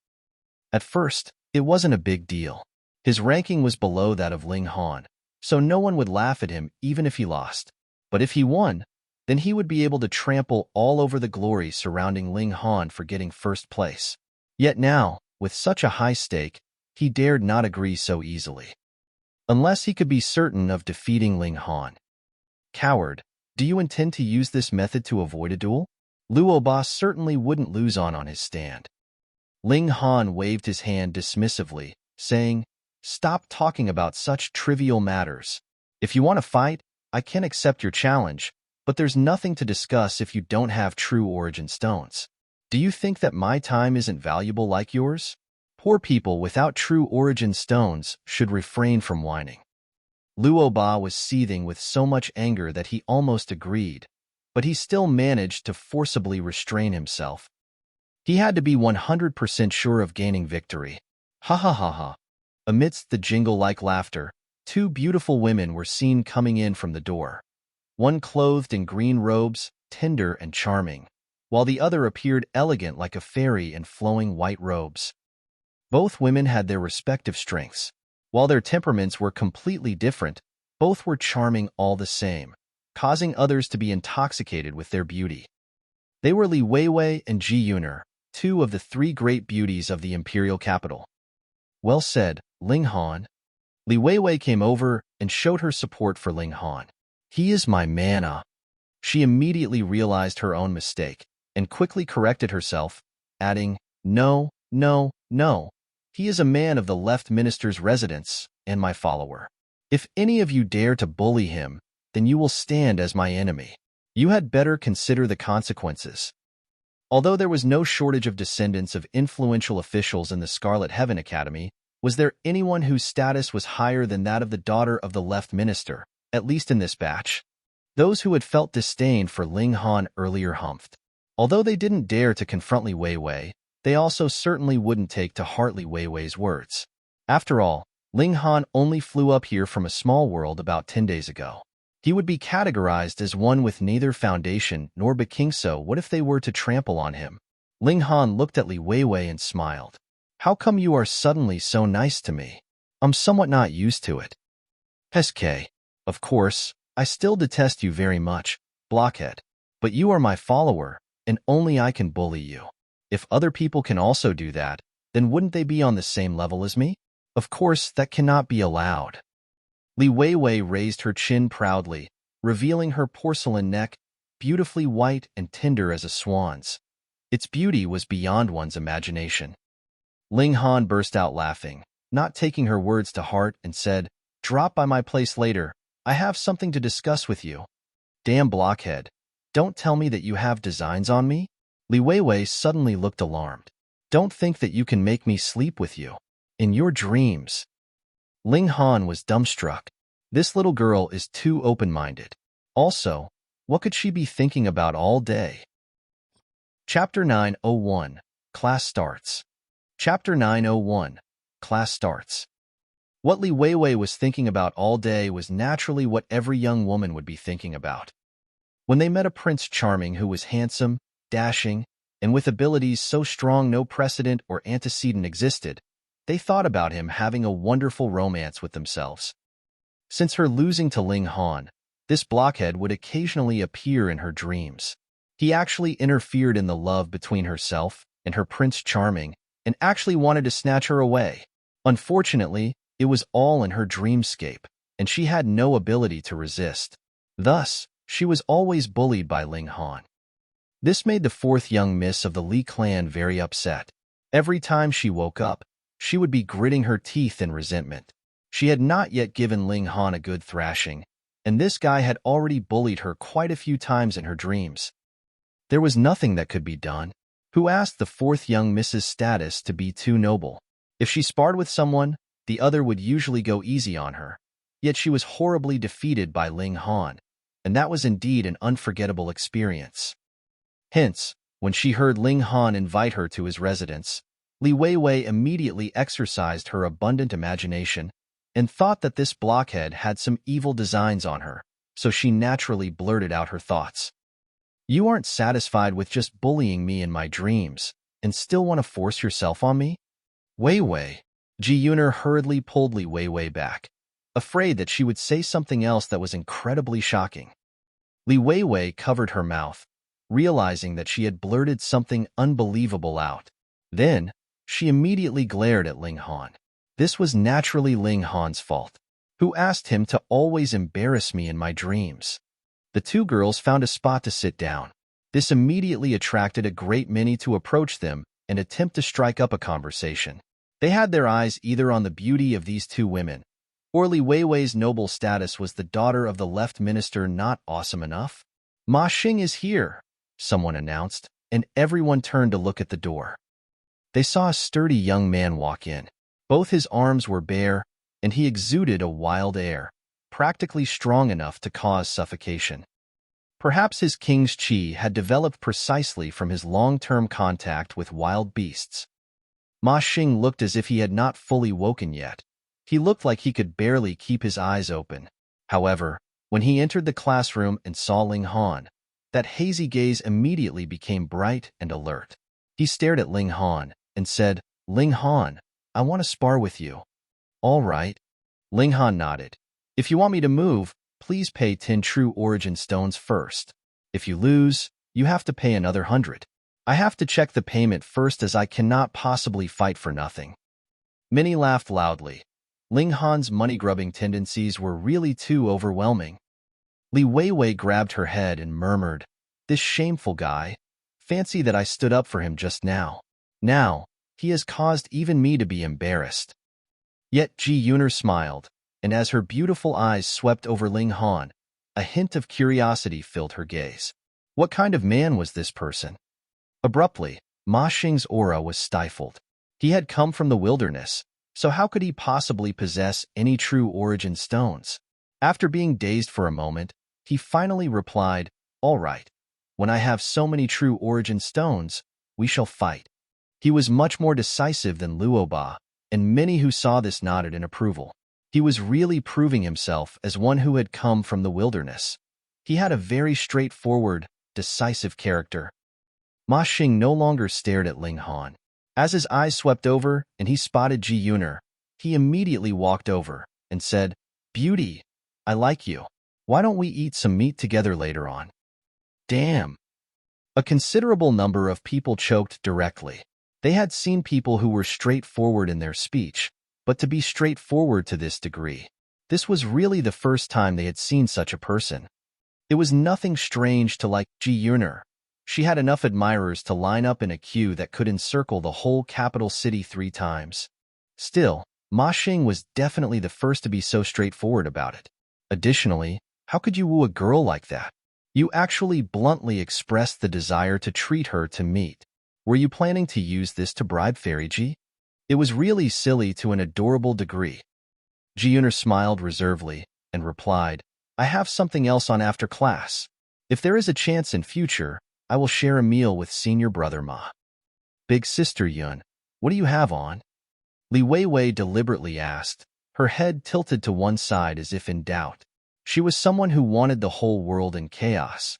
At first, it wasn't a big deal. His ranking was below that of Ling Han, so no one would laugh at him even if he lost. But if he won, then he would be able to trample all over the glory surrounding Ling Han for getting first place. Yet now, with such a high stake, he dared not agree so easily. Unless he could be certain of defeating Ling Han. "Coward, do you intend to use this method to avoid a duel?" Luoba certainly wouldn't lose on his stand. Ling Han waved his hand dismissively, saying, "Stop talking about such trivial matters. If you want to fight, I can accept your challenge, but there's nothing to discuss if you don't have true origin stones. Do you think that my time isn't valuable like yours? Poor people without true origin stones should refrain from whining." Luoba was seething with so much anger that he almost agreed, but he still managed to forcibly restrain himself. He had to be 100% sure of gaining victory. Ha ha ha ha. Amidst the jingle-like laughter, 2 beautiful women were seen coming in from the door. One clothed in green robes, tender and charming, while the other appeared elegant like a fairy in flowing white robes. Both women had their respective strengths. While their temperaments were completely different, both were charming all the same, causing others to be intoxicated with their beauty. They were Li Weiwei and Ji Yuner, 2 of the 3 great beauties of the imperial capital. "Well said, Ling Han." Li Weiwei came over and showed her support for Ling Han. "He is my man." She immediately realized her own mistake and quickly corrected herself, adding, "No, no, no. He is a man of the left minister's residence and my follower. If any of you dare to bully him, then you will stand as my enemy. You had better consider the consequences." Although there was no shortage of descendants of influential officials in the Scarlet Heaven Academy, was there anyone whose status was higher than that of the daughter of the left minister, at least in this batch? Those who had felt disdain for Ling Han earlier humphed. Although they didn't dare to confront Li Weiwei, they also certainly wouldn't take to heart Li Weiwei's words. After all, Ling Han only flew up here from a small world about 10 days ago. He would be categorized as one with neither foundation nor backing, so what if they were to trample on him? Ling Han looked at Li Weiwei and smiled. "How come you are suddenly so nice to me? I'm somewhat not used to it." "SK. Of course, I still detest you very much, blockhead. But you are my follower, and only I can bully you. If other people can also do that, then wouldn't they be on the same level as me? Of course, that cannot be allowed." Li Weiwei raised her chin proudly, revealing her porcelain neck, beautifully white and tender as a swan's. Its beauty was beyond one's imagination. Ling Han burst out laughing, not taking her words to heart, and said, "Drop by my place later. I have something to discuss with you." "Damn blockhead. Don't tell me that you have designs on me?" Li Weiwei suddenly looked alarmed. "Don't think that you can make me sleep with you. In your dreams." Ling Han was dumbstruck. This little girl is too open-minded. Also, what could she be thinking about all day? Chapter 901. Class starts. Chapter 901. Class starts. What Li Weiwei was thinking about all day was naturally what every young woman would be thinking about. When they met a Prince Charming who was handsome, dashing, and with abilities so strong no precedent or antecedent existed, they thought about him having a wonderful romance with themselves. Since her losing to Ling Han, this blockhead would occasionally appear in her dreams. He actually interfered in the love between herself and her Prince Charming and actually wanted to snatch her away. Unfortunately, it was all in her dreamscape, and she had no ability to resist. Thus, she was always bullied by Ling Han. This made the fourth young miss of the Li clan very upset. Every time she woke up, she would be gritting her teeth in resentment. She had not yet given Ling Han a good thrashing, and this guy had already bullied her quite a few times in her dreams. There was nothing that could be done. Who asked the fourth young Miss's status to be too noble? If she sparred with someone, the other would usually go easy on her. Yet she was horribly defeated by Ling Han, and that was indeed an unforgettable experience. Hence, when she heard Ling Han invite her to his residence, Li Weiwei immediately exercised her abundant imagination and thought that this blockhead had some evil designs on her, so she naturally blurted out her thoughts. "You aren't satisfied with just bullying me in my dreams, and still want to force yourself on me?" Weiwei. Ji Yuner hurriedly pulled Li Weiwei back, afraid that she would say something else that was incredibly shocking. Li Weiwei covered her mouth, realizing that she had blurted something unbelievable out. Then, she immediately glared at Ling Han. This was naturally Ling Han's fault. Who asked him to always embarrass me in my dreams? The two girls found a spot to sit down. This immediately attracted a great many to approach them and attempt to strike up a conversation. They had their eyes either on the beauty of these two women, or Li Weiwei's noble status. Was the daughter of the left minister not awesome enough? "Ma Xing is here," someone announced, and everyone turned to look at the door. They saw a sturdy young man walk in. Both his arms were bare, and he exuded a wild air, practically strong enough to cause suffocation. Perhaps his king's qi had developed precisely from his long-term contact with wild beasts. Ma Xing looked as if he had not fully woken yet. He looked like he could barely keep his eyes open. However, when he entered the classroom and saw Ling Han, that hazy gaze immediately became bright and alert. He stared at Ling Han and said, "Ling Han, I want to spar with you." "All right." Ling Han nodded. "If you want me to move, please pay 10 true origin stones first. If you lose, you have to pay another 100. I have to check the payment first as I cannot possibly fight for nothing." Many laughed loudly. Ling Han's money-grubbing tendencies were really too overwhelming. Li Weiwei grabbed her head and murmured, "This shameful guy. Fancy that I stood up for him just now. Now, he has caused even me to be embarrassed." Yet Ji Yuner smiled, and as her beautiful eyes swept over Ling Han, a hint of curiosity filled her gaze. What kind of man was this person? Abruptly, Ma Xing's aura was stifled. He had come from the wilderness, so how could he possibly possess any true origin stones? After being dazed for a moment, he finally replied, "All right. When I have so many true origin stones, we shall fight." He was much more decisive than Luoba, and many who saw this nodded in approval. He was really proving himself as one who had come from the wilderness. He had a very straightforward, decisive character. Ma Xing no longer stared at Ling Han. As his eyes swept over and he spotted Ji Yuner, he immediately walked over and said, "Beauty, I like you. Why don't we eat some meat together later on?" Damn. A considerable number of people choked directly. They had seen people who were straightforward in their speech, but to be straightforward to this degree, this was really the first time they had seen such a person. It was nothing strange to like Ji Yuner. She had enough admirers to line up in a queue that could encircle the whole capital city 3 times. Still, Ma Xing was definitely the first to be so straightforward about it. Additionally, how could you woo a girl like that? You actually bluntly expressed the desire to treat her to meat. Were you planning to use this to bribe Fairy Ji? It was really silly to an adorable degree. Ji Yuner smiled reservedly and replied, "I have something else on after class. If there is a chance in future, I will share a meal with senior brother Ma." "Big sister Yun, what do you have on?" Li Weiwei deliberately asked, her head tilted to one side as if in doubt. She was someone who wanted the whole world in chaos.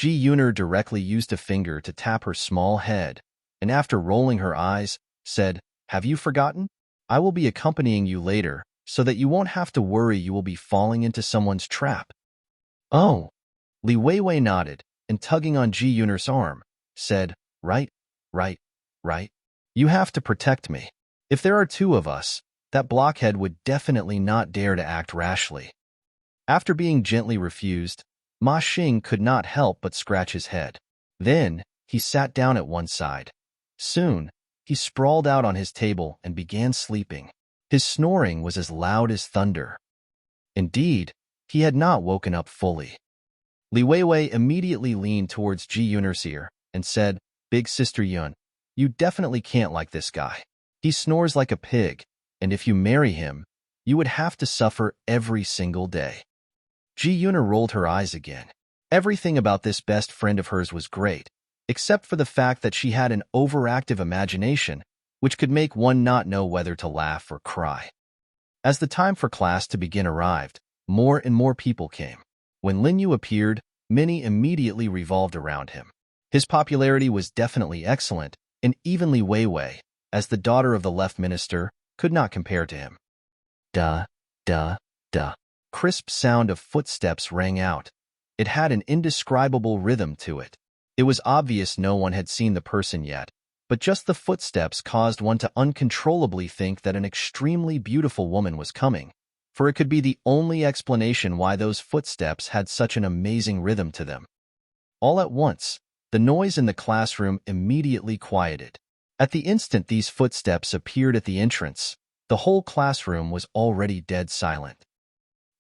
Ji Yuner directly used a finger to tap her small head, and after rolling her eyes, said, "Have you forgotten? I will be accompanying you later, so that you won't have to worry you will be falling into someone's trap." "Oh." Li Weiwei nodded, and tugging on Ji Yuner's arm, said, "Right, right, right. You have to protect me. If there are two of us, that blockhead would definitely not dare to act rashly." After being gently refused, Ma Xing could not help but scratch his head. Then, he sat down at one side. Soon, he sprawled out on his table and began sleeping. His snoring was as loud as thunder. Indeed, he had not woken up fully. Li Weiwei immediately leaned towards Ji Yuner's ear and said, "Big Sister Yun, you definitely can't like this guy. He snores like a pig, and if you marry him, you would have to suffer every single day." Ji Yuner rolled her eyes again. Everything about this best friend of hers was great, except for the fact that she had an overactive imagination, which could make one not know whether to laugh or cry. As the time for class to begin arrived, more and more people came. When Lin Yu appeared, many immediately revolved around him. His popularity was definitely excellent, and even Li Weiwei, as the daughter of the left minister, could not compare to him. "Duh, duh, duh." Crisp sound of footsteps rang out. It had an indescribable rhythm to it. It was obvious no one had seen the person yet, but just the footsteps caused one to uncontrollably think that an extremely beautiful woman was coming, for it could be the only explanation why those footsteps had such an amazing rhythm to them. All at once, the noise in the classroom immediately quieted. At the instant these footsteps appeared at the entrance, the whole classroom was already dead silent.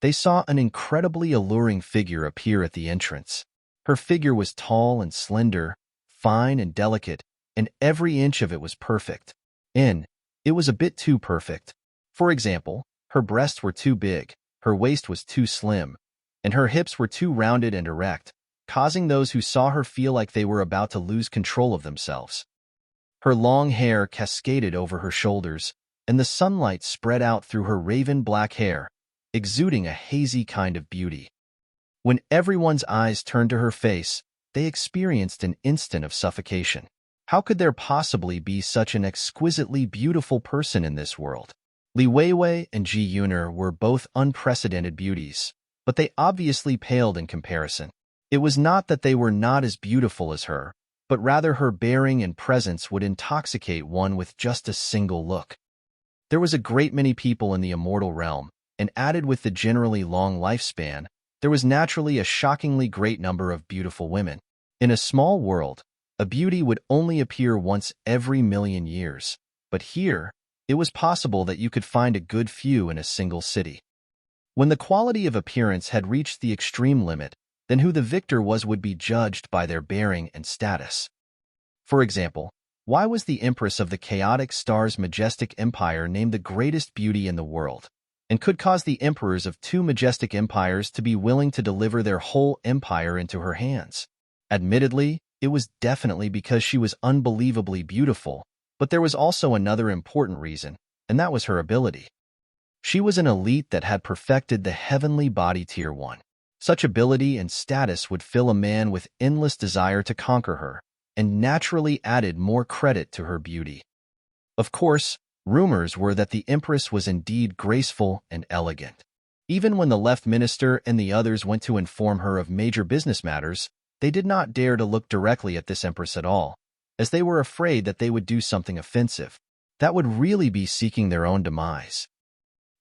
They saw an incredibly alluring figure appear at the entrance. Her figure was tall and slender, fine and delicate, and every inch of it was perfect. And it was a bit too perfect. For example, her breasts were too big, her waist was too slim, and her hips were too rounded and erect, causing those who saw her feel like they were about to lose control of themselves. Her long hair cascaded over her shoulders, and the sunlight spread out through her raven black hair, exuding a hazy kind of beauty. When everyone's eyes turned to her face, they experienced an instant of suffocation. How could there possibly be such an exquisitely beautiful person in this world? Li Weiwei and Ji Yuner were both unprecedented beauties, but they obviously paled in comparison. It was not that they were not as beautiful as her, but rather her bearing and presence would intoxicate one with just a single look. There was a great many people in the immortal realm, and added with the generally long lifespan, there was naturally a shockingly great number of beautiful women. In a small world, a beauty would only appear once every million years, but here, it was possible that you could find a good few in a single city. When the quality of appearance had reached the extreme limit, then who the victor was would be judged by their bearing and status. For example, why was the Empress of the Chaotic Star's majestic empire named the greatest beauty in the world, and could cause the emperors of two majestic empires to be willing to deliver their whole empire into her hands? Admittedly, it was definitely because she was unbelievably beautiful, but there was also another important reason, and that was her ability. She was an elite that had perfected the heavenly body Tier 1. Such ability and status would fill a man with endless desire to conquer her, and naturally added more credit to her beauty. Of course, rumors were that the Empress was indeed graceful and elegant. Even when the left minister and the others went to inform her of major business matters, they did not dare to look directly at this Empress at all, as they were afraid that they would do something offensive. That would really be seeking their own demise.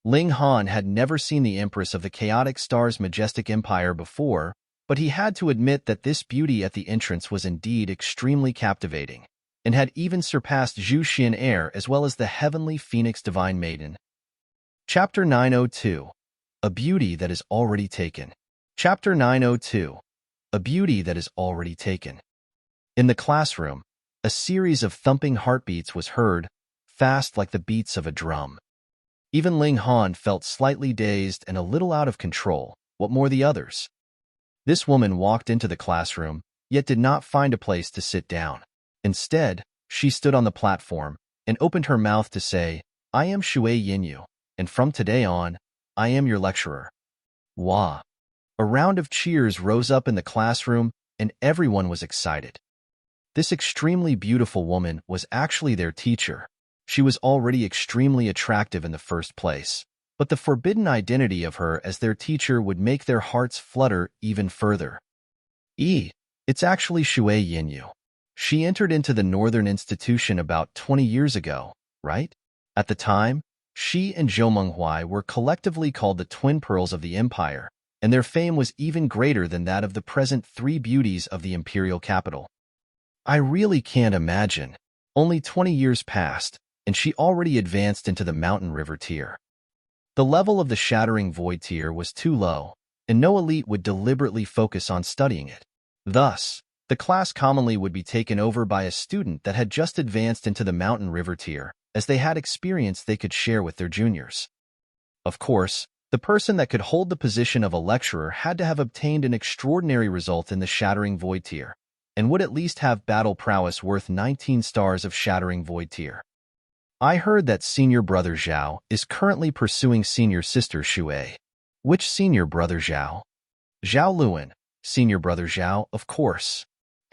Ling Han had never seen the Empress of the Chaotic Star's majestic empire before, but he had to admit that this beauty at the entrance was indeed extremely captivating, and had even surpassed Zhu Xin Heir as well as the heavenly Phoenix Divine Maiden. Chapter 902. A Beauty That Is Already Taken. Chapter 902. A Beauty That Is Already Taken. In the classroom, a series of thumping heartbeats was heard, fast like the beats of a drum. Even Ling Han felt slightly dazed and a little out of control, what more the others. This woman walked into the classroom, yet did not find a place to sit down. Instead, she stood on the platform and opened her mouth to say, "I am Shui Yinyu, and from today on, I am your lecturer." Wah! A round of cheers rose up in the classroom, and everyone was excited. This extremely beautiful woman was actually their teacher. She was already extremely attractive in the first place, but the forbidden identity of her as their teacher would make their hearts flutter even further. It's actually Shui Yinyu. She entered into the Northern Institution about 20 years ago, right? At the time, she and Zhou Menghuai were collectively called the Twin Pearls of the Empire, and their fame was even greater than that of the present three beauties of the imperial capital. I really can't imagine. Only 20 years passed, and she already advanced into the Mountain River tier. The level of the Shattering Void tier was too low, and no elite would deliberately focus on studying it. Thus, the class commonly would be taken over by a student that had just advanced into the Mountain River tier, as they had experience they could share with their juniors. Of course, the person that could hold the position of a lecturer had to have obtained an extraordinary result in the Shattering Void tier, and would at least have battle prowess worth 19 stars of Shattering Void tier. I heard that senior brother Zhao is currently pursuing senior sister Shui. Which senior brother Zhao? Zhao Luan, senior brother Zhao, of course.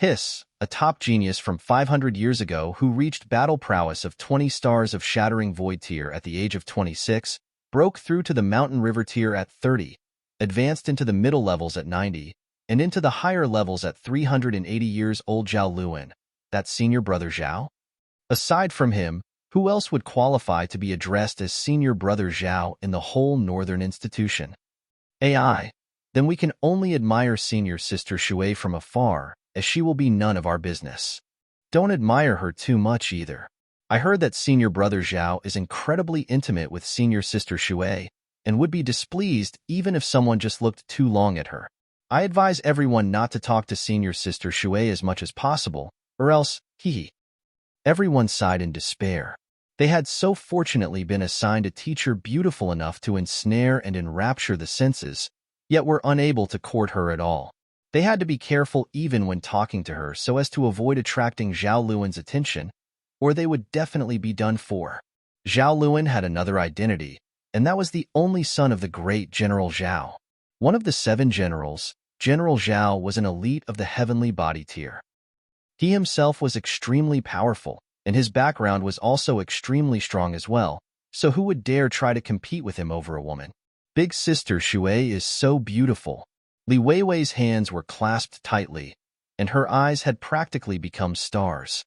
A top genius from 500 years ago who reached battle prowess of 20 stars of Shattering Void tier at the age of 26, broke through to the Mountain River tier at 30, advanced into the middle levels at 90, and into the higher levels at 380 years old. Zhao Luan, that senior brother Zhao? Aside from him, who else would qualify to be addressed as senior brother Zhao in the whole Northern Institution? AI. Then we can only admire senior sister Shui from afar, as she will be none of our business. Don't admire her too much either. I heard that senior brother Zhao is incredibly intimate with senior sister Shui, and would be displeased even if someone just looked too long at her. I advise everyone not to talk to senior sister Shui as much as possible, or else, Everyone sighed in despair. They had so fortunately been assigned a teacher beautiful enough to ensnare and enrapture the senses, yet were unable to court her at all. They had to be careful even when talking to her so as to avoid attracting Zhao Luan's attention, or they would definitely be done for. Zhao Luan had another identity, and that was the only son of the great General Zhao. One of the 7 generals, General Zhao was an elite of the heavenly body tier. He himself was extremely powerful, and his background was also extremely strong as well, so who would dare try to compete with him over a woman? Big sister Shui is so beautiful. Li Weiwei's hands were clasped tightly, and her eyes had practically become stars.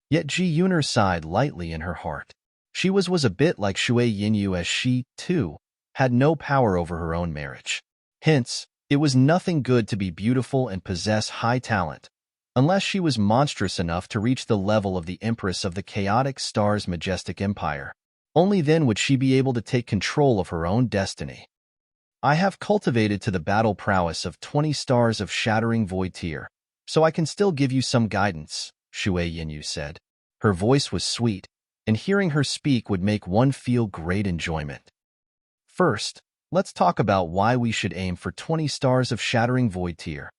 Yet Ji Yuner sighed lightly in her heart. She was a bit like Shui Yinyu, as she, too, had no power over her own marriage. Hence, it was nothing good to be beautiful and possess high talent, unless she was monstrous enough to reach the level of the Empress of the Chaotic Star's majestic empire. Only then would she be able to take control of her own destiny. I have cultivated to the battle prowess of 20 stars of Shattering Void tier, so I can still give you some guidance, Shui Yinyu said. Her voice was sweet, and hearing her speak would make one feel great enjoyment. First, let's talk about why we should aim for 20 stars of Shattering Void tier.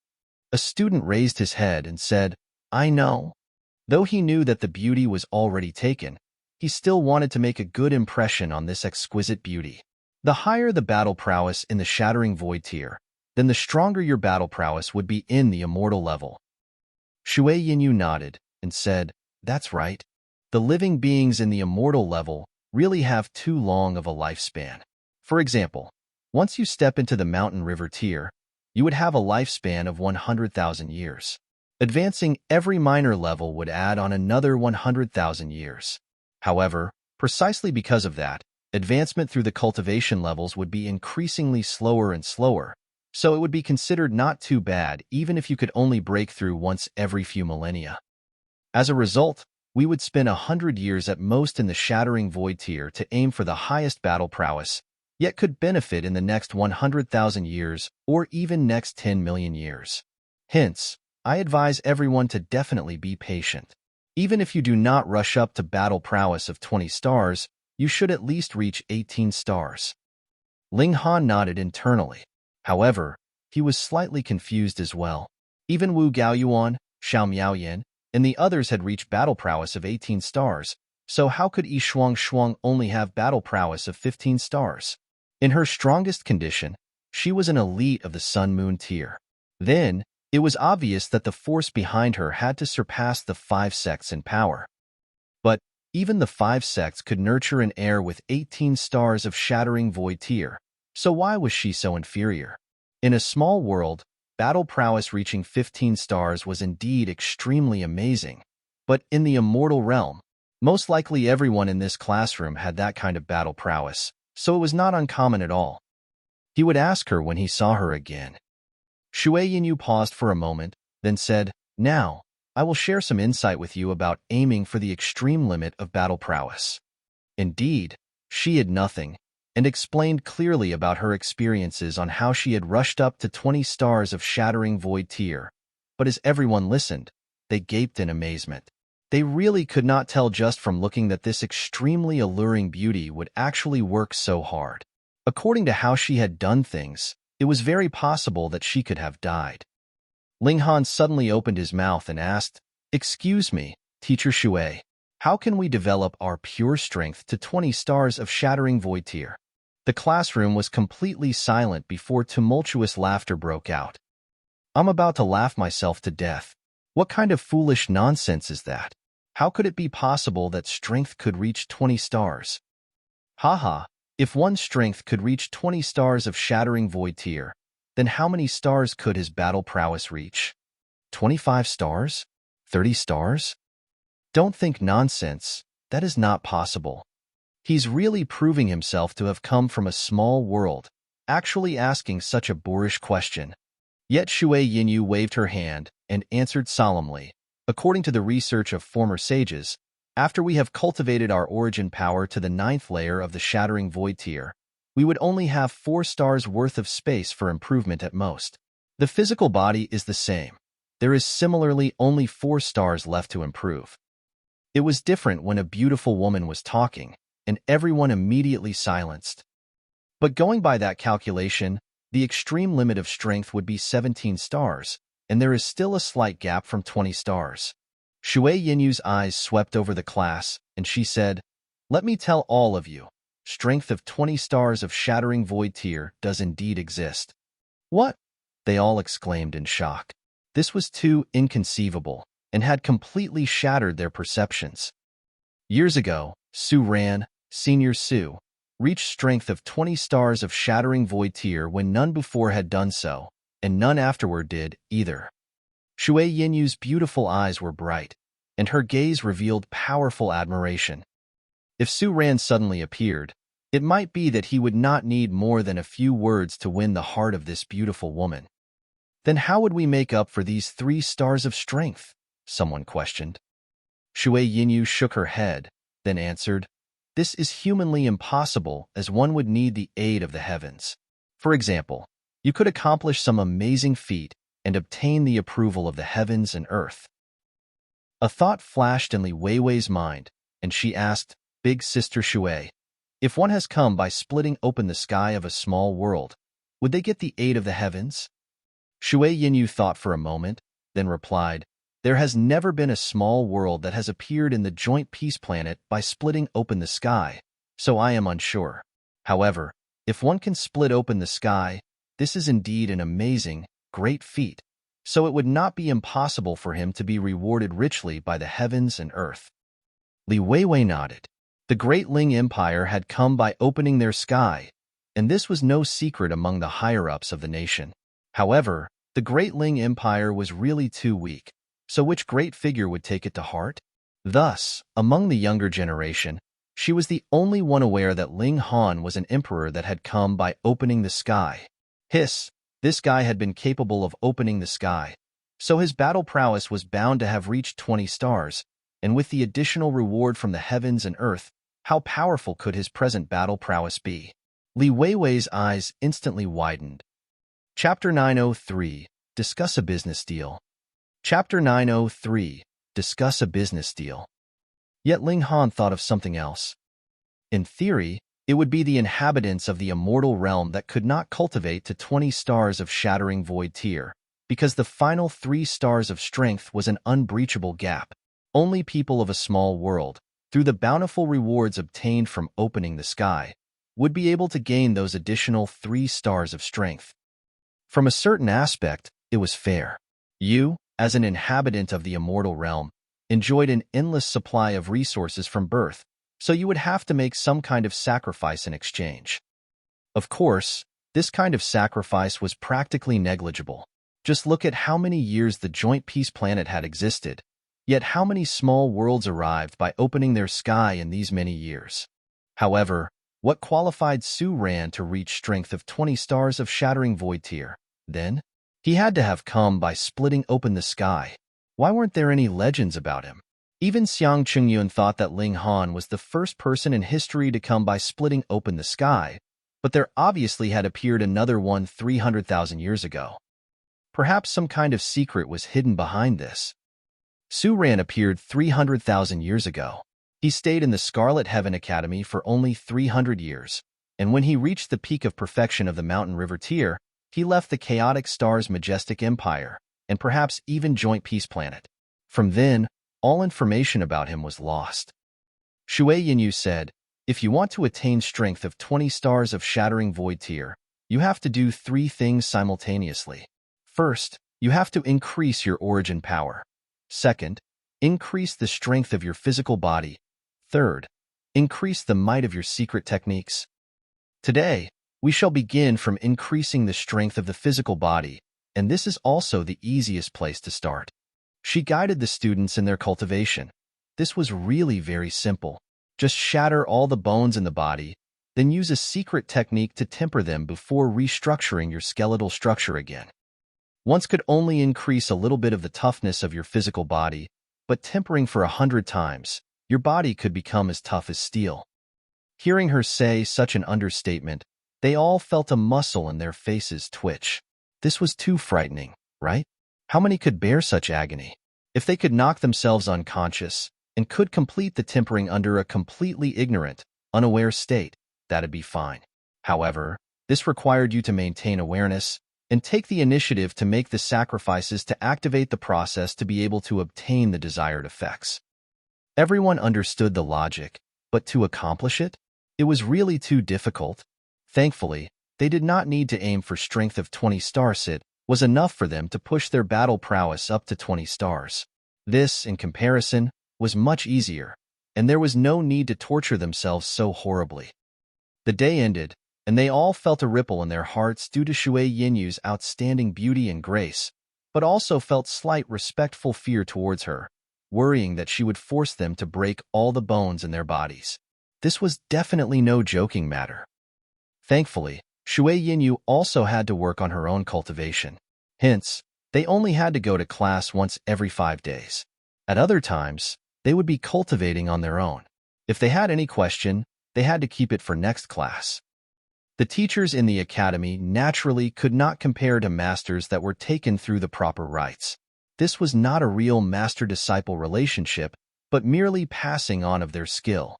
A student raised his head and said, I know. Though he knew that the beauty was already taken, he still wanted to make a good impression on this exquisite beauty. The higher the battle prowess in the Shattering Void tier, then the stronger your battle prowess would be in the immortal level. Shui Yinyu nodded and said, That's right. The living beings in the immortal level really have too long of a lifespan. For example, once you step into the Mountain River tier, you would have a lifespan of 100,000 years. Advancing every minor level would add on another 100,000 years. However, precisely because of that, advancement through the cultivation levels would be increasingly slower and slower, so it would be considered not too bad even if you could only break through once every few millennia. As a result, we would spend 100 years at most in the Shattering Void tier to aim for the highest battle prowess, yet could benefit in the next 100,000 years or even next 10 million years. Hence, I advise everyone to definitely be patient. Even if you do not rush up to battle prowess of 20 stars, you should at least reach 18 stars. Ling Han nodded internally. However, he was slightly confused as well. Even Wu Gaoyuan, Xiao Miaoyan, and the others had reached battle prowess of 18 stars, so how could Yi Shuang only have battle prowess of 15 stars? In her strongest condition, she was an elite of the Sun Moon tier. Then, It was obvious that the force behind her had to surpass the 5 sects in power. But even the 5 sects could nurture an heir with 18 stars of Shattering Void tier, so why was she so inferior? In a small world, battle prowess reaching 15 stars was indeed extremely amazing, but in the immortal realm, most likely everyone in this classroom had that kind of battle prowess, so it was not uncommon at all. He would ask her when he saw her again. Shui Yinyu paused for a moment, then said, "Now, I will share some insight with you about aiming for the extreme limit of battle prowess." Indeed, she hid nothing, and explained clearly about her experiences on how she had rushed up to 20 stars of Shattering Void tier. But as everyone listened, they gaped in amazement. They really could not tell just from looking that this extremely alluring beauty would actually work so hard. According to how she had done things, it was very possible that she could have died. Ling Han suddenly opened his mouth and asked, "Excuse me, Teacher Shui, how can we develop our pure strength to 20 stars of Shattering Void tier?" The classroom was completely silent before tumultuous laughter broke out. "I'm about to laugh myself to death. What kind of foolish nonsense is that? How could it be possible that strength could reach 20 stars? Haha, if one's strength could reach 20 stars of Shattering Void tier, then how many stars could his battle prowess reach? 25 stars? 30 stars? Don't think nonsense. That is not possible. He's really proving himself to have come from a small world, actually asking such a boorish question." Yet Shui Yinyu waved her hand and answered solemnly, "According to the research of former sages, after we have cultivated our origin power to the 9th layer of the Shattering Void tier, we would only have 4 stars worth of space for improvement at most. The physical body is the same. There is similarly only 4 stars left to improve." It was different when a beautiful woman was talking, and everyone immediately silenced. But going by that calculation, the extreme limit of strength would be 17 stars, and there is still a slight gap from 20 stars. Shui Yinyu's eyes swept over the class, and she said, "Let me tell all of you, strength of 20 stars of Shattering Void tier does indeed exist." "What?" they all exclaimed in shock. This was too inconceivable, and had completely shattered their perceptions. Years ago, Su Ran, Senior Su, reached strength of 20 stars of Shattering Void tier when none before had done so, and none afterward did, either. Shui Yinyu's beautiful eyes were bright, and her gaze revealed powerful admiration. If Su Ran suddenly appeared, it might be that he would not need more than a few words to win the heart of this beautiful woman. "Then how would we make up for these 3 stars of strength?" someone questioned. Shui Yinyu shook her head, then answered, "This is humanly impossible, as one would need the aid of the heavens. For example, you could accomplish some amazing feat and obtain the approval of the heavens and earth." A thought flashed in Li Weiwei's mind, and she asked, "Big Sister Shui, if one has come by splitting open the sky of a small world, would they get the aid of the heavens?" Shui Yinyu thought for a moment, then replied, "There has never been a small world that has appeared in the joint peace planet by splitting open the sky, so I am unsure. However, if one can split open the sky, this is indeed an amazing, great feat, so it would not be impossible for him to be rewarded richly by the heavens and earth." Li Weiwei nodded. The Great Ling Empire had come by opening their sky, and this was no secret among the higher-ups of the nation. However, the Great Ling Empire was really too weak, so which great figure would take it to heart? Thus, among the younger generation, she was the only one aware that Ling Han was an emperor that had come by opening the sky. Hiss, this guy had been capable of opening the sky, so his battle prowess was bound to have reached 20 stars, and with the additional reward from the heavens and earth, how powerful could his present battle prowess be? Li Weiwei's eyes instantly widened. Chapter 903, Discuss a Business Deal. Chapter 903, Discuss a Business Deal. Yet Ling Han thought of something else. In theory, it would be the inhabitants of the immortal realm that could not cultivate to 20 stars of Shattering Void tier, because the final 3 stars of strength was an unbreachable gap. Only people of a small world, through the bountiful rewards obtained from opening the sky, would be able to gain those additional 3 stars of strength. From a certain aspect, it was fair. You, as an inhabitant of the immortal realm, enjoyed an endless supply of resources from birth, so you would have to make some kind of sacrifice in exchange. Of course, this kind of sacrifice was practically negligible. Just look at how many years the joint peace planet had existed, yet how many small worlds arrived by opening their sky in these many years. However, what qualified Su Ran to reach strength of 20 stars of Shattering Void tier? Then, he had to have come by splitting open the sky. Why weren't there any legends about him? Even Xiang Qingyun thought that Ling Han was the first person in history to come by splitting open the sky, but there obviously had appeared another one 300,000 years ago. Perhaps some kind of secret was hidden behind this. Su Ran appeared 300,000 years ago. He stayed in the Scarlet Heaven Academy for only 300 years, and when he reached the peak of perfection of the Mountain River tier, he left the chaotic star's majestic empire, and perhaps even joint peace planet. From then, all information about him was lost. Shui Yinyu said, if you want to attain strength of 20 stars of Shattering Void tier, you have to do 3 things simultaneously. First, you have to increase your origin power. Second, increase the strength of your physical body. Third, increase the might of your secret techniques. Today, we shall begin from increasing the strength of the physical body, and this is also the easiest place to start. She guided the students in their cultivation. This was really very simple. Just shatter all the bones in the body, then use a secret technique to temper them before restructuring your skeletal structure again. Once could only increase a little bit of the toughness of your physical body, but tempering for 100 times, your body could become as tough as steel. Hearing her say such an understatement, they all felt a muscle in their faces twitch. This was too frightening, right? How many could bear such agony? If they could knock themselves unconscious and could complete the tempering under a completely ignorant, unaware state, that'd be fine. However, this required you to maintain awareness and take the initiative to make the sacrifices to activate the process to be able to obtain the desired effects. Everyone understood the logic, but to accomplish it, it was really too difficult. Thankfully, they did not need to aim for strength of 20 stars. It was enough for them to push their battle prowess up to 20 stars. This, in comparison, was much easier, and there was no need to torture themselves so horribly. The day ended, and they all felt a ripple in their hearts due to Shui Yinyu's outstanding beauty and grace, but also felt slight respectful fear towards her, worrying that she would force them to break all the bones in their bodies. This was definitely no joking matter. Thankfully, Shui Yinyu also had to work on her own cultivation. Hence, they only had to go to class once every 5 days. At other times, they would be cultivating on their own. If they had any question, they had to keep it for next class. The teachers in the academy naturally could not compare to masters that were taken through the proper rites. This was not a real master-disciple relationship, but merely passing on of their skill.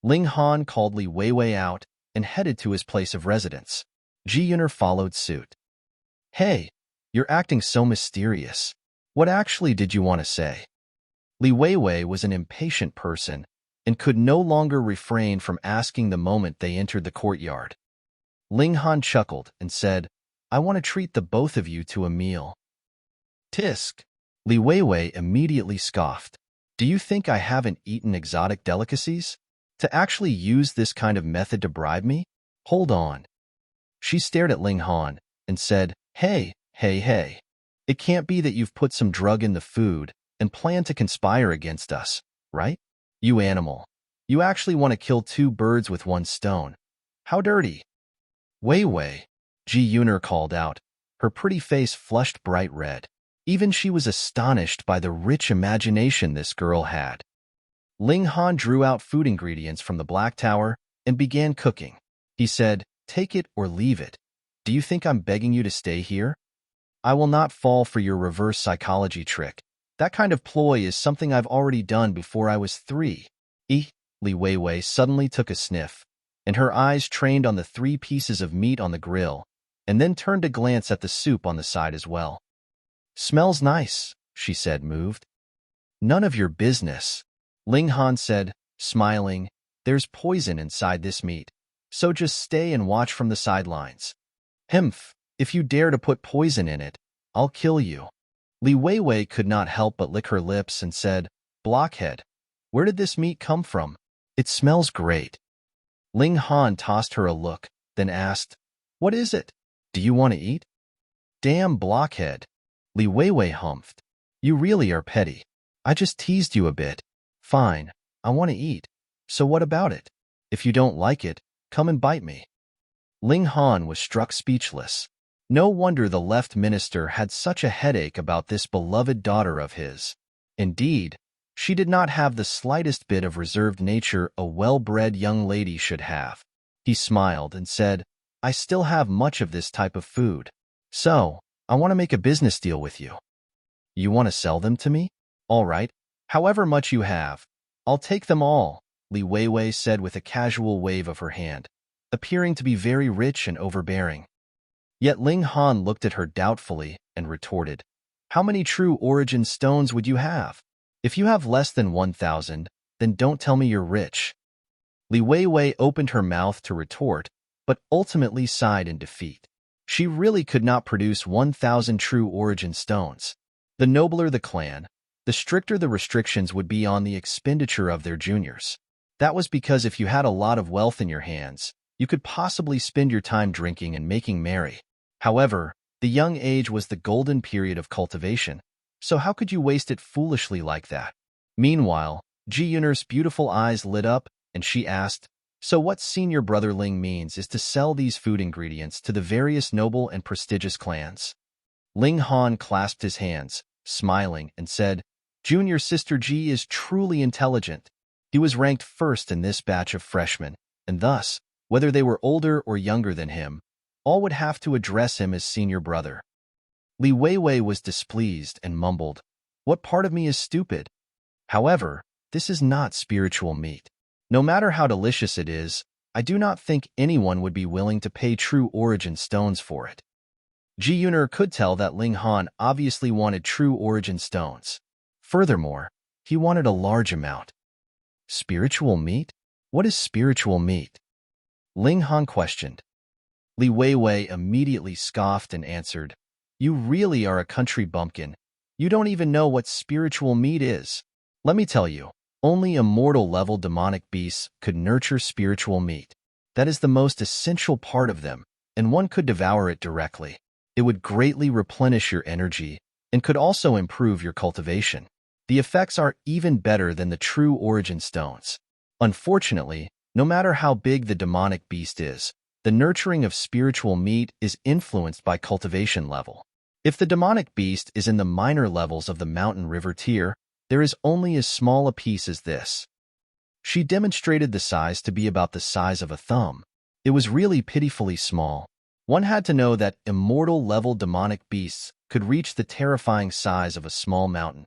Ling Han called Li Weiwei out and headed to his place of residence. Ji Yuner followed suit. Hey, you're acting so mysterious. What actually did you want to say? Li Weiwei was an impatient person and could no longer refrain from asking the moment they entered the courtyard. Ling Han chuckled and said, I want to treat the both of you to a meal. Tisk. Li Weiwei immediately scoffed. Do you think I haven't eaten exotic delicacies? To actually use this kind of method to bribe me? Hold on. She stared at Ling Han and said, Hey. It can't be that you've put some drug in the food and plan to conspire against us, right? You animal. You actually want to kill 2 birds with 1 stone. How dirty. Weiwei, Ji Yuner called out, her pretty face flushed bright red. Even she was astonished by the rich imagination this girl had. Ling Han drew out food ingredients from the Black Tower and began cooking. He said, Take it or leave it. Do you think I'm begging you to stay here? I will not fall for your reverse psychology trick. That kind of ploy is something I've already done before I was 3. Li Weiwei suddenly took a sniff, and her eyes trained on the 3 pieces of meat on the grill, and then turned to glance at the soup on the side as well. Smells nice, she said, moved. None of your business, Ling Han said, smiling. There's poison inside this meat, so just stay and watch from the sidelines. If you dare to put poison in it, I'll kill you. Li Weiwei could not help but lick her lips and said, "Blockhead, where did this meat come from? It smells great." Ling Han tossed her a look, then asked, "What is it? Do you want to eat?" "Damn blockhead," Li Weiwei humphed. "You really are petty. I just teased you a bit. Fine, I want to eat. So what about it? If you don't like it, come and bite me." Ling Han was struck speechless. No wonder the left minister had such a headache about this beloved daughter of his. Indeed, she did not have the slightest bit of reserved nature a well-bred young lady should have. He smiled and said, "I still have much of this type of food. So, I want to make a business deal with you." "You want to sell them to me? All right. However much you have, I'll take them all," Li Weiwei said with a casual wave of her hand, appearing to be very rich and overbearing. Yet Ling Han looked at her doubtfully and retorted, "How many true origin stones would you have? If you have less than 1,000, then don't tell me you're rich." Li Weiwei opened her mouth to retort, but ultimately sighed in defeat. She really could not produce 1,000 true origin stones. The nobler the clan, the stricter the restrictions would be on the expenditure of their juniors. That was because if you had a lot of wealth in your hands, you could possibly spend your time drinking and making merry. However, the young age was the golden period of cultivation, so how could you waste it foolishly like that? Meanwhile, Ji Yun'er's beautiful eyes lit up, and she asked, "So what senior brother Ling means is to sell these food ingredients to the various noble and prestigious clans?" Ling Han clasped his hands, smiling, and said, "Junior sister Ji is truly intelligent. He was ranked first in this batch of freshmen, and thus, whether they were older or younger than him, all would have to address him as senior brother." Li Weiwei was displeased and mumbled, "What part of me is stupid? However, this is not spiritual meat. No matter how delicious it is, I do not think anyone would be willing to pay true origin stones for it." Ji Yun'er could tell that Ling Han obviously wanted true origin stones. Furthermore, he wanted a large amount. Spiritual meat? What is spiritual meat? Ling Han questioned. Li Weiwei immediately scoffed and answered, "You really are a country bumpkin. You don't even know what spiritual meat is. Let me tell you, only immortal-level demonic beasts could nurture spiritual meat. That is the most essential part of them, and one could devour it directly. It would greatly replenish your energy and could also improve your cultivation. The effects are even better than the true origin stones. Unfortunately, no matter how big the demonic beast is, the nurturing of spiritual meat is influenced by cultivation level. If the demonic beast is in the minor levels of the mountain river tier, there is only as small a piece as this." She demonstrated the size to be about the size of a thumb. It was really pitifully small. One had to know that immortal-level demonic beasts could reach the terrifying size of a small mountain.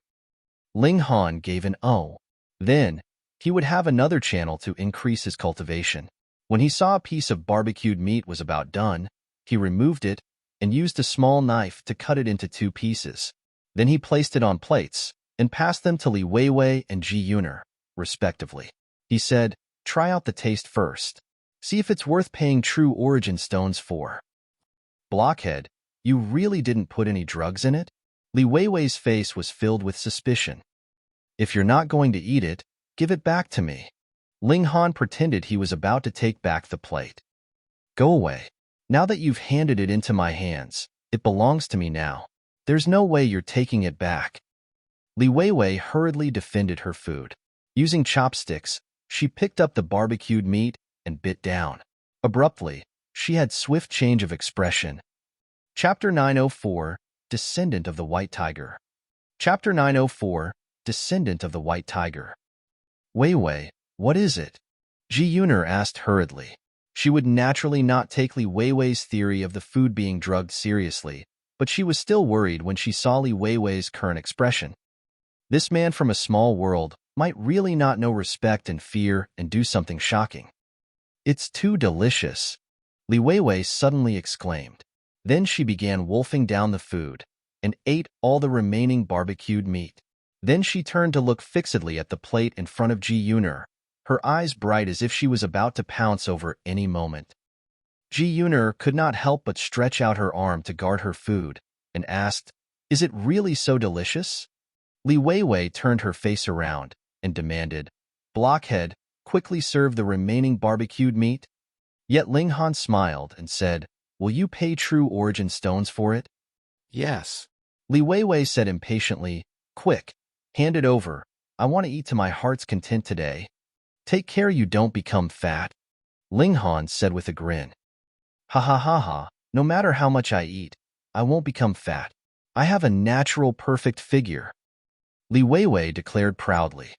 Ling Han gave an "oh." Then, he would have another channel to increase his cultivation. When he saw a piece of barbecued meat was about done, he removed it and used a small knife to cut it into 2 pieces. Then he placed it on plates and passed them to Li Weiwei and Ji Yun'er, respectively. He said, "Try out the taste first. See if it's worth paying true origin stones for." "Blockhead, you really didn't put any drugs in it?" Li Weiwei's face was filled with suspicion. "If you're not going to eat it, give it back to me." Ling Han pretended he was about to take back the plate. "Go away. Now that you've handed it into my hands, it belongs to me now. There's no way you're taking it back." Li Weiwei hurriedly defended her food. Using chopsticks, she picked up the barbecued meat and bit down. Abruptly, she had swift change of expression. Chapter 904, Descendant of the White Tiger. Chapter 904, Descendant of the White Tiger. "Weiwei, what is it?" Ji Yun'er asked hurriedly. She would naturally not take Li Weiwei's theory of the food being drugged seriously, but she was still worried when she saw Li Weiwei's current expression. This man from a small world might really not know respect and fear and do something shocking. "It's too delicious," Li Weiwei suddenly exclaimed. Then she began wolfing down the food and ate all the remaining barbecued meat. Then she turned to look fixedly at the plate in front of Ji Yun'er, her eyes bright as if she was about to pounce over any moment. Ji Yun'er could not help but stretch out her arm to guard her food and asked, Is it really so delicious? Li Weiwei turned her face around and demanded, Blockhead, quickly serve the remaining barbecued meat. Yet Ling Han smiled and said, Will you pay true origin stones for it? Yes. Li Weiwei said impatiently, Quick, hand it over. I want to eat to my heart's content today. Take care you don't become fat. Ling Han said with a grin. Ha ha ha ha, no matter how much I eat, I won't become fat. I have a natural perfect figure. Li Weiwei declared proudly.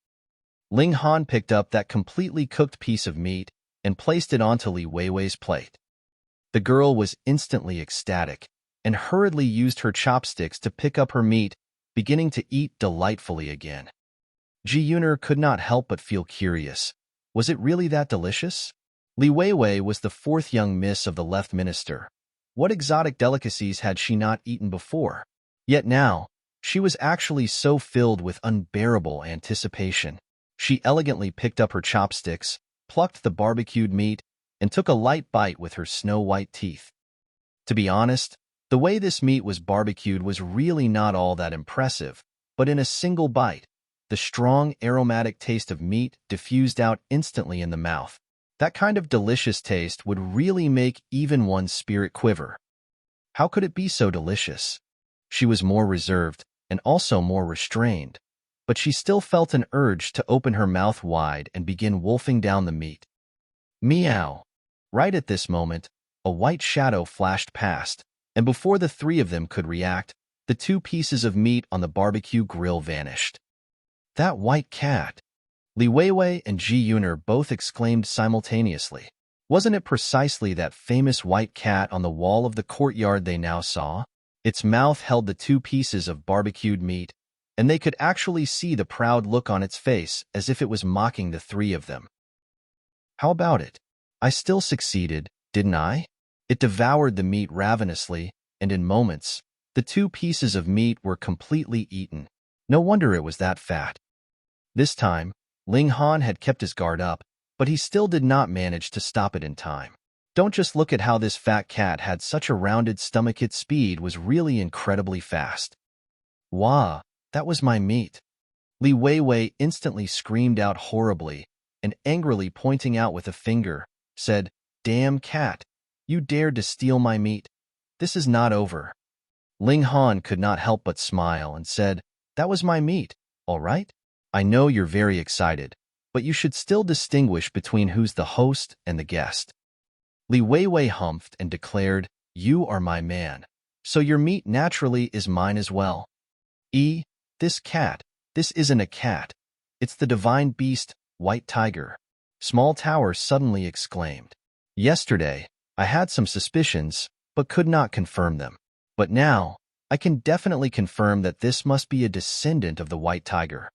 Ling Han picked up that completely cooked piece of meat and placed it onto Li Weiwei's plate. The girl was instantly ecstatic and hurriedly used her chopsticks to pick up her meat, beginning to eat delightfully again. Ji Yuner could not help but feel curious. Was it really that delicious? Li Weiwei was the fourth young miss of the left minister. What exotic delicacies had she not eaten before? Yet now, she was actually so filled with unbearable anticipation. She elegantly picked up her chopsticks, plucked the barbecued meat, and took a light bite with her snow-white teeth. To be honest, the way this meat was barbecued was really not all that impressive, but in a single bite, the strong, aromatic taste of meat diffused out instantly in the mouth. That kind of delicious taste would really make even one's spirit quiver. How could it be so delicious? She was more reserved and also more restrained, but she still felt an urge to open her mouth wide and begin wolfing down the meat. Meow! Right at this moment, a white shadow flashed past, and before the three of them could react, the two pieces of meat on the barbecue grill vanished. That white cat! Li Weiwei and Ji Yuner both exclaimed simultaneously. Wasn't it precisely that famous white cat on the wall of the courtyard they now saw? Its mouth held the two pieces of barbecued meat, and they could actually see the proud look on its face as if it was mocking the three of them. How about it? I still succeeded, didn't I? It devoured the meat ravenously, and in moments, the two pieces of meat were completely eaten. No wonder it was that fat. This time, Ling Han had kept his guard up, but he still did not manage to stop it in time. Don't just look at how this fat cat had such a rounded stomach. Its speed was really incredibly fast. Wah, that was my meat. Li Weiwei instantly screamed out horribly, and angrily pointing out with a finger, said, Damn cat, you dared to steal my meat. This is not over. Ling Han could not help but smile and said, That was my meat, all right? I know you're very excited, but you should still distinguish between who's the host and the guest. Li Weiwei humphed and declared, You are my man, so your meat naturally is mine as well. This cat, this isn't a cat. It's the divine beast, White Tiger. Small Tower suddenly exclaimed. Yesterday, I had some suspicions, but could not confirm them. But now, I can definitely confirm that this must be a descendant of the White Tiger.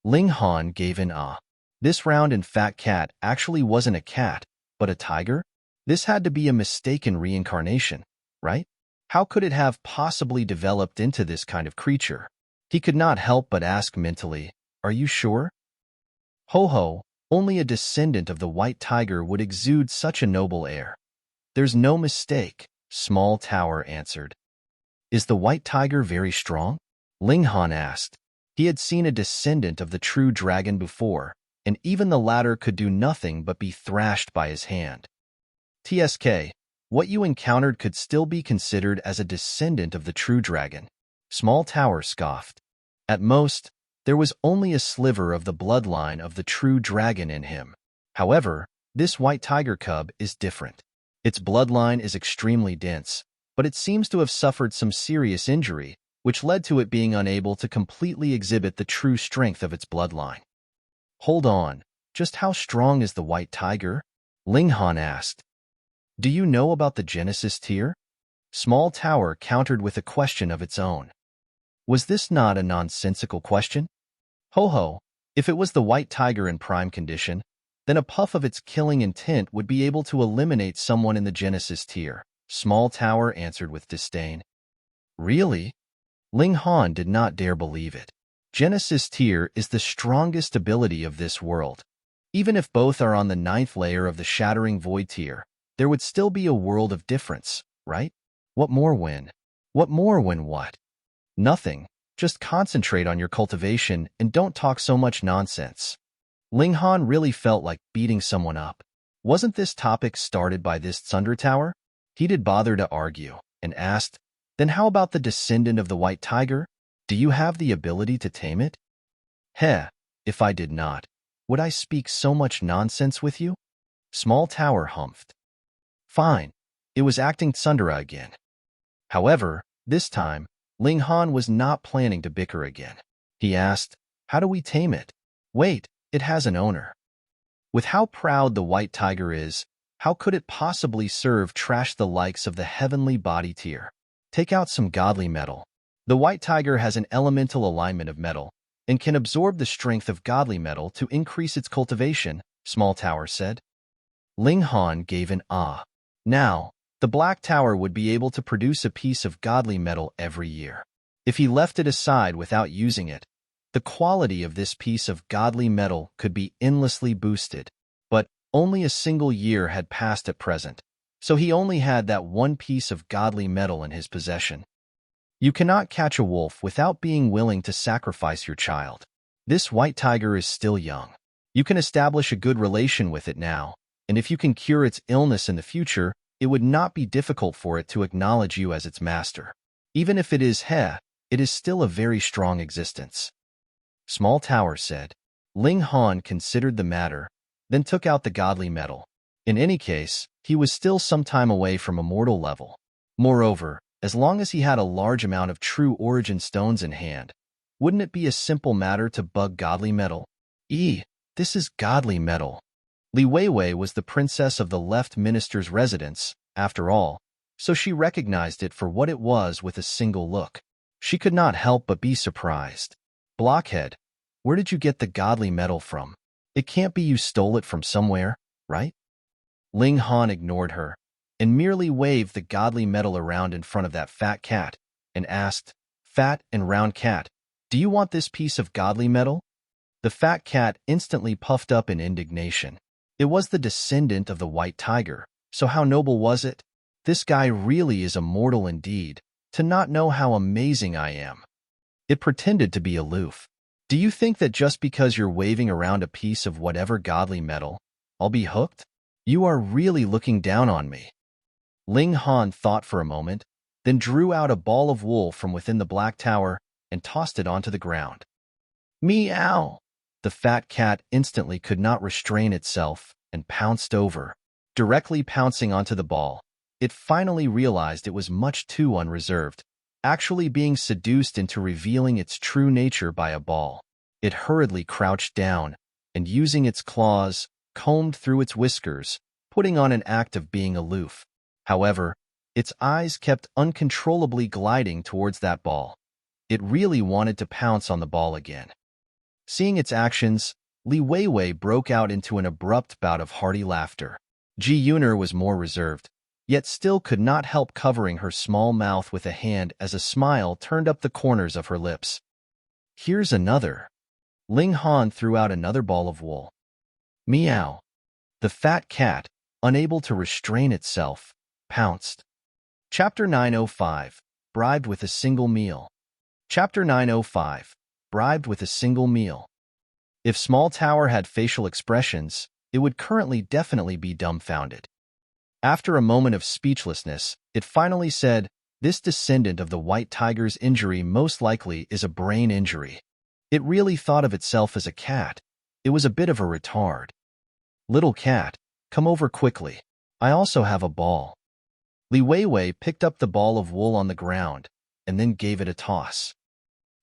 Ling Han gave an ah. This round and fat cat actually wasn't a cat, but a tiger? This had to be a mistaken reincarnation, right? How could it have possibly developed into this kind of creature? He could not help but ask mentally, Are you sure? Ho ho, only a descendant of the White Tiger would exude such a noble air. There's no mistake, Small Tower answered. Is the White Tiger very strong? Ling Han asked. He had seen a descendant of the true dragon before, and even the latter could do nothing but be thrashed by his hand. TSK, what you encountered could still be considered as a descendant of the true dragon. Small Tower scoffed. At most, there was only a sliver of the bloodline of the true dragon in him. However, this white tiger cub is different. Its bloodline is extremely dense, but it seems to have suffered some serious injury, which led to it being unable to completely exhibit the true strength of its bloodline. Hold on, just how strong is the white tiger? Ling Han asked. Do you know about the Genesis tier? Small Tower countered with a question of its own. Was this not a nonsensical question? Ho ho, if it was the white tiger in prime condition, then a puff of its killing intent would be able to eliminate someone in the Genesis tier, Small Tower answered with disdain. Really? Ling Han did not dare believe it. Genesis tier is the strongest ability of this world. Even if both are on the 9th layer of the Shattering Void tier, there would still be a world of difference, right? What more when? What more when what? Nothing. Just concentrate on your cultivation and don't talk so much nonsense. Ling Han really felt like beating someone up. Wasn't this topic started by this Thunder Tower? He did bother to argue and asked, then how about the descendant of the white tiger? Do you have the ability to tame it? Heh, if I did not, would I speak so much nonsense with you? Small Tower humphed. Fine. It was acting tsundere again. However, this time, Ling Han was not planning to bicker again. He asked, how do we tame it? Wait, it has an owner. With how proud the white tiger is, how could it possibly serve trash the likes of the heavenly body tier? Take out some godly metal. The white tiger has an elemental alignment of metal and can absorb the strength of godly metal to increase its cultivation, Small Tower said. Ling Han gave an ah. Now, the Black Tower would be able to produce a piece of godly metal every year. If he left it aside without using it, the quality of this piece of godly metal could be endlessly boosted. But only a single year had passed at present, so he only had that one piece of godly metal in his possession. You cannot catch a wolf without being willing to sacrifice your child. This white tiger is still young. You can establish a good relation with it now, and if you can cure its illness in the future, it would not be difficult for it to acknowledge you as its master. Even if it is it is still a very strong existence. Small Tower said. Ling Han considered the matter, then took out the godly metal. In any case, he was still some time away from immortal level. Moreover, as long as he had a large amount of true origin stones in hand, wouldn't it be a simple matter to bug godly metal? This is godly metal. Li Weiwei was the princess of the left minister's residence, after all, so she recognized it for what it was with a single look. She could not help but be surprised. Blockhead, where did you get the godly metal from? It can't be you stole it from somewhere, right? Ling Han ignored her and merely waved the godly metal around in front of that fat cat and asked, Fat and round cat, do you want this piece of godly metal? The fat cat instantly puffed up in indignation. It was the descendant of the white tiger, so how noble was it? This guy really is immortal indeed, to not know how amazing I am. It pretended to be aloof. Do you think that just because you're waving around a piece of whatever godly metal, I'll be hooked? You are really looking down on me. Ling Han thought for a moment, then drew out a ball of wool from within the Black Tower and tossed it onto the ground. Meow! The fat cat instantly could not restrain itself and pounced over, directly pouncing onto the ball. It finally realized it was much too unreserved, actually being seduced into revealing its true nature by a ball. It hurriedly crouched down and, using its claws, combed through its whiskers, putting on an act of being aloof. However, its eyes kept uncontrollably gliding towards that ball. It really wanted to pounce on the ball again. Seeing its actions, Li Weiwei broke out into an abrupt bout of hearty laughter. Ji Yuner was more reserved, yet still could not help covering her small mouth with a hand as a smile turned up the corners of her lips. Here's another. Ling Han threw out another ball of wool. Meow. The fat cat, unable to restrain itself, pounced. Chapter 905. Bribed with a single meal. Chapter 905. Bribed with a single meal. If Small Tower had facial expressions, it would currently definitely be dumbfounded. After a moment of speechlessness, it finally said, this descendant of the white tiger's injury most likely is a brain injury. It really thought of itself as a cat. It was a bit of a retard. Little cat, come over quickly. I also have a ball. Li Weiwei picked up the ball of wool on the ground and then gave it a toss.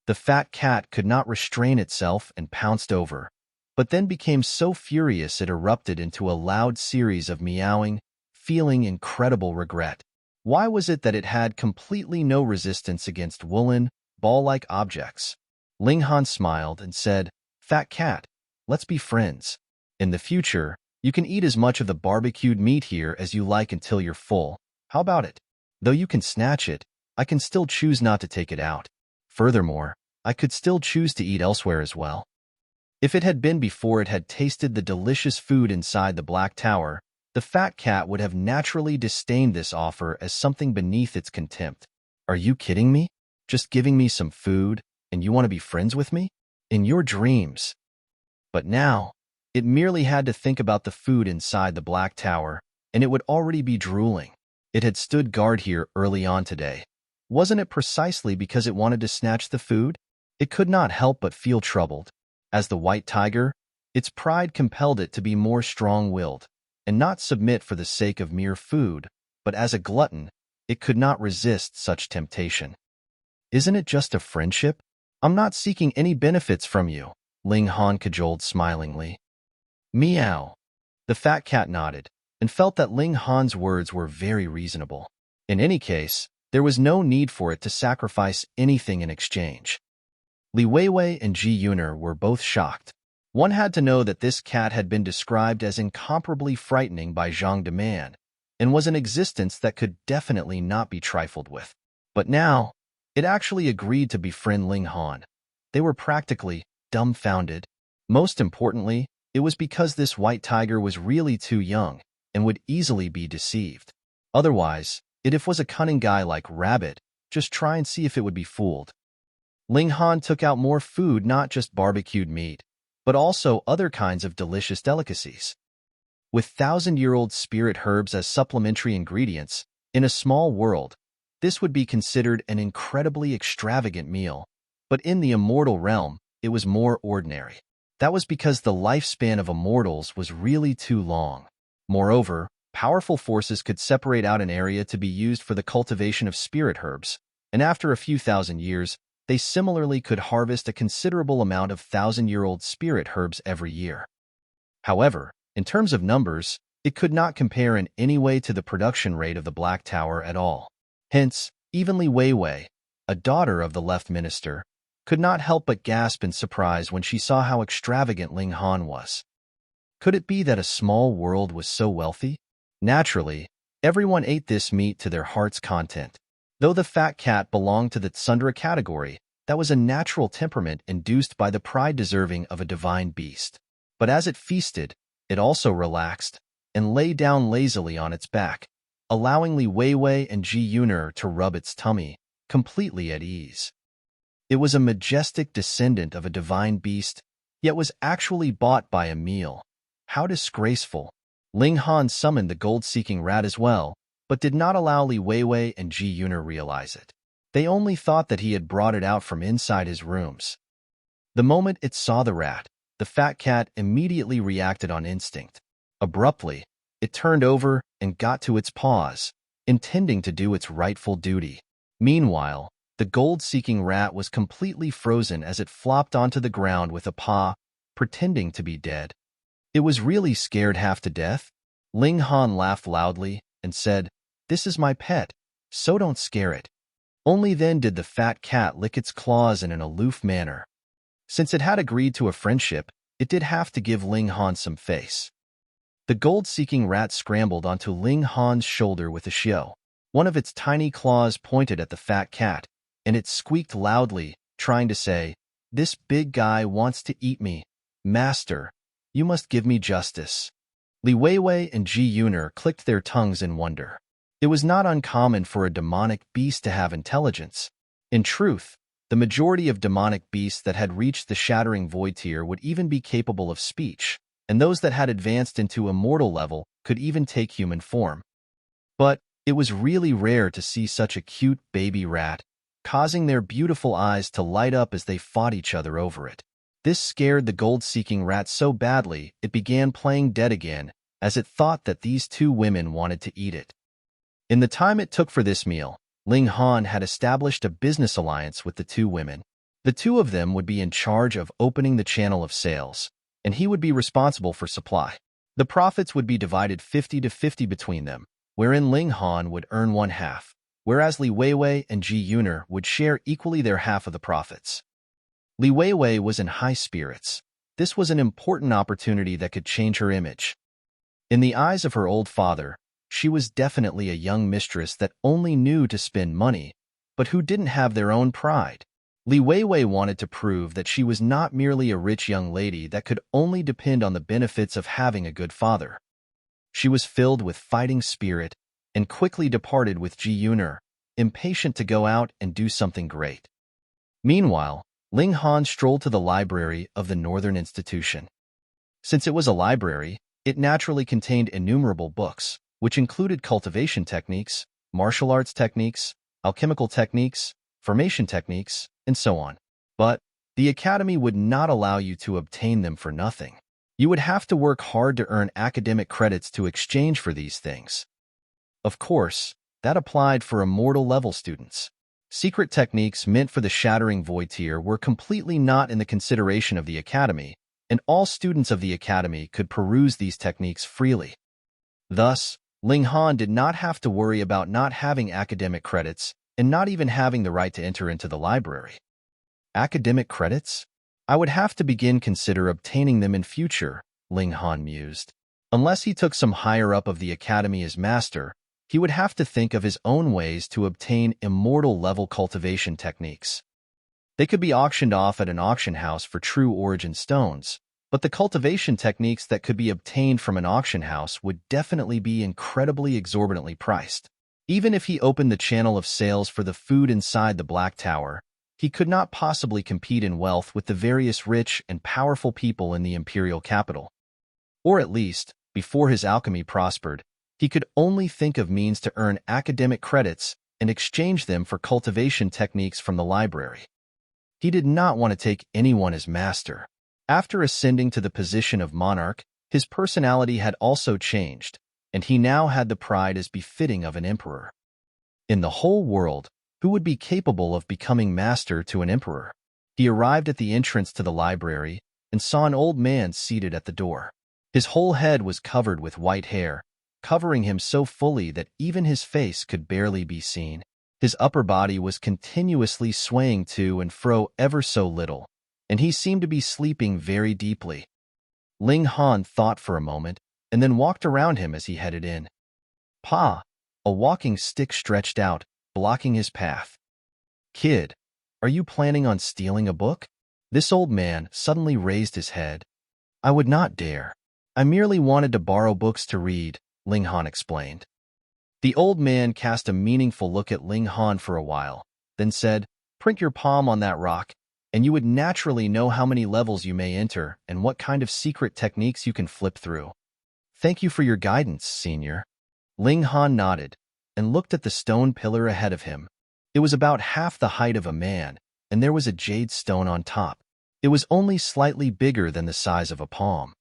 The fat cat could not restrain itself and pounced over, but then became so furious it erupted into a loud series of meowing, feeling incredible regret. Why was it that it had completely no resistance against woolen, ball-like objects? Ling Han smiled and said, Fat cat, let's be friends. In the future, you can eat as much of the barbecued meat here as you like until you're full. How about it? Though you can snatch it, I can still choose not to take it out. Furthermore, I could still choose to eat elsewhere as well. If it had been before it had tasted the delicious food inside the Black Tower, the fat cat would have naturally disdained this offer as something beneath its contempt. Are you kidding me? Just giving me some food, and you want to be friends with me? In your dreams. But now, it merely had to think about the food inside the Black Tower, and it would already be drooling. It had stood guard here early on today. Wasn't it precisely because it wanted to snatch the food? It could not help but feel troubled. As the white tiger, its pride compelled it to be more strong-willed, and not submit for the sake of mere food, but as a glutton, it could not resist such temptation. Isn't it just a friendship? I'm not seeking any benefits from you, Ling Han cajoled smilingly. Meow. The fat cat nodded, and felt that Ling Han's words were very reasonable. In any case, there was no need for it to sacrifice anything in exchange. Li Weiwei and Ji Yuner were both shocked. One had to know that this cat had been described as incomparably frightening by Zhang Deman, and was an existence that could definitely not be trifled with. But now, it actually agreed to befriend Ling Han. They were practically dumbfounded. Most importantly, it was because this white tiger was really too young and would easily be deceived. Otherwise, it was a cunning guy like Rabbit, just try and see if it would be fooled. Ling Han took out more food, not just barbecued meat, but also other kinds of delicious delicacies. With thousand-year-old spirit herbs as supplementary ingredients, in a small world, this would be considered an incredibly extravagant meal, but in the immortal realm, it was more ordinary. That was because the lifespan of immortals was really too long. Moreover, powerful forces could separate out an area to be used for the cultivation of spirit herbs, and after a few thousand years, they similarly could harvest a considerable amount of thousand-year-old spirit herbs every year. However, in terms of numbers, it could not compare in any way to the production rate of the Black Tower at all. Hence, even Li Weiwei, a daughter of the left minister, could not help but gasp in surprise when she saw how extravagant Ling Han was. Could it be that a small world was so wealthy? Naturally, everyone ate this meat to their heart's content. Though the fat cat belonged to the tsundere category, that was a natural temperament induced by the pride deserving of a divine beast. But as it feasted, it also relaxed and lay down lazily on its back, allowing Li Weiwei and Ji Yuner to rub its tummy, completely at ease. It was a majestic descendant of a divine beast, yet was actually bought by a meal. How disgraceful! Ling Han summoned the gold-seeking rat as well, but did not allow Li Weiwei and Ji Yuner realize it. They only thought that he had brought it out from inside his rooms. The moment it saw the rat, the fat cat immediately reacted on instinct. Abruptly, it turned over and got to its paws, intending to do its rightful duty. Meanwhile, the gold-seeking rat was completely frozen as it flopped onto the ground with a paw, pretending to be dead. It was really scared half to death. Ling Han laughed loudly and said, "This is my pet, so don't scare it." Only then did the fat cat lick its claws in an aloof manner. Since it had agreed to a friendship, it did have to give Ling Han some face. The gold-seeking rat scrambled onto Ling Han's shoulder with a xiao. One of its tiny claws pointed at the fat cat, and it squeaked loudly, trying to say, "This big guy wants to eat me. Master, you must give me justice." Li Weiwei and Ji Yuner clicked their tongues in wonder. It was not uncommon for a demonic beast to have intelligence. In truth, the majority of demonic beasts that had reached the Shattering Void tier would even be capable of speech, and those that had advanced into immortal level could even take human form. But it was really rare to see such a cute baby rat, causing their beautiful eyes to light up as they fought each other over it. This scared the gold-seeking rat so badly it began playing dead again, as it thought that these two women wanted to eat it. In the time it took for this meal, Ling Han had established a business alliance with the two women. The two of them would be in charge of opening the channel of sales, and he would be responsible for supply. The profits would be divided 50-50 between them, wherein Ling Han would earn one half, whereas Li Weiwei and Ji Yuner would share equally their half of the profits. Li Weiwei was in high spirits. This was an important opportunity that could change her image. In the eyes of her old father, she was definitely a young mistress that only knew to spend money, but who didn't have their own pride. Li Weiwei wanted to prove that she was not merely a rich young lady that could only depend on the benefits of having a good father. She was filled with fighting spirit and quickly departed with Ji Yuner, impatient to go out and do something great. Meanwhile, Ling Han strolled to the library of the Northern Institution. Since it was a library, it naturally contained innumerable books, which included cultivation techniques, martial arts techniques, alchemical techniques, formation techniques, and so on. But the academy would not allow you to obtain them for nothing. You would have to work hard to earn academic credits to exchange for these things. Of course, that applied for immortal level students. Secret techniques meant for the Shattering Void tier were completely not in the consideration of the academy, and all students of the academy could peruse these techniques freely. Thus, Ling Han did not have to worry about not having academic credits and not even having the right to enter into the library. Academic credits? I would have to consider obtaining them in future, Ling Han mused. Unless he took some higher up of the academy as master, he would have to think of his own ways to obtain immortal-level cultivation techniques. They could be auctioned off at an auction house for true origin stones, but the cultivation techniques that could be obtained from an auction house would definitely be incredibly exorbitantly priced. Even if he opened the channel of sales for the food inside the Black Tower, he could not possibly compete in wealth with the various rich and powerful people in the imperial capital. Or at least, before his alchemy prospered, he could only think of means to earn academic credits and exchange them for cultivation techniques from the library. He did not want to take anyone as master. After ascending to the position of monarch, his personality had also changed, and he now had the pride as befitting of an emperor. In the whole world, who would be capable of becoming master to an emperor? He arrived at the entrance to the library and saw an old man seated at the door. His whole head was covered with white hair, covering him so fully that even his face could barely be seen. His upper body was continuously swaying to and fro ever so little, and he seemed to be sleeping very deeply. Ling Han thought for a moment and then walked around him as he headed in. Pa! A walking stick stretched out, blocking his path. Kid, are you planning on stealing a book? This old man suddenly raised his head. I would not dare. I merely wanted to borrow books to read, Ling Han explained. The old man cast a meaningful look at Ling Han for a while, then said, print your palm on that rock, and you would naturally know how many levels you may enter and what kind of secret techniques you can flip through. Thank you for your guidance, senior. Ling Han nodded and looked at the stone pillar ahead of him. It was about half the height of a man, and there was a jade stone on top. It was only slightly bigger than the size of a palm.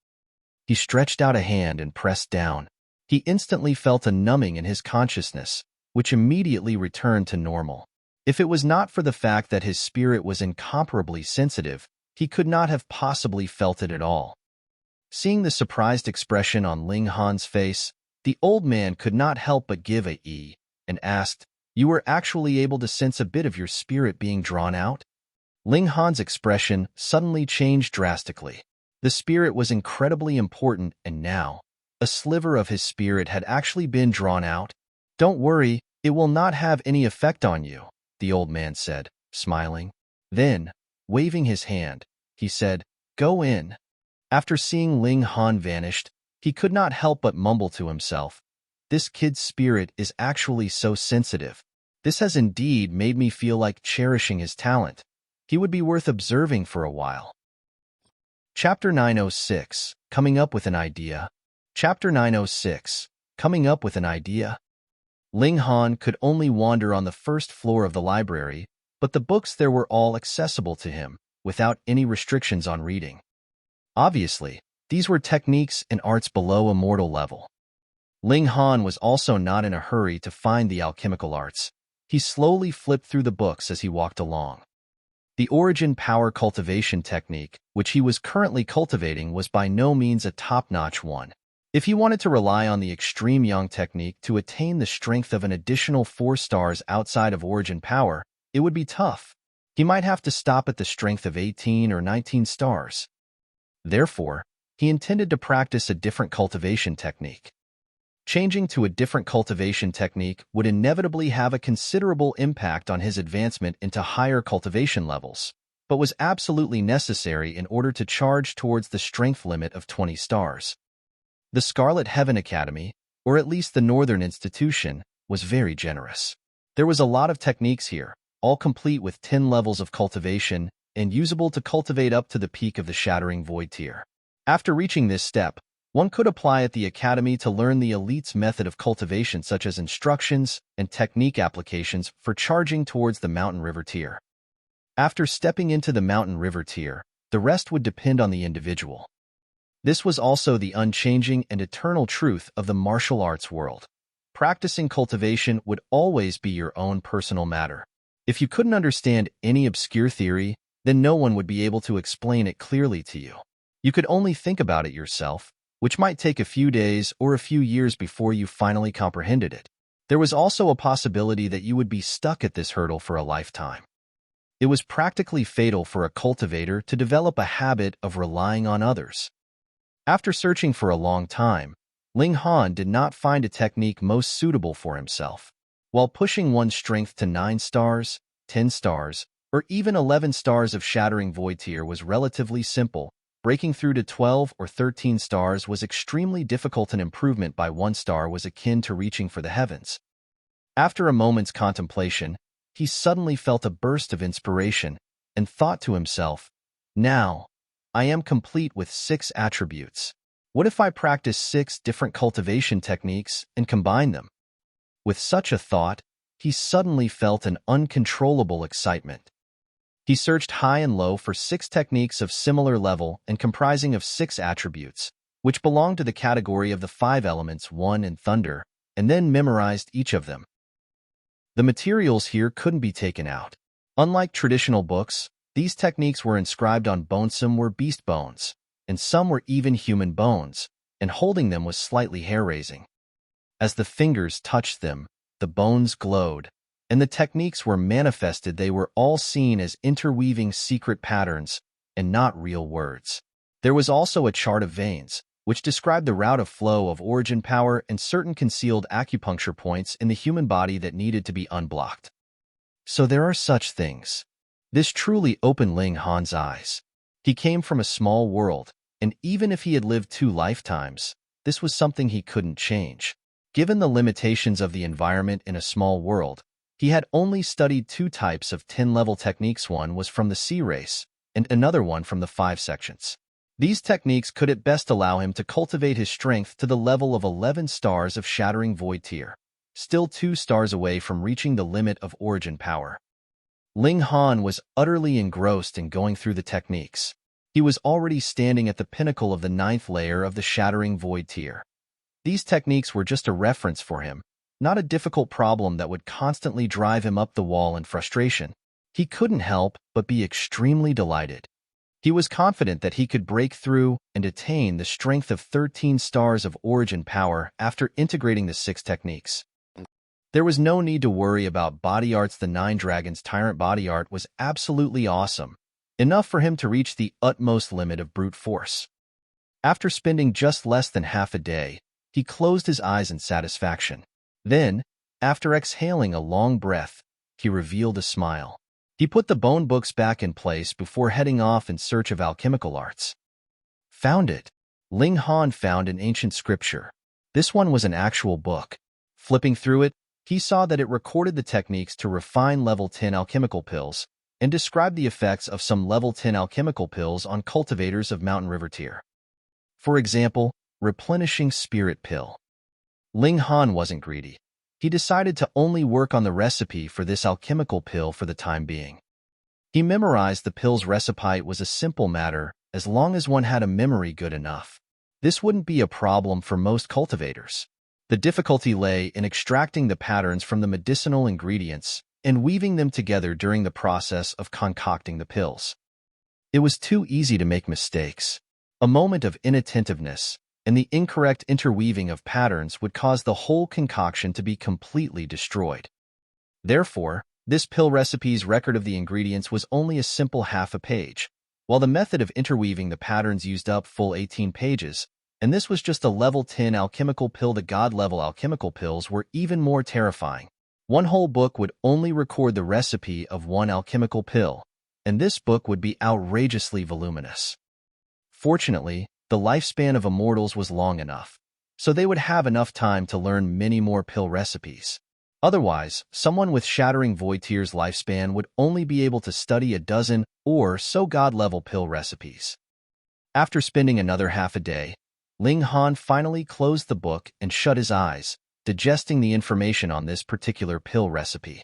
He stretched out a hand and pressed down. He instantly felt a numbing in his consciousness, which immediately returned to normal. If it was not for the fact that his spirit was incomparably sensitive, he could not have possibly felt it at all. Seeing the surprised expression on Ling Han's face, the old man could not help but give a "e" and asked, You were actually able to sense a bit of your spirit being drawn out? Ling Han's expression suddenly changed drastically. The spirit was incredibly important, and now, a sliver of his spirit had actually been drawn out. Don't worry, it will not have any effect on you, the old man said, smiling. Then, waving his hand, he said, Go in. After seeing Ling Han vanished, he could not help but mumble to himself, This kid's spirit is actually so sensitive. This has indeed made me feel like cherishing his talent. He would be worth observing for a while. Chapter 906, Coming Up with an Idea. Chapter 906, Coming Up with an Idea. Ling Han could only wander on the first floor of the library, but the books there were all accessible to him, without any restrictions on reading. Obviously, these were techniques and arts below immortal level. Ling Han was also not in a hurry to find the alchemical arts. He slowly flipped through the books as he walked along. The origin power cultivation technique, which he was currently cultivating, was by no means a top-notch one. If he wanted to rely on the extreme yang technique to attain the strength of an additional 4 stars outside of origin power, it would be tough. He might have to stop at the strength of 18 or 19 stars. Therefore, he intended to practice a different cultivation technique. Changing to a different cultivation technique would inevitably have a considerable impact on his advancement into higher cultivation levels, but was absolutely necessary in order to charge towards the strength limit of 20 stars. The Scarlet Heaven Academy, or at least the Northern Institution, was very generous. There was a lot of techniques here, all complete with 10 levels of cultivation and usable to cultivate up to the peak of the Shattering Void tier. After reaching this step, one could apply at the Academy to learn the elite's method of cultivation, such as instructions and technique applications for charging towards the Mountain River tier. After stepping into the Mountain River tier, the rest would depend on the individual. This was also the unchanging and eternal truth of the martial arts world. Practicing cultivation would always be your own personal matter. If you couldn't understand any obscure theory, then no one would be able to explain it clearly to you. You could only think about it yourself, which might take a few days or a few years before you finally comprehended it. There was also a possibility that you would be stuck at this hurdle for a lifetime. It was practically fatal for a cultivator to develop a habit of relying on others. After searching for a long time, Ling Han did not find a technique most suitable for himself. While pushing one's strength to 9 stars, 10 stars, or even 11 stars of Shattering Void tier was relatively simple, breaking through to 12 or 13 stars was extremely difficult. An improvement by 1 star was akin to reaching for the heavens. After a moment's contemplation, he suddenly felt a burst of inspiration and thought to himself, "Now, I am complete with 6 attributes. What if I practice 6 different cultivation techniques and combine them?" With such a thought, he suddenly felt an uncontrollable excitement. He searched high and low for 6 techniques of similar level and comprising of 6 attributes, which belonged to the category of the 5 elements, 1 and thunder, and then memorized each of them. The materials here couldn't be taken out. Unlike traditional books, these techniques were inscribed on bones. Some were beast bones, and some were even human bones, and holding them was slightly hair-raising. As the fingers touched them, the bones glowed, and the techniques were manifested. They were all seen as interweaving secret patterns and not real words. There was also a chart of veins, which described the route of flow of origin power and certain concealed acupuncture points in the human body that needed to be unblocked. So there are such things. This truly opened Ling Han's eyes. He came from a small world, and even if he had lived 2 lifetimes, this was something he couldn't change. Given the limitations of the environment in a small world, he had only studied 2 types of 10-level techniques. One was from the sea race, and another one from the 5 sections. These techniques could at best allow him to cultivate his strength to the level of 11 stars of Shattering Void tier, still 2 stars away from reaching the limit of origin power. Ling Han was utterly engrossed in going through the techniques. He was already standing at the pinnacle of the 9th layer of the Shattering Void tier. These techniques were just a reference for him, not a difficult problem that would constantly drive him up the wall in frustration. He couldn't help but be extremely delighted. He was confident that he could break through and attain the strength of 13 stars of origin power after integrating the 6 techniques. There was no need to worry about body arts. The 9 Dragons Tyrant body art was absolutely awesome, enough for him to reach the utmost limit of brute force. After spending just less than half a day, he closed his eyes in satisfaction. Then, after exhaling a long breath, he revealed a smile. He put the bone books back in place before heading off in search of alchemical arts. Found it. Ling Han found an ancient scripture. This one was an actual book. Flipping through it, he saw that it recorded the techniques to refine level 10 alchemical pills and described the effects of some level 10 alchemical pills on cultivators of Mountain River tier. For example, replenishing spirit pill. Ling Han wasn't greedy. He decided to only work on the recipe for this alchemical pill for the time being. He memorized the pill's recipe. It was a simple matter, as long as one had a memory good enough. This wouldn't be a problem for most cultivators. The difficulty lay in extracting the patterns from the medicinal ingredients and weaving them together during the process of concocting the pills. It was too easy to make mistakes. A moment of inattentiveness and the incorrect interweaving of patterns would cause the whole concoction to be completely destroyed. Therefore, this pill recipe's record of the ingredients was only a simple half a page, while the method of interweaving the patterns used up full 18 pages, and this was just a level 10 alchemical pill. The god-level alchemical pills were even more terrifying. One whole book would only record the recipe of 1 alchemical pill, and this book would be outrageously voluminous. Fortunately, the lifespan of immortals was long enough, so they would have enough time to learn many more pill recipes. Otherwise, someone with Shattering Void Tier's lifespan would only be able to study a dozen or so God-level pill recipes. After spending another half a day, Ling Han finally closed the book and shut his eyes, digesting the information on this particular pill recipe.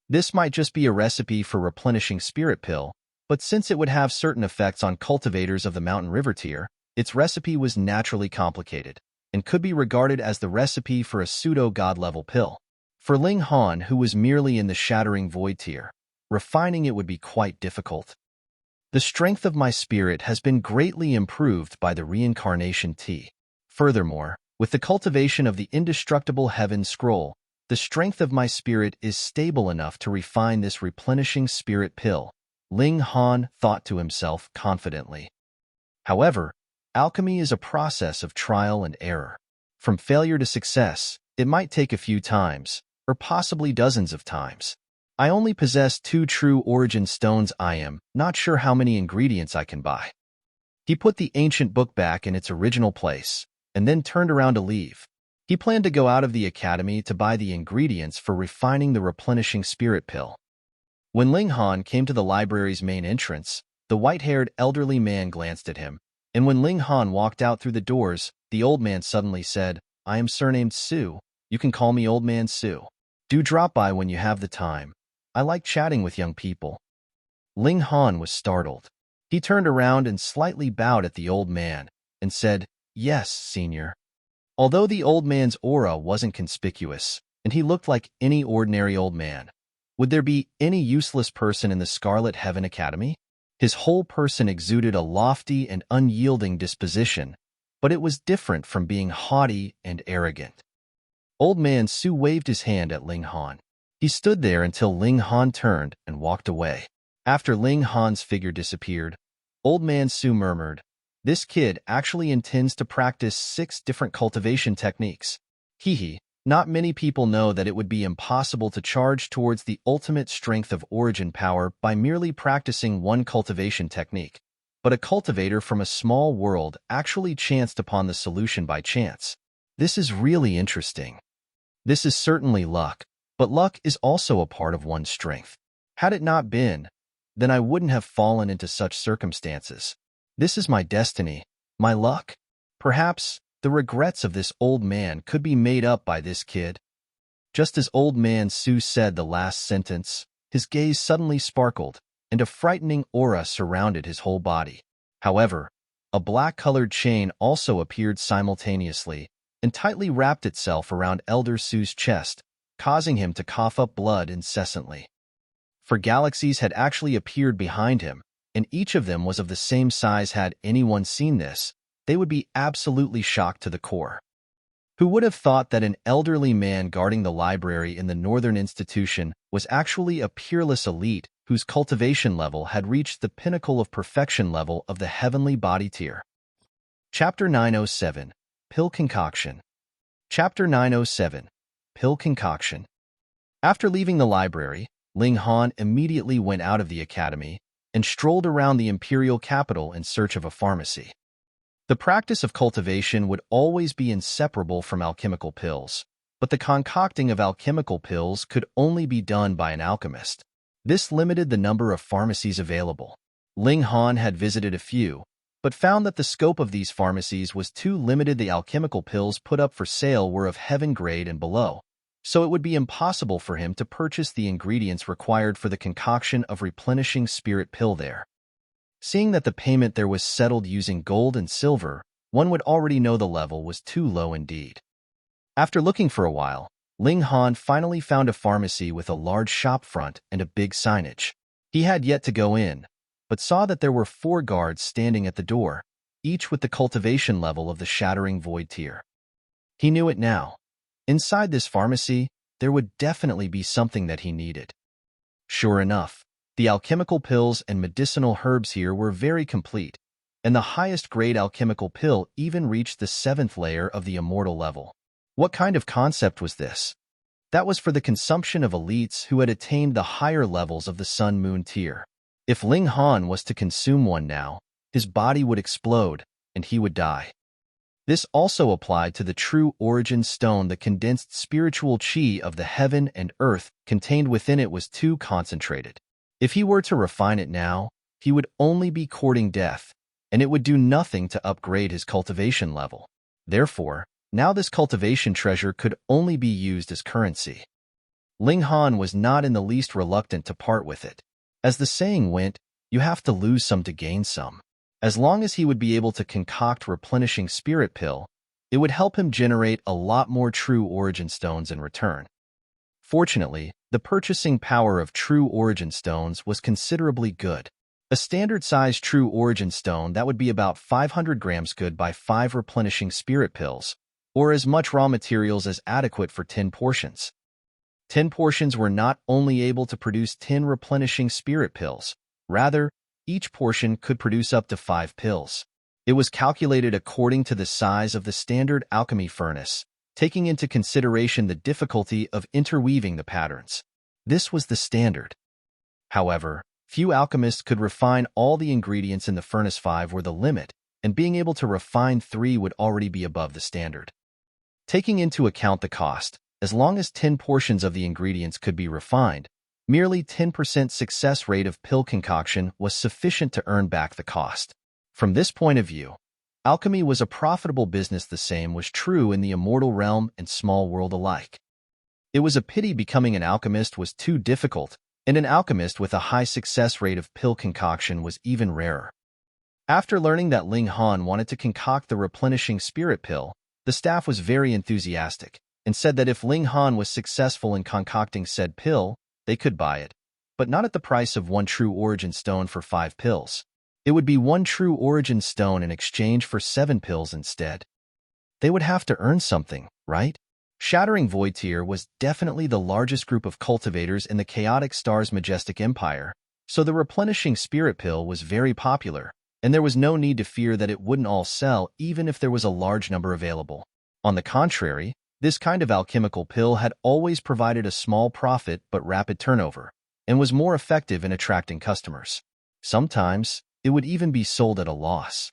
This might just be a recipe for replenishing spirit pill, but since it would have certain effects on cultivators of the Mountain River tier, its recipe was naturally complicated and could be regarded as the recipe for a pseudo-god-level pill. For Ling Han, who was merely in the Shattering Void tier, refining it would be quite difficult. The strength of my spirit has been greatly improved by the reincarnation tea. Furthermore, with the cultivation of the indestructible heaven scroll, the strength of my spirit is stable enough to refine this replenishing spirit pill, Ling Han thought to himself confidently. However, alchemy is a process of trial and error. From failure to success, it might take a few times, or possibly dozens of times. I only possess 2 true origin stones. I am not sure how many ingredients I can buy. He put the ancient book back in its original place, and then turned around to leave. He planned to go out of the academy to buy the ingredients for refining the replenishing spirit pill. When Ling Han came to the library's main entrance, the white-haired elderly man glanced at him, and when Ling Han walked out through the doors, the old man suddenly said, "I am surnamed Su. You can call me Old Man Su. Do drop by when you have the time. I like chatting with young people." Ling Han was startled. He turned around and slightly bowed at the old man and said, "Yes, senior." Although the old man's aura wasn't conspicuous, and he looked like any ordinary old man, would there be any useless person in the Scarlet Heaven Academy? His whole person exuded a lofty and unyielding disposition, but it was different from being haughty and arrogant. Old Man Su waved his hand at Ling Han. He stood there until Ling Han turned and walked away. After Ling Han's figure disappeared, Old Man Su murmured, "This kid actually intends to practice 6 different cultivation techniques. Hee. Not many people know that it would be impossible to charge towards the ultimate strength of origin power by merely practicing 1 cultivation technique. But a cultivator from a small world actually chanced upon the solution by chance. This is really interesting. This is certainly luck, but luck is also a part of one's strength. Had it not been, then I wouldn't have fallen into such circumstances. This is my destiny, my luck. Perhaps the regrets of this old man could be made up by this kid." Just as Old Man Su said the last sentence, his gaze suddenly sparkled, and a frightening aura surrounded his whole body. However, a black-colored chain also appeared simultaneously and tightly wrapped itself around Elder Su's chest, causing him to cough up blood incessantly. For galaxies had actually appeared behind him, and each of them was of the same size. Had anyone seen this, they would be absolutely shocked to the core. Who would have thought that an elderly man guarding the library in the Northern Institution was actually a peerless elite whose cultivation level had reached the pinnacle of perfection level of the heavenly body tier? Chapter 907, Pill Concoction. Chapter 907, Pill Concoction. After leaving the library, Ling Han immediately went out of the academy and strolled around the imperial capital in search of a pharmacy. The practice of cultivation would always be inseparable from alchemical pills, but the concocting of alchemical pills could only be done by an alchemist. This limited the number of pharmacies available. Ling Han had visited a few, but found that the scope of these pharmacies was too limited. The alchemical pills put up for sale were of heaven grade and below, so it would be impossible for him to purchase the ingredients required for the concoction of replenishing spirit pill there. Seeing that the payment there was settled using gold and silver, one would already know the level was too low indeed. After looking for a while, Ling Han finally found a pharmacy with a large shop front and a big signage. He had yet to go in, but saw that there were 4 guards standing at the door, each with the cultivation level of the Shattering Void tier. He knew it now. Inside this pharmacy, there would definitely be something that he needed. Sure enough, the alchemical pills and medicinal herbs here were very complete, and the highest grade alchemical pill even reached the 7th layer of the immortal level. What kind of concept was this? That was for the consumption of elites who had attained the higher levels of the Sun-Moon tier. If Ling Han was to consume one now, his body would explode, and he would die. This also applied to the true origin stone. The condensed spiritual chi of the heaven and earth contained within it was too concentrated. If he were to refine it now, he would only be courting death, and it would do nothing to upgrade his cultivation level. Therefore, now this cultivation treasure could only be used as currency. Ling Han was not in the least reluctant to part with it. As the saying went, you have to lose some to gain some. As long as he would be able to concoct replenishing spirit pill, it would help him generate a lot more true origin stones in return. Fortunately, the purchasing power of true origin stones was considerably good. A standard-sized true origin stone that would be about 500 grams could buy 5 replenishing spirit pills, or as much raw materials as adequate for 10 portions. 10 portions were not only able to produce 10 replenishing spirit pills, rather, each portion could produce up to 5 pills. It was calculated according to the size of the standard alchemy furnace, taking into consideration the difficulty of interweaving the patterns. This was the standard. However, few alchemists could refine all the ingredients in the furnace. 5 were the limit, and being able to refine 3 would already be above the standard. Taking into account the cost, as long as 10 portions of the ingredients could be refined, merely 10% success rate of pill concoction was sufficient to earn back the cost. From this point of view, alchemy was a profitable business. The same was true in the immortal realm and small world alike. It was a pity becoming an alchemist was too difficult, and an alchemist with a high success rate of pill concoction was even rarer. After learning that Ling Han wanted to concoct the replenishing spirit pill, the staff was very enthusiastic, and said that if Ling Han was successful in concocting said pill, they could buy it, but not at the price of 1 true origin stone for 5 pills. It would be 1 true origin stone in exchange for 7 pills instead. They would have to earn something, right? Shattering Void Tier was definitely the largest group of cultivators in the Chaotic Star's majestic empire, so the replenishing spirit pill was very popular, and there was no need to fear that it wouldn't all sell even if there was a large number available. On the contrary, this kind of alchemical pill had always provided a small profit but rapid turnover, and was more effective in attracting customers. Sometimes, it would even be sold at a loss.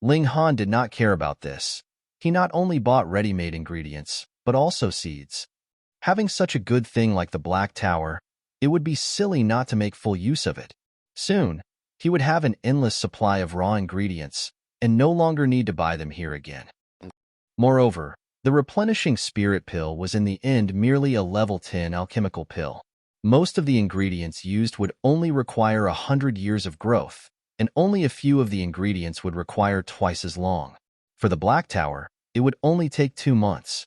Ling Han did not care about this. He not only bought ready-made ingredients, but also seeds. Having such a good thing like the Black Tower, it would be silly not to make full use of it. Soon, he would have an endless supply of raw ingredients, and no longer need to buy them here again. Moreover, the replenishing spirit pill was in the end merely a level 10 alchemical pill. Most of the ingredients used would only require 100 years of growth, and only a few of the ingredients would require twice as long. For the Black Tower, it would only take 2 months.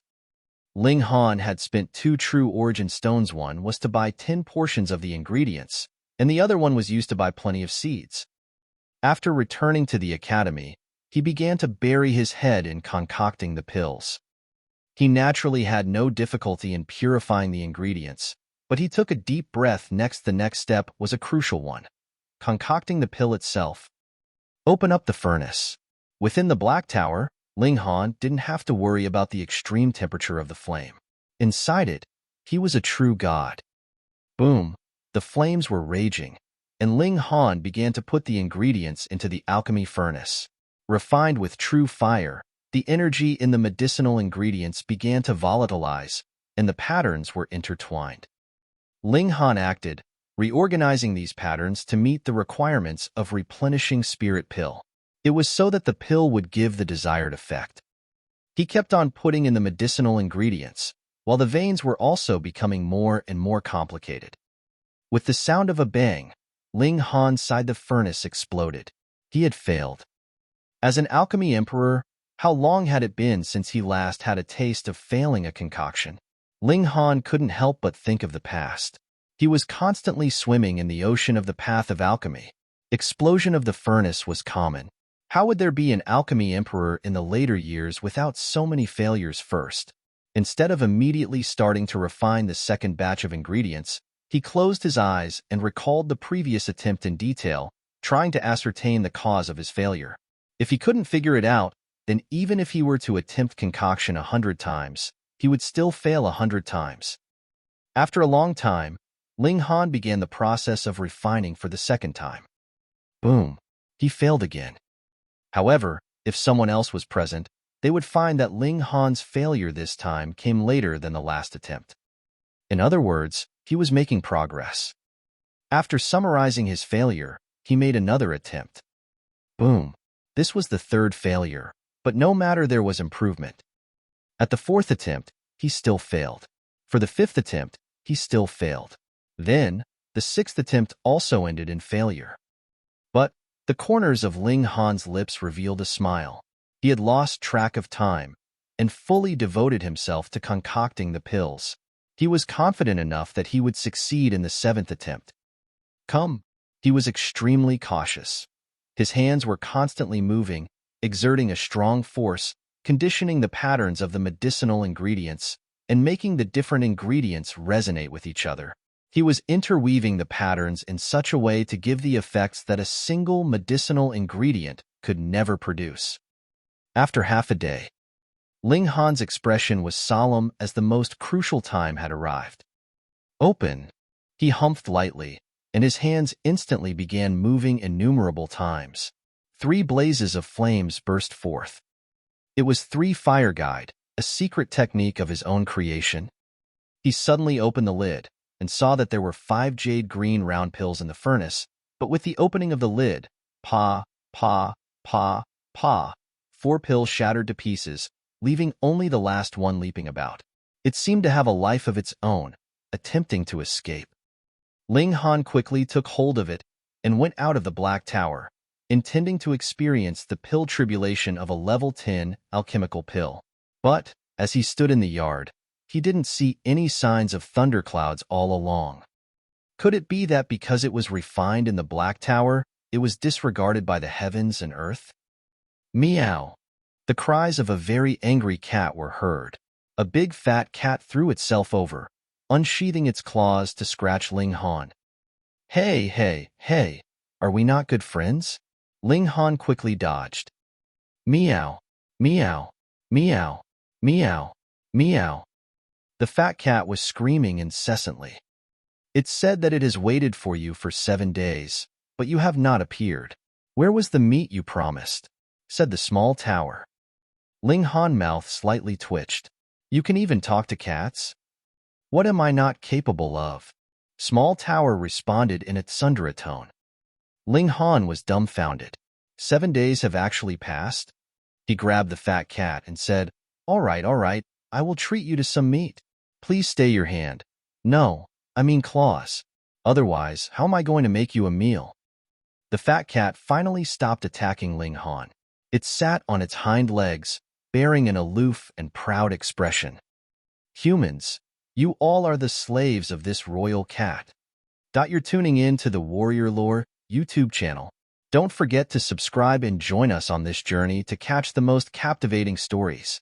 Ling Han had spent 2 true origin stones. One was to buy 10 portions of the ingredients, and the other one was used to buy plenty of seeds. After returning to the academy, he began to bury his head in concocting the pills. He naturally had no difficulty in purifying the ingredients, but he took a deep breath. The next step was a crucial one: concocting the pill itself. Open up the furnace. Within the Black Tower, Ling Han didn't have to worry about the extreme temperature of the flame. Inside it, he was a true god. Boom! The flames were raging, and Ling Han began to put the ingredients into the alchemy furnace. Refined with true fire, the energy in the medicinal ingredients began to volatilize, and the patterns were intertwined. Ling Han acted, reorganizing these patterns to meet the requirements of replenishing spirit pill. It was so that the pill would give the desired effect. He kept on putting in the medicinal ingredients, while the veins were also becoming more and more complicated. With the sound of a bang, Ling Han's side the furnace exploded. He had failed. As an alchemy emperor, how long had it been since he last had a taste of failing a concoction? Ling Han couldn't help but think of the past. He was constantly swimming in the ocean of the path of alchemy. Explosion of the furnace was common. How would there be an alchemy emperor in the later years without so many failures first? Instead of immediately starting to refine the second batch of ingredients, he closed his eyes and recalled the previous attempt in detail, trying to ascertain the cause of his failure. If he couldn't figure it out, then even if he were to attempt concoction 100 times, he would still fail 100 times. After a long time, Ling Han began the process of refining for the second time. Boom! He failed again. However, if someone else was present, they would find that Ling Han's failure this time came later than the last attempt. In other words, he was making progress. After summarizing his failure, he made another attempt. Boom. This was the third failure, but no matter, there was improvement. At the fourth attempt, he still failed. For the fifth attempt, he still failed. Then, the sixth attempt also ended in failure. But the corners of Ling Han's lips revealed a smile. He had lost track of time and fully devoted himself to concocting the pills. He was confident enough that he would succeed in the seventh attempt. Come. He was extremely cautious. His hands were constantly moving, exerting a strong force, conditioning the patterns of the medicinal ingredients, and making the different ingredients resonate with each other. He was interweaving the patterns in such a way to give the effects that a single medicinal ingredient could never produce. After half a day, Ling Han's expression was solemn as the most crucial time had arrived. Open. He humphed lightly, and his hands instantly began moving innumerable times. 3 blazes of flames burst forth. It was 3 fire guide, a secret technique of his own creation. He suddenly opened the lid and saw that there were 5 jade green round pills in the furnace, but with the opening of the lid, pa, pa, pa, pa, 4 pills shattered to pieces, leaving only the last one leaping about. It seemed to have a life of its own, attempting to escape. Ling Han quickly took hold of it and went out of the Black Tower, intending to experience the pill tribulation of a level 10 alchemical pill. But, as he stood in the yard, he didn't see any signs of thunderclouds all along. Could it be that because it was refined in the Black Tower, it was disregarded by the heavens and earth? Meow. The cries of a very angry cat were heard. A big fat cat threw itself over, unsheathing its claws to scratch Ling Han. Hey, hey, hey, are we not good friends? Ling Han quickly dodged. Meow, meow, meow, meow, meow. The fat cat was screaming incessantly. It said that it has waited for you for 7 days, but you have not appeared. Where was the meat you promised? Said the small tower. Ling Han's mouth slightly twitched. You can even talk to cats? What am I not capable of? Small tower responded in its Sundara tone. Ling Han was dumbfounded. 7 days have actually passed? He grabbed the fat cat and said, all right, I will treat you to some meat. Please stay your hand. No, I mean claws. Otherwise, how am I going to make you a meal? The fat cat finally stopped attacking Ling Han. It sat on its hind legs, bearing an aloof and proud expression. Humans, you all are the slaves of this royal cat. You're tuning in to the Warrior Lore YouTube channel. Don't forget to subscribe and join us on this journey to catch the most captivating stories.